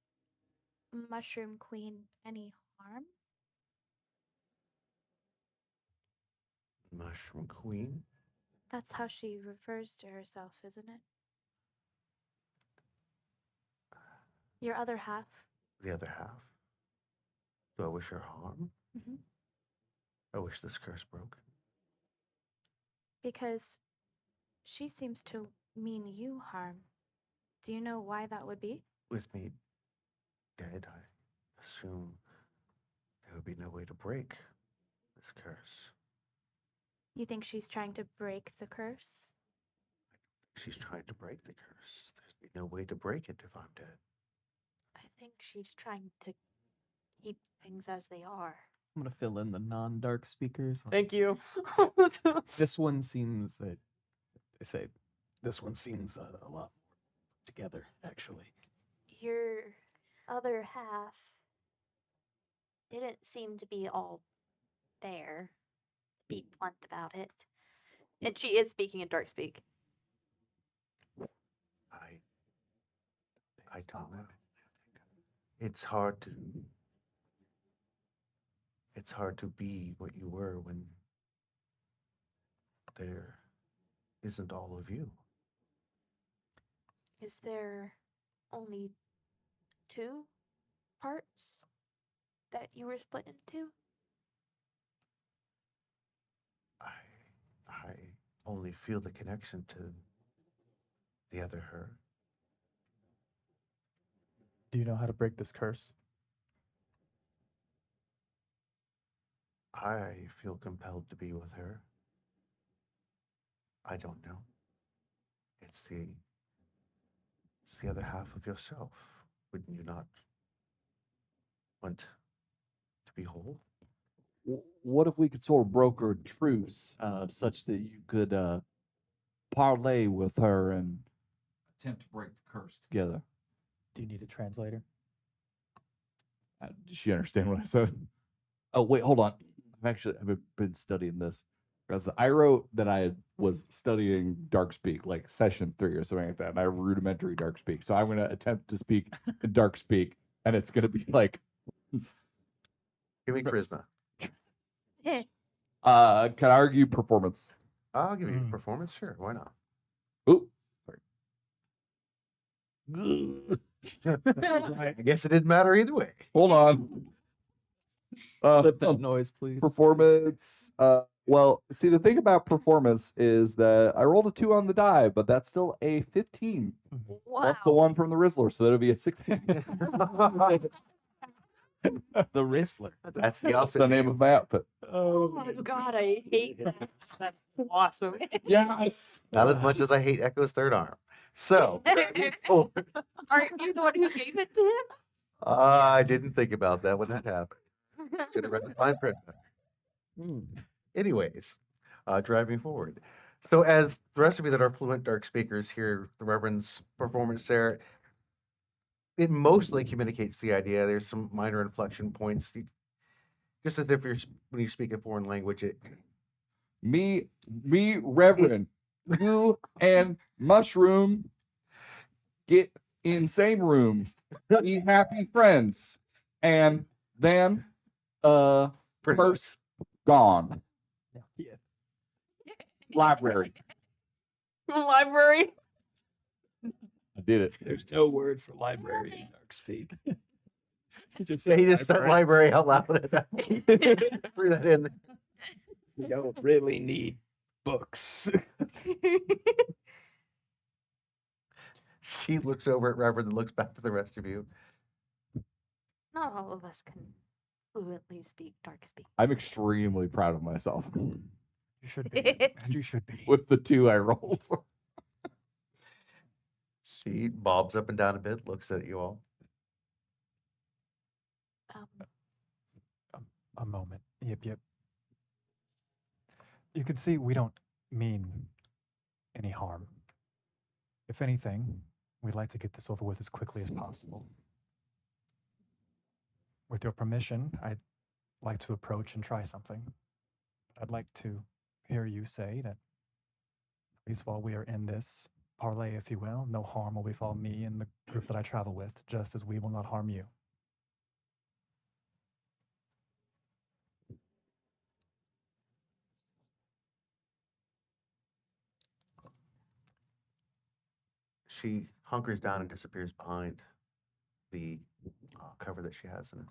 Mushroom Queen any harm? Mushroom Queen? That's how she refers to herself, isn't it? Your other half? The other half? Do I wish her harm? Mm-hmm. I wish this curse broke. Because she seems to mean you harm. Do you know why that would be? With me dead, I assume there would be no way to break this curse. You think she's trying to break the curse? She's trying to break the curse. There's no way to break it if I'm dead. I think she's trying to keep things as they are. I'm gonna fill in the non-dark speakers. Thank you. This one seems. I say, this one seems a lot more together, actually. Your other half didn't seem to be all there. To be blunt about it. And she is speaking in dark speak. I don't know. It's hard to be what you were when there isn't all of you. Is there only 2 parts that you were split into? only feel the connection to the other her. Do you know how to break this curse? I feel compelled to be with her. I don't know. It's the other half of yourself. Wouldn't you not want to be whole? What if we could sort of broker a truce, such that you could parlay with her and attempt to break the curse together? Do you need a translator? Did she understand what I said? Oh, wait, hold on. I've been studying this. Because I wrote that was studying Darkspeak, like session 3 or something like that, and I have rudimentary Darkspeak. So I'm going to attempt to speak in Darkspeak, and it's going to be like, Give me charisma. can I argue performance? I'll give you performance. Sure, why not? Ooh, I guess it didn't matter either way. hold on. Clip that noise, please. Performance. Well, see, the thing about performance is that I rolled a 2 on the die, but that's still a 15 plus the 1 from the Rizzler, so that'll be a 16. The Rizzler. That's the That's outfit. the name of my outfit. Oh my god, I hate that. That's awesome. Yes. Not as much as I hate Echo's third arm. So, Aren't you the one who gave it to him? I didn't think about that when that happened. Should have read the fine print. Anyways, driving forward. So, as the rest of you that are fluent dark speakers hear the Reverend's performance there, it mostly communicates the idea. There's some minor inflection points. Just as if when you speak a foreign language, Me, Reverend, you and Mushroom get in same room, be happy friends, and then pretty purse gone. Yeah. Library. Library. I did it. There's no word for library in Darkspeak. Just say he just said library out loud at that. Threw that in. You don't really need books. She looks over at Reverend and looks back to the rest of you. Not all of us can fluently speak Darkspeak. I'm extremely proud of myself You should be. And you should be. with the 2 I rolled. She bobs up and down a bit, looks at you all. A moment. Yep. You can see we don't mean any harm. If anything, we'd like to get this over with as quickly as possible. With your permission, I'd like to approach and try something. I'd like to hear you say that, at least while we are in this parlay, if you will, no harm will befall me and the group that I travel with, just as we will not harm you. She hunkers down and disappears behind the cover that she has. And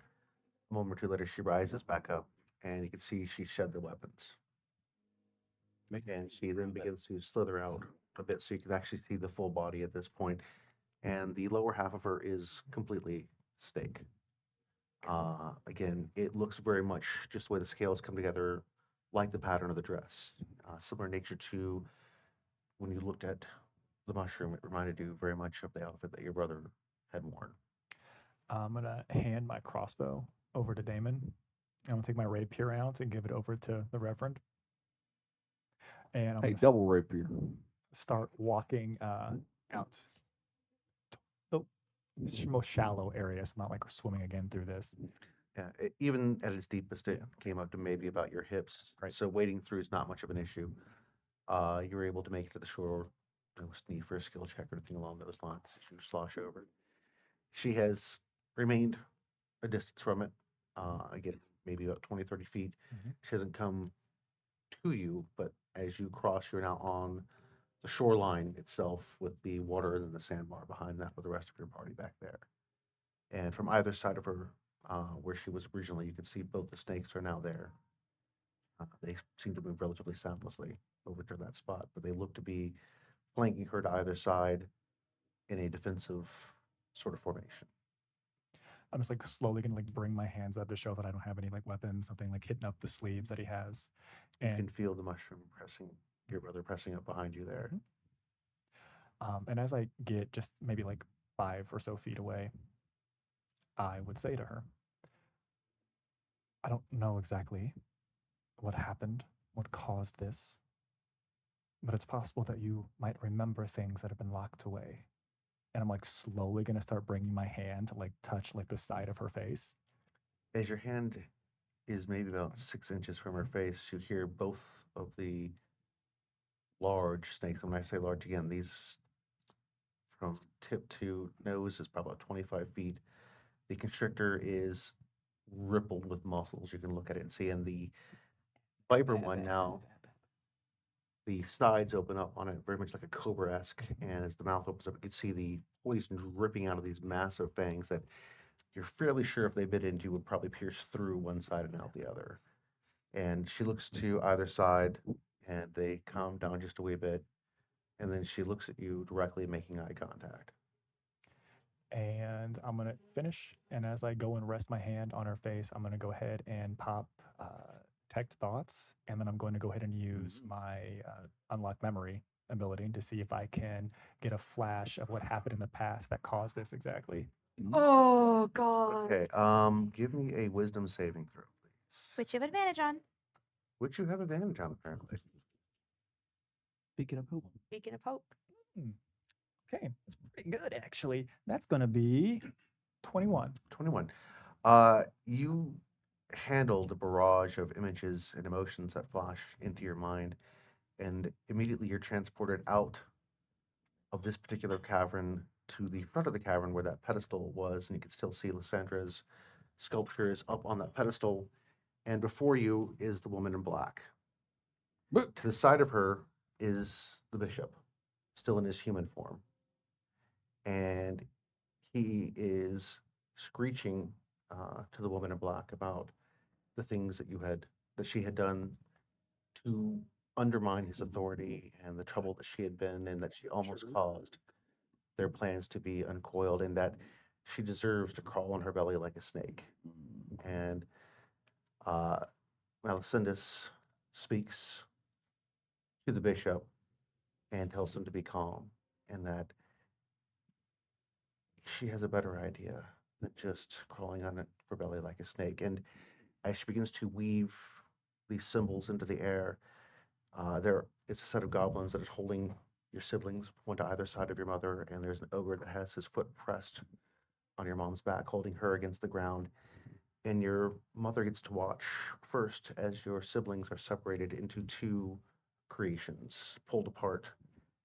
a moment or two later, she rises back up, and you can see she shed the weapons. And she then begins to slither out a bit, so you can actually see the full body at this point. And the lower half of her is completely steak. Again, it looks very much just the way the scales come together, like the pattern of the dress. Similar nature to when you looked at the mushroom, it reminded you very much of the outfit that your brother had worn. I'm going to hand my crossbow over to Damon. I'm going to take my rapier out and give it over to the Reverend. And I'm Hey, going to double rapier. start walking out the most shallow area, so not like we're swimming again through this. Yeah, even at its deepest, it came up to maybe about your hips. Right. So wading through is not much of an issue. You were able to make it to the shore. There was need for a skill check or anything along those lines. You slosh over. She has remained a distance from it. Again, maybe about 20, 30 feet. Mhm. She hasn't come to you, but as you cross, you're now on the shoreline itself with the water and then the sandbar behind that with the rest of your party back there. And from either side of her, where she was originally, you can see both the snakes are now there. They seem to move relatively soundlessly over to that spot, but they look to be flanking her to either side in a defensive sort of formation. I'm just like slowly gonna like bring my hands up to show that I don't have any like weapons, something like hitting up the sleeves that he has. You And can feel the mushroom pressing, your brother pressing up behind you there. and as I get just maybe like 5 or so feet away, I would say to her, I don't know exactly what happened, what caused this, but it's possible that you might remember things that have been locked away. And I'm like slowly gonna start bringing my hand to like touch like the side of her face. As your hand is maybe about 6 inches from her face, you hear both of the large snakes. And when I say large again, these from tip to nose is probably about 25 feet. The constrictor is rippled with muscles. You can look at it and see. And the viper one now, the sides open up on it very much like a cobra-esque. And as the mouth opens up, you can see the poison dripping out of these massive fangs that you're fairly sure if they bit into would probably pierce through one side and out the other. And she looks to either side and they calm down just a wee bit. And then she looks at you directly, making eye contact. And I'm gonna finish. And as I go and rest my hand on her face, I'm gonna go ahead and pop detect thoughts, and then I'm going to go ahead and use my unlock memory ability to see if I can get a flash of what happened in the past that caused this exactly. Oh God. Okay, give me a wisdom saving throw, please. Which you have advantage on. Which you have advantage on, apparently. Speaking of hope. Speaking of hope. Okay, that's pretty good actually. That's gonna be 21. 21. You handle the barrage of images and emotions that flash into your mind, and immediately you're transported out of this particular cavern to the front of the cavern where that pedestal was, and you can still see Lysandra's sculptures up on that pedestal. And before you is the woman in black. To the side of her is the bishop, still in his human form. And he is screeching to the woman in black about the things that she had done to undermine his authority and the trouble that she had been in, that she almost caused their plans to be uncoiled, and that she deserves to crawl on her belly like a snake. And Melisandus speaks to the bishop and tells him to be calm, and that she has a better idea than just crawling on her belly like a snake. And as she begins to weave these symbols into the air, it's a set of goblins that is holding your siblings, one to either side of your mother, and there's an ogre that has his foot pressed on your mom's back, holding her against the ground. And your mother gets to watch first as your siblings are separated into two creations, pulled apart,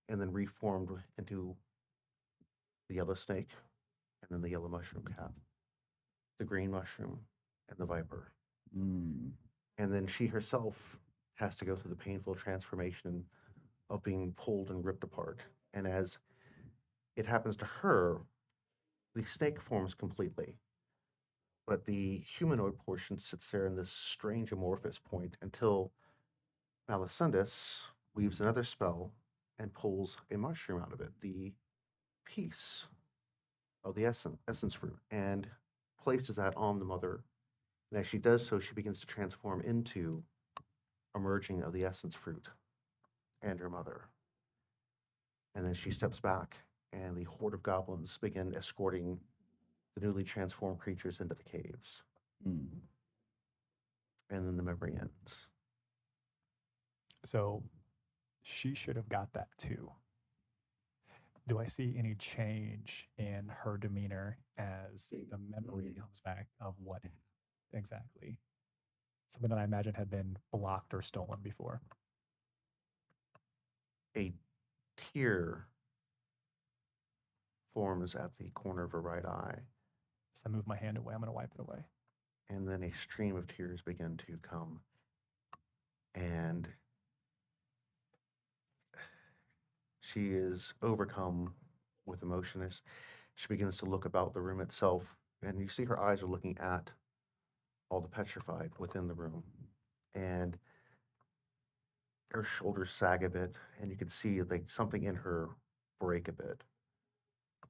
and then reformed into the yellow snake, and then the yellow mushroom cat, the green mushroom, and the viper. And then she herself has to go through the painful transformation of being pulled and ripped apart. And as it happens to her, the snake forms completely, but the humanoid portion sits there in this strange amorphous point until Melisandus weaves another spell and pulls a mushroom out of it, the piece of the essence fruit, and places that on the mother. And as she does so, she begins to transform into a merging of the essence fruit and her mother. And then she steps back, and the horde of goblins begin escorting the newly transformed creatures into the caves. And then the memory ends. So she should have got that too. Do I see any change in her demeanor as the memory comes back of what exactly? Something that I imagine had been blocked or stolen before. A tear forms at the corner of her right eye, As I move my hand away, I'm going to wipe it away. and then a stream of tears begin to come. And she is overcome with emotion as she begins to look about the room itself, and you see her eyes are looking at all the petrified within the room. And her shoulders sag a bit, and you can see like something in her break a bit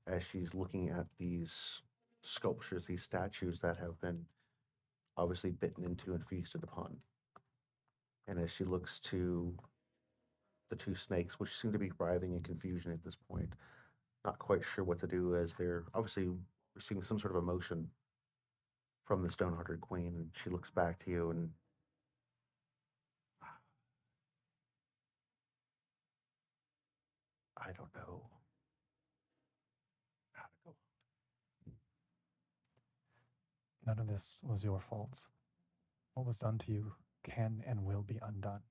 as she's looking at these sculptures, these statues that have been obviously bitten into and feasted upon. And as she looks to the two snakes, which seem to be writhing in confusion at this point, not quite sure what to do, as they're obviously receiving some sort of emotion from the stone-hearted queen, and she looks back to you and I don't know how to go. None of this was your fault. What was done to you can and will be undone.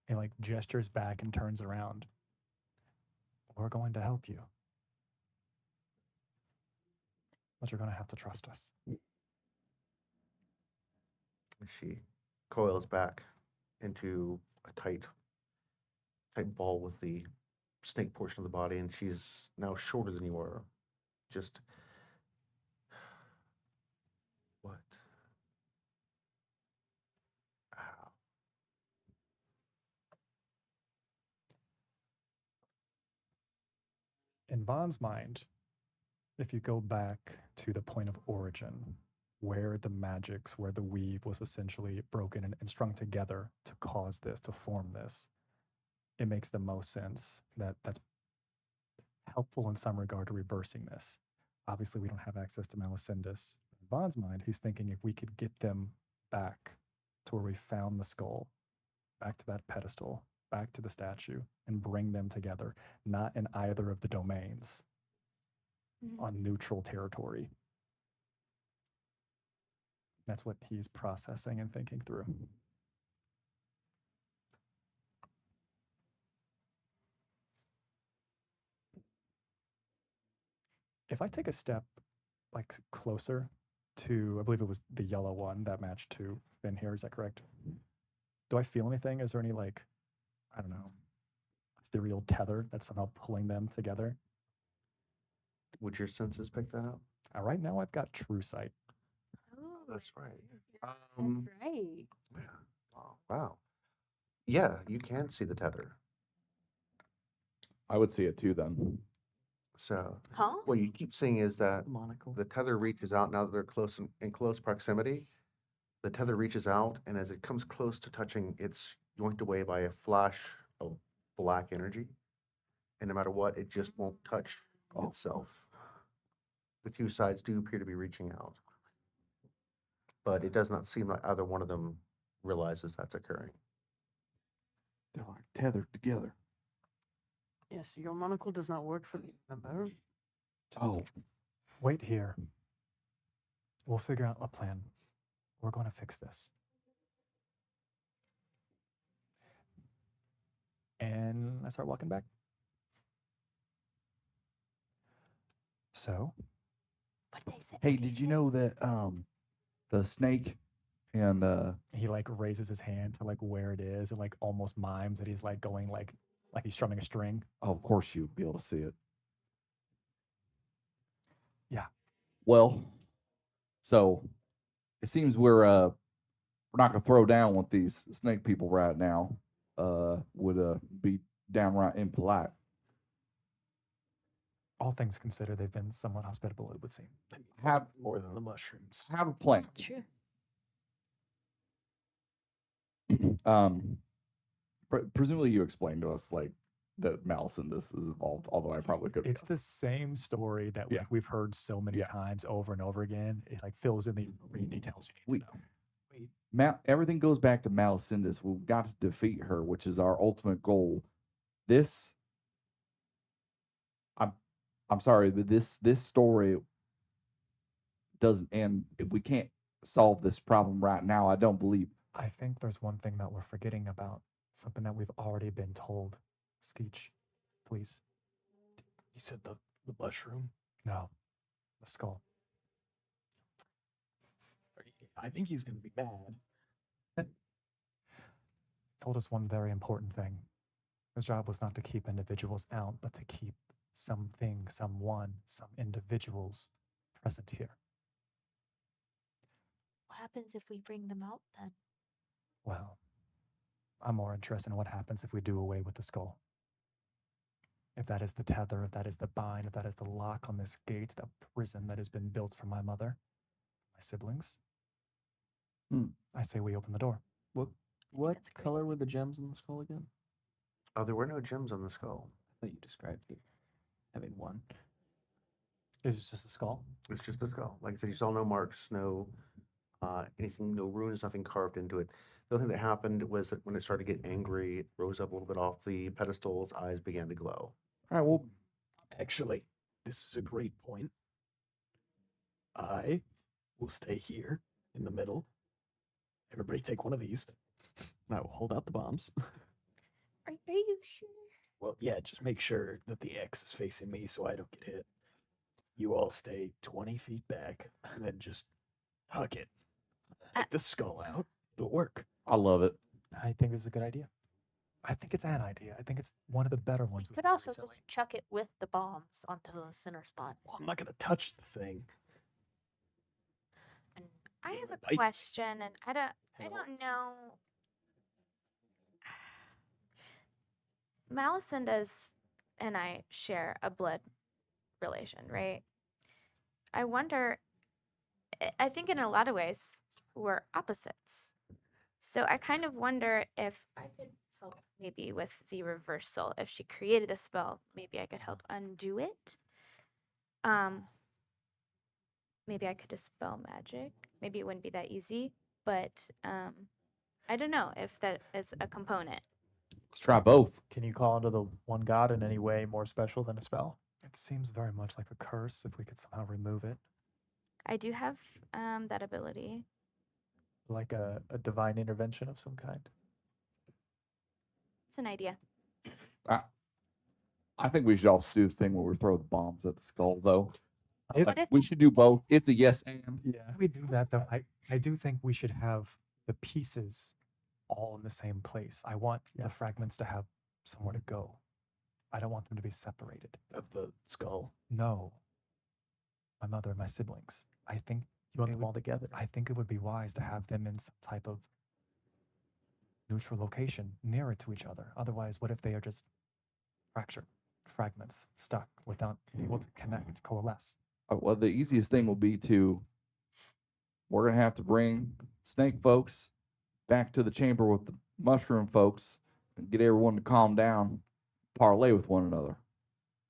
He like gestures back and turns around. We're going to help you. But you're going to have to trust us. She coils back into a tight ball with the snake portion of the body, and she's now shorter than you are. Just what? How? In Bond's mind, if you go back to the point of origin, where the magics, where the weave was essentially broken and strung together to cause this, to form this, it makes the most sense that that's helpful in some regard to reversing this. Obviously, we don't have access to Melisindus. In Bond's mind, he's thinking if we could get them back to where we found the skull, back to that pedestal, back to the statue, and bring them together, not in either of the domains, on neutral territory. That's what he's processing and thinking through. If I take a step like closer to, I believe it was the yellow one that matched to Finn here, is that correct? Do I feel anything? Is there any like, I don't know, ethereal tether that's somehow pulling them together? Would your senses pick that up? Right now I've got true sight. Oh, That's right. That's Um, right. Yeah. Oh, wow. Yeah, you can see the tether. I would see it too then. So Huh? what you keep seeing is that Monocle. the tether reaches out now that they're close in close proximity. The tether reaches out, and as it comes close to touching, it's yoinked away by a flash of black energy. And no matter what, it just won't touch itself. The two sides do appear to be reaching out, but it does not seem like either one of them realizes that's occurring. They're like tethered together. Yes, your monocle does not work for me, remember? Oh, Wait here. We'll figure out a plan. We're going to fix this. And I start walking back. So, What did they say? hey, What did he you say? know that the snake and he like raises his hand to like where it is and like almost mimes that he's like going like he's strumming a string. oh, of course you'd be able to see it. Yeah. Well, so it seems we're not gonna throw down with these snake people right now. Would be downright impolite. All things considered, they've been somewhat hospitable, it would seem. I mean, Have- more than the mushrooms. Have a plan. True. Presumably you explained to us like that Melisindus is involved, although I probably could. It's the same story that Yeah. like, we've heard so many Yeah. times over and over again. It like fills in the details you We- need to know. Everything goes back to Melisindus. We've got to defeat her, which is our ultimate goal. This, I'm sorry, but this story doesn't end. If we can't solve this problem right now, I don't believe. I think there's one thing that we're forgetting about. Something that we've already been told. Skeech, please. You said the mushroom? No. The skull. I think he's gonna be mad. Told us one very important thing. His job was not to keep individuals out, but to keep something, someone, some individuals present here. What happens if we bring them out then? Well, I'm more interested in what happens if we do away with the skull. If that is the tether, if that is the bind, if that is the lock on this gate, the prison that has been built for my mother, my siblings, I say we open the door. What that's a great color were the gems in the skull again? Oh, there were no gems on the skull. I thought you described it having one. It's just a skull. It's just a skull. Like I said, you saw no marks, no anything, no runes, nothing carved into it. The only thing that happened was that when it started to get angry, it rose up a little bit off the pedestal, its eyes began to glow. All right, well, Actually, this is a great point. I will stay here in the middle. Everybody take one of these. And I will hold out the bombs. Are you sure? Well, yeah, just make sure that the X is facing me so I don't get hit. You all stay 20 feet back and then just hug it. Take the skull out. It'll work. I love it. I think this is a good idea. I think it's an idea. I think it's one of the better We ones. we've could done also recently. just chuck it with the bombs onto the center spot. Well, I'm not going to touch the thing. And I have Bites a me. question, and I Hell, don't know. Malicinda's and I share a blood relation, right? I wonder. I think in a lot of ways we're opposites. So I kind of wonder if I could help maybe with the reversal. If she created the spell, maybe I could help undo it. Maybe I could dispel magic. Maybe it wouldn't be that easy, but I don't know if that is a component. Let's try both. Can you call into the one god in any way more special than a spell? It seems very much like a curse if we could somehow remove it. I do have that ability. Like a divine intervention of some kind? It's an idea. I think we should also do the thing where we throw the bombs at the skull, though. If- Like, we should do both. It's a yes and. Yeah. If we do that, though, I do think we should have the pieces all in the same place. I want the fragments to have somewhere to go. I don't want them to be separated. Of the skull. No. My mother and my siblings. I think You want it them would- all together? I think it would be wise to have them in some type of neutral location nearer to each other. Otherwise, what if they are just fractured fragments stuck without being able to connect, coalesce? Well, the easiest thing will be we're going to have to bring snake folks back to the chamber with the mushroom folks and get everyone to calm down, parlay with one another.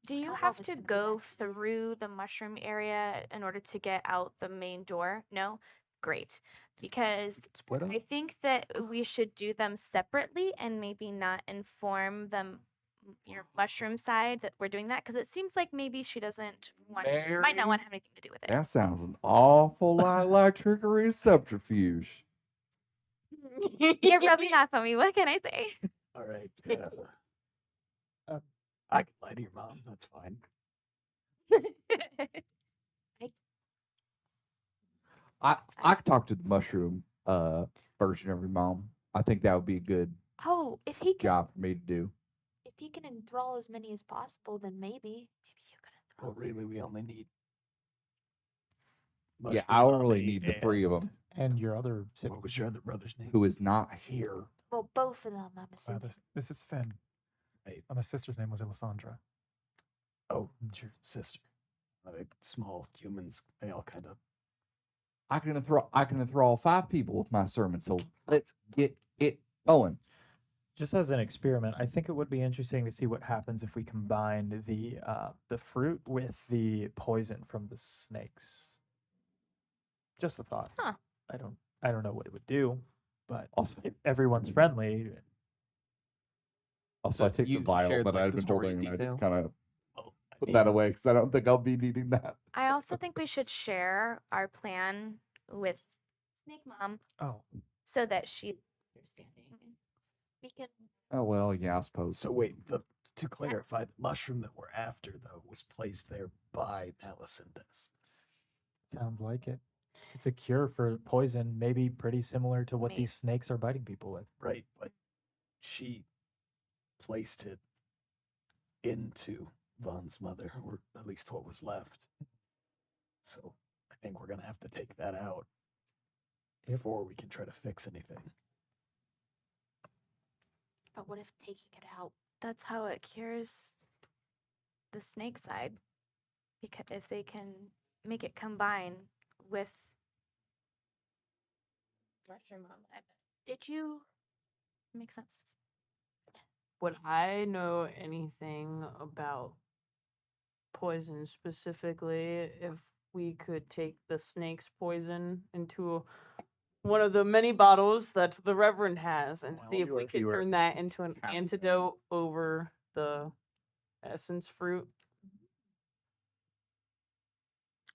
Do you How have long to is it? go through the mushroom area in order to get out the main door? No? Great. Because Split 'em? I think that we should do them separately and maybe not inform them your mushroom side that we're doing that because it seems like maybe she doesn't want might not want to have anything to do with it. That sounds an awful lot like trickery and subterfuge. You're rubbing off on me. What can I say? All right. Yeah. I can lie to your mom. That's fine. I could talk to the mushroom version of your mom. I think that would be a good Oh, if he can, job for me to do. if he can enthrall as many as possible, then maybe you can enthrall. Well, really, we only need. Yeah, Mushroom I only Mommy need the three of them. And your other What sibling. was your other brother's name? Who is not here. Well, both of them, I'm Wow, assuming. this is Finn. Right. My sister's name was Alessandra. Oh, it's your sister. Small humans, they all kind of. I can enthrall 5 people with my sermon, so let's get it going. Just as an experiment, I think it would be interesting to see what happens if we combine the fruit with the poison from the snakes. Just a thought. Huh. I don't know what it would do, but Also, if everyone's friendly, I So take the you vial shared, that like, I've the been story holding in and I just detail? kind of Oh, put that away because I don't think I'll be needing that. I also think we should share our plan with Snake Mom Oh, so that she's understanding. We can. Oh well, yeah, I suppose. So wait, to clarify, the mushroom that we're after though was placed there by Malicinda's. sounds like it. It's a cure for poison, maybe pretty similar to what Maybe. these snakes are biting people with. Right, but she placed it into Von's mother, or at least what was left. So I think we're gonna have to take that out before we can try to fix anything. But what if taking it out? That's how it cures the snake side. Because if they can make it combine with mushroom on it, Did you? makes sense. Would I know anything about poison specifically if we could take the snake's poison into one of the many bottles that the Reverend has and see if we could turn that into an antidote over the essence fruit?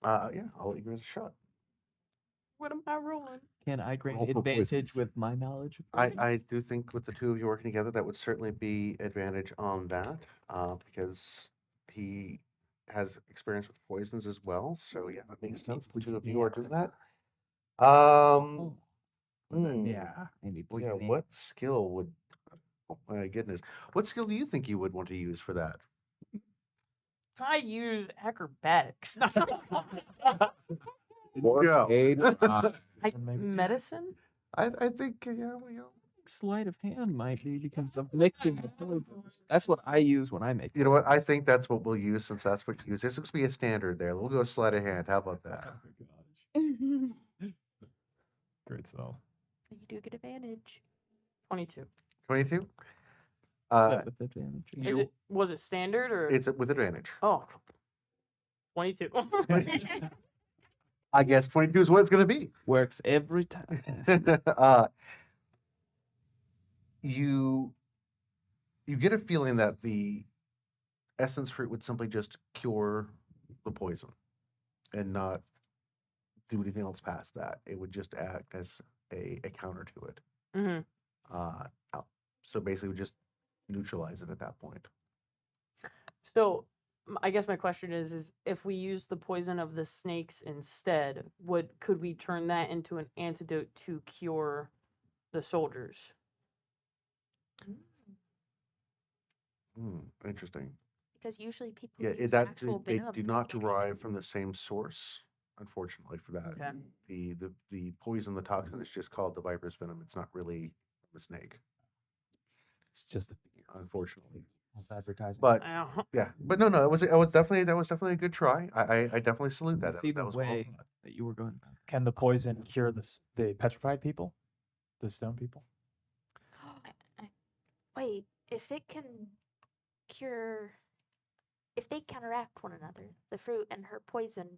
Yeah, I'll let you give it a shot. What am I rolling? Can I grant Roll for advantage poisons. with my knowledge of I, poisons? I do think with the two of you working together, that would certainly be advantage on that, because he has experience with poisons as well. So yeah, that makes sense. The two of you are doing that. Yeah. Maybe Yeah. poison. What skill would? Oh my goodness, what skill do you think you would want to use for that? I use acrobatics. Go. Like medicine? I think yeah, we. Sleight of hand might be because of mixing the poisons. That's what I use when I make. You know what? I think that's what we'll use since that's what you use. There's supposed to be a standard there. We'll go sleight of hand. How about that? Great so. You do get advantage. 22. 22. Is that with advantage. Was it standard or? It's with advantage. Oh. 22. I guess 22 is what it's going to be. Works every time. You get a feeling that the essence fruit would simply just cure the poison and not do anything else past that. It would just act as a counter to it. So basically, we just neutralize it at that point. So, I guess my question is if we use the poison of the snakes instead, could we turn that into an antidote to cure the soldiers? Interesting. Because usually people Yeah, use that actual they venom. do not derive from the same source, unfortunately, for that. Okay. The poison, the toxin, is just called the viper's venom. It's not really a snake, It's just unfortunately. That's advertising. But Ow. yeah, but no, it was definitely a good try. I definitely salute that. See That the was well way thought. that you were going. Can the poison cure the petrified people? The stone people? Wait, if it can cure, if they counteract one another, the fruit and her poison,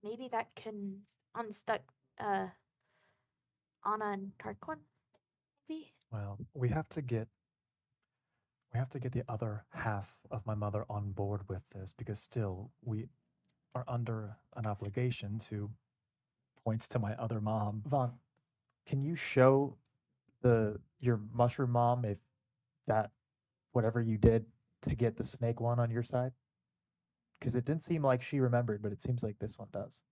maybe that can unstuck Anna and Tarquin. Maybe. Well, we have to get the other half of my mother on board with this because still we are under an obligation to points to my other mom. Vaughn, can you show your mushroom mom if that whatever you did to get the snake one on your side? Because it didn't seem like she remembered, but it seems like this one does.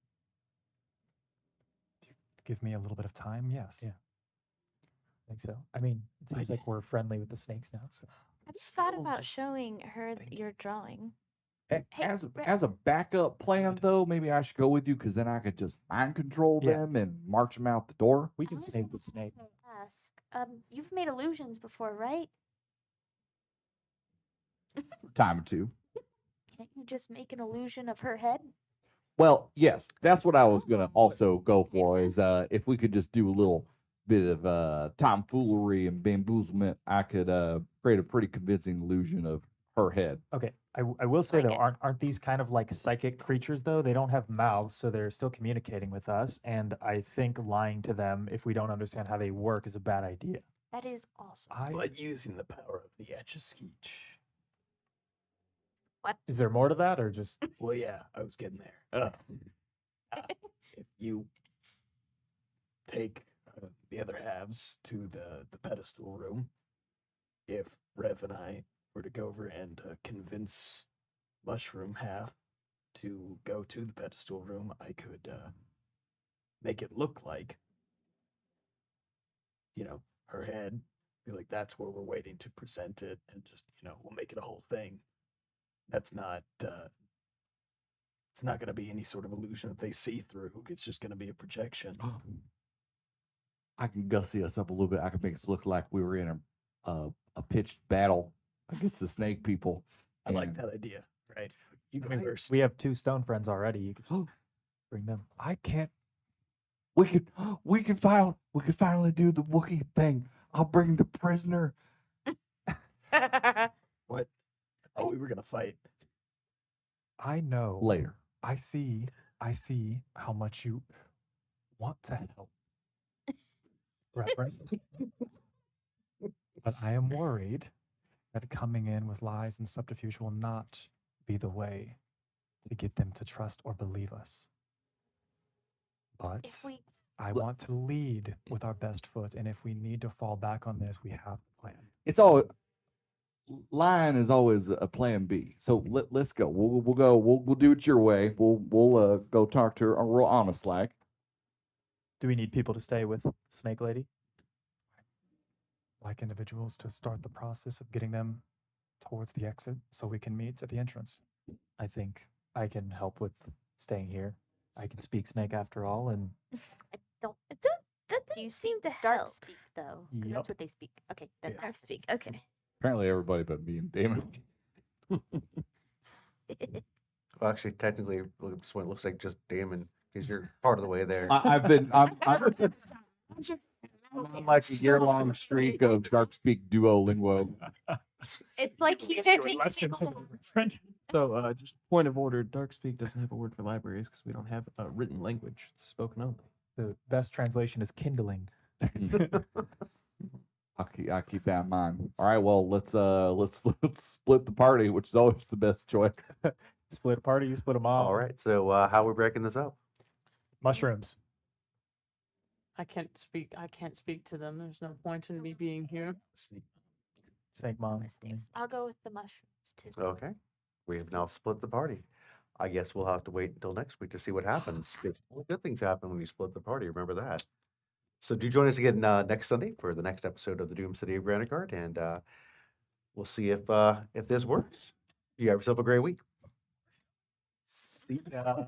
Give me a little bit of time, yes. Yeah. I think so. I mean, it seems like we're friendly with the snakes now. So Have you thought about showing her your drawing? As a backup plan, though, maybe I should go with you because then I could just mind control Yeah. them and march them out the door. we can I was save the gonna snake. Ask. You've made illusions before, right? Time or two. Can't you just make an illusion of her head? Well, yes, that's what I was gonna also go for. Is if we could just do a little bit of tomfoolery and bamboozlement, I could create a pretty convincing illusion of her head. Okay, I will say Like though, it. aren't these kind of like psychic creatures though? They don't have mouths, so they're still communicating with us. And I think lying to them if we don't understand how they work is a bad idea. That is awesome. But using the power of the Etch-a-Sketch. Is there more to that, or just Well, yeah, I was getting there. If you take the other halves to the pedestal room, if Rev and I were to go over and convince Mushroom half to go to the pedestal room, I could make it look like, her head, be like, that's where we're waiting to present it, and just, we'll make it a whole thing. That's not, it's not going to be any sort of illusion that they see through. It's just going to be a projection. I can gussy us up a little bit. I can make us look like we were in a pitched battle against the snake people. I like And that idea. Right. You go Right. first. We have 2 stone friends already. You could bring them. I can't. we could finally do the Wookiee thing. I'll bring the prisoner. What? Oh, we were gonna fight. I know. Later. I see how much you want to help, Reverend. But I am worried that coming in with lies and subterfuge will not be the way to get them to trust or believe us. But If we I want to lead with our best foot, and if we need to fall back on this, we have a plan. It's all lying is always a plan B. So let's go. We'll go. We'll do it your way. We'll go talk to her real honest like. Do we need people to stay with Snake Lady? Like individuals to start the process of getting them towards the exit so we can meet at the entrance. I think I can help with staying here. I can speak Snake after all, and I don't. that Do you doesn't seem to dark help. speak though? 'Cause Yep. that's what they speak. Okay, then Yeah. Dark speak. Okay. Apparently everybody but me and Damon. Well, actually, technically, this one looks like just Damon because you're part of the way there. I'm on like a year-long streak of dark speak Duolingo. It's like he Short didn't. lesson to the Reverend. So, just point of order, Darkspeak doesn't have a word for libraries because we don't have a written language. It's spoken only. The best translation is kindling. I'll keep that in mind. All right, well let's split the party, which is always the best choice. Split a party, you split them all. All right. So how are we breaking this up? Mushrooms. I can't speak to them. There's no point in me being here. Snake mom. I'll go with the mushrooms too. Okay. We have now split the party. I guess we'll have to wait until next week to see what happens. Because good things happen when you split the party. Remember that. So do join us again next Sunday for the next episode of the Doom City of Granitegard, and we'll see if this works. You have yourself a great week. See ya.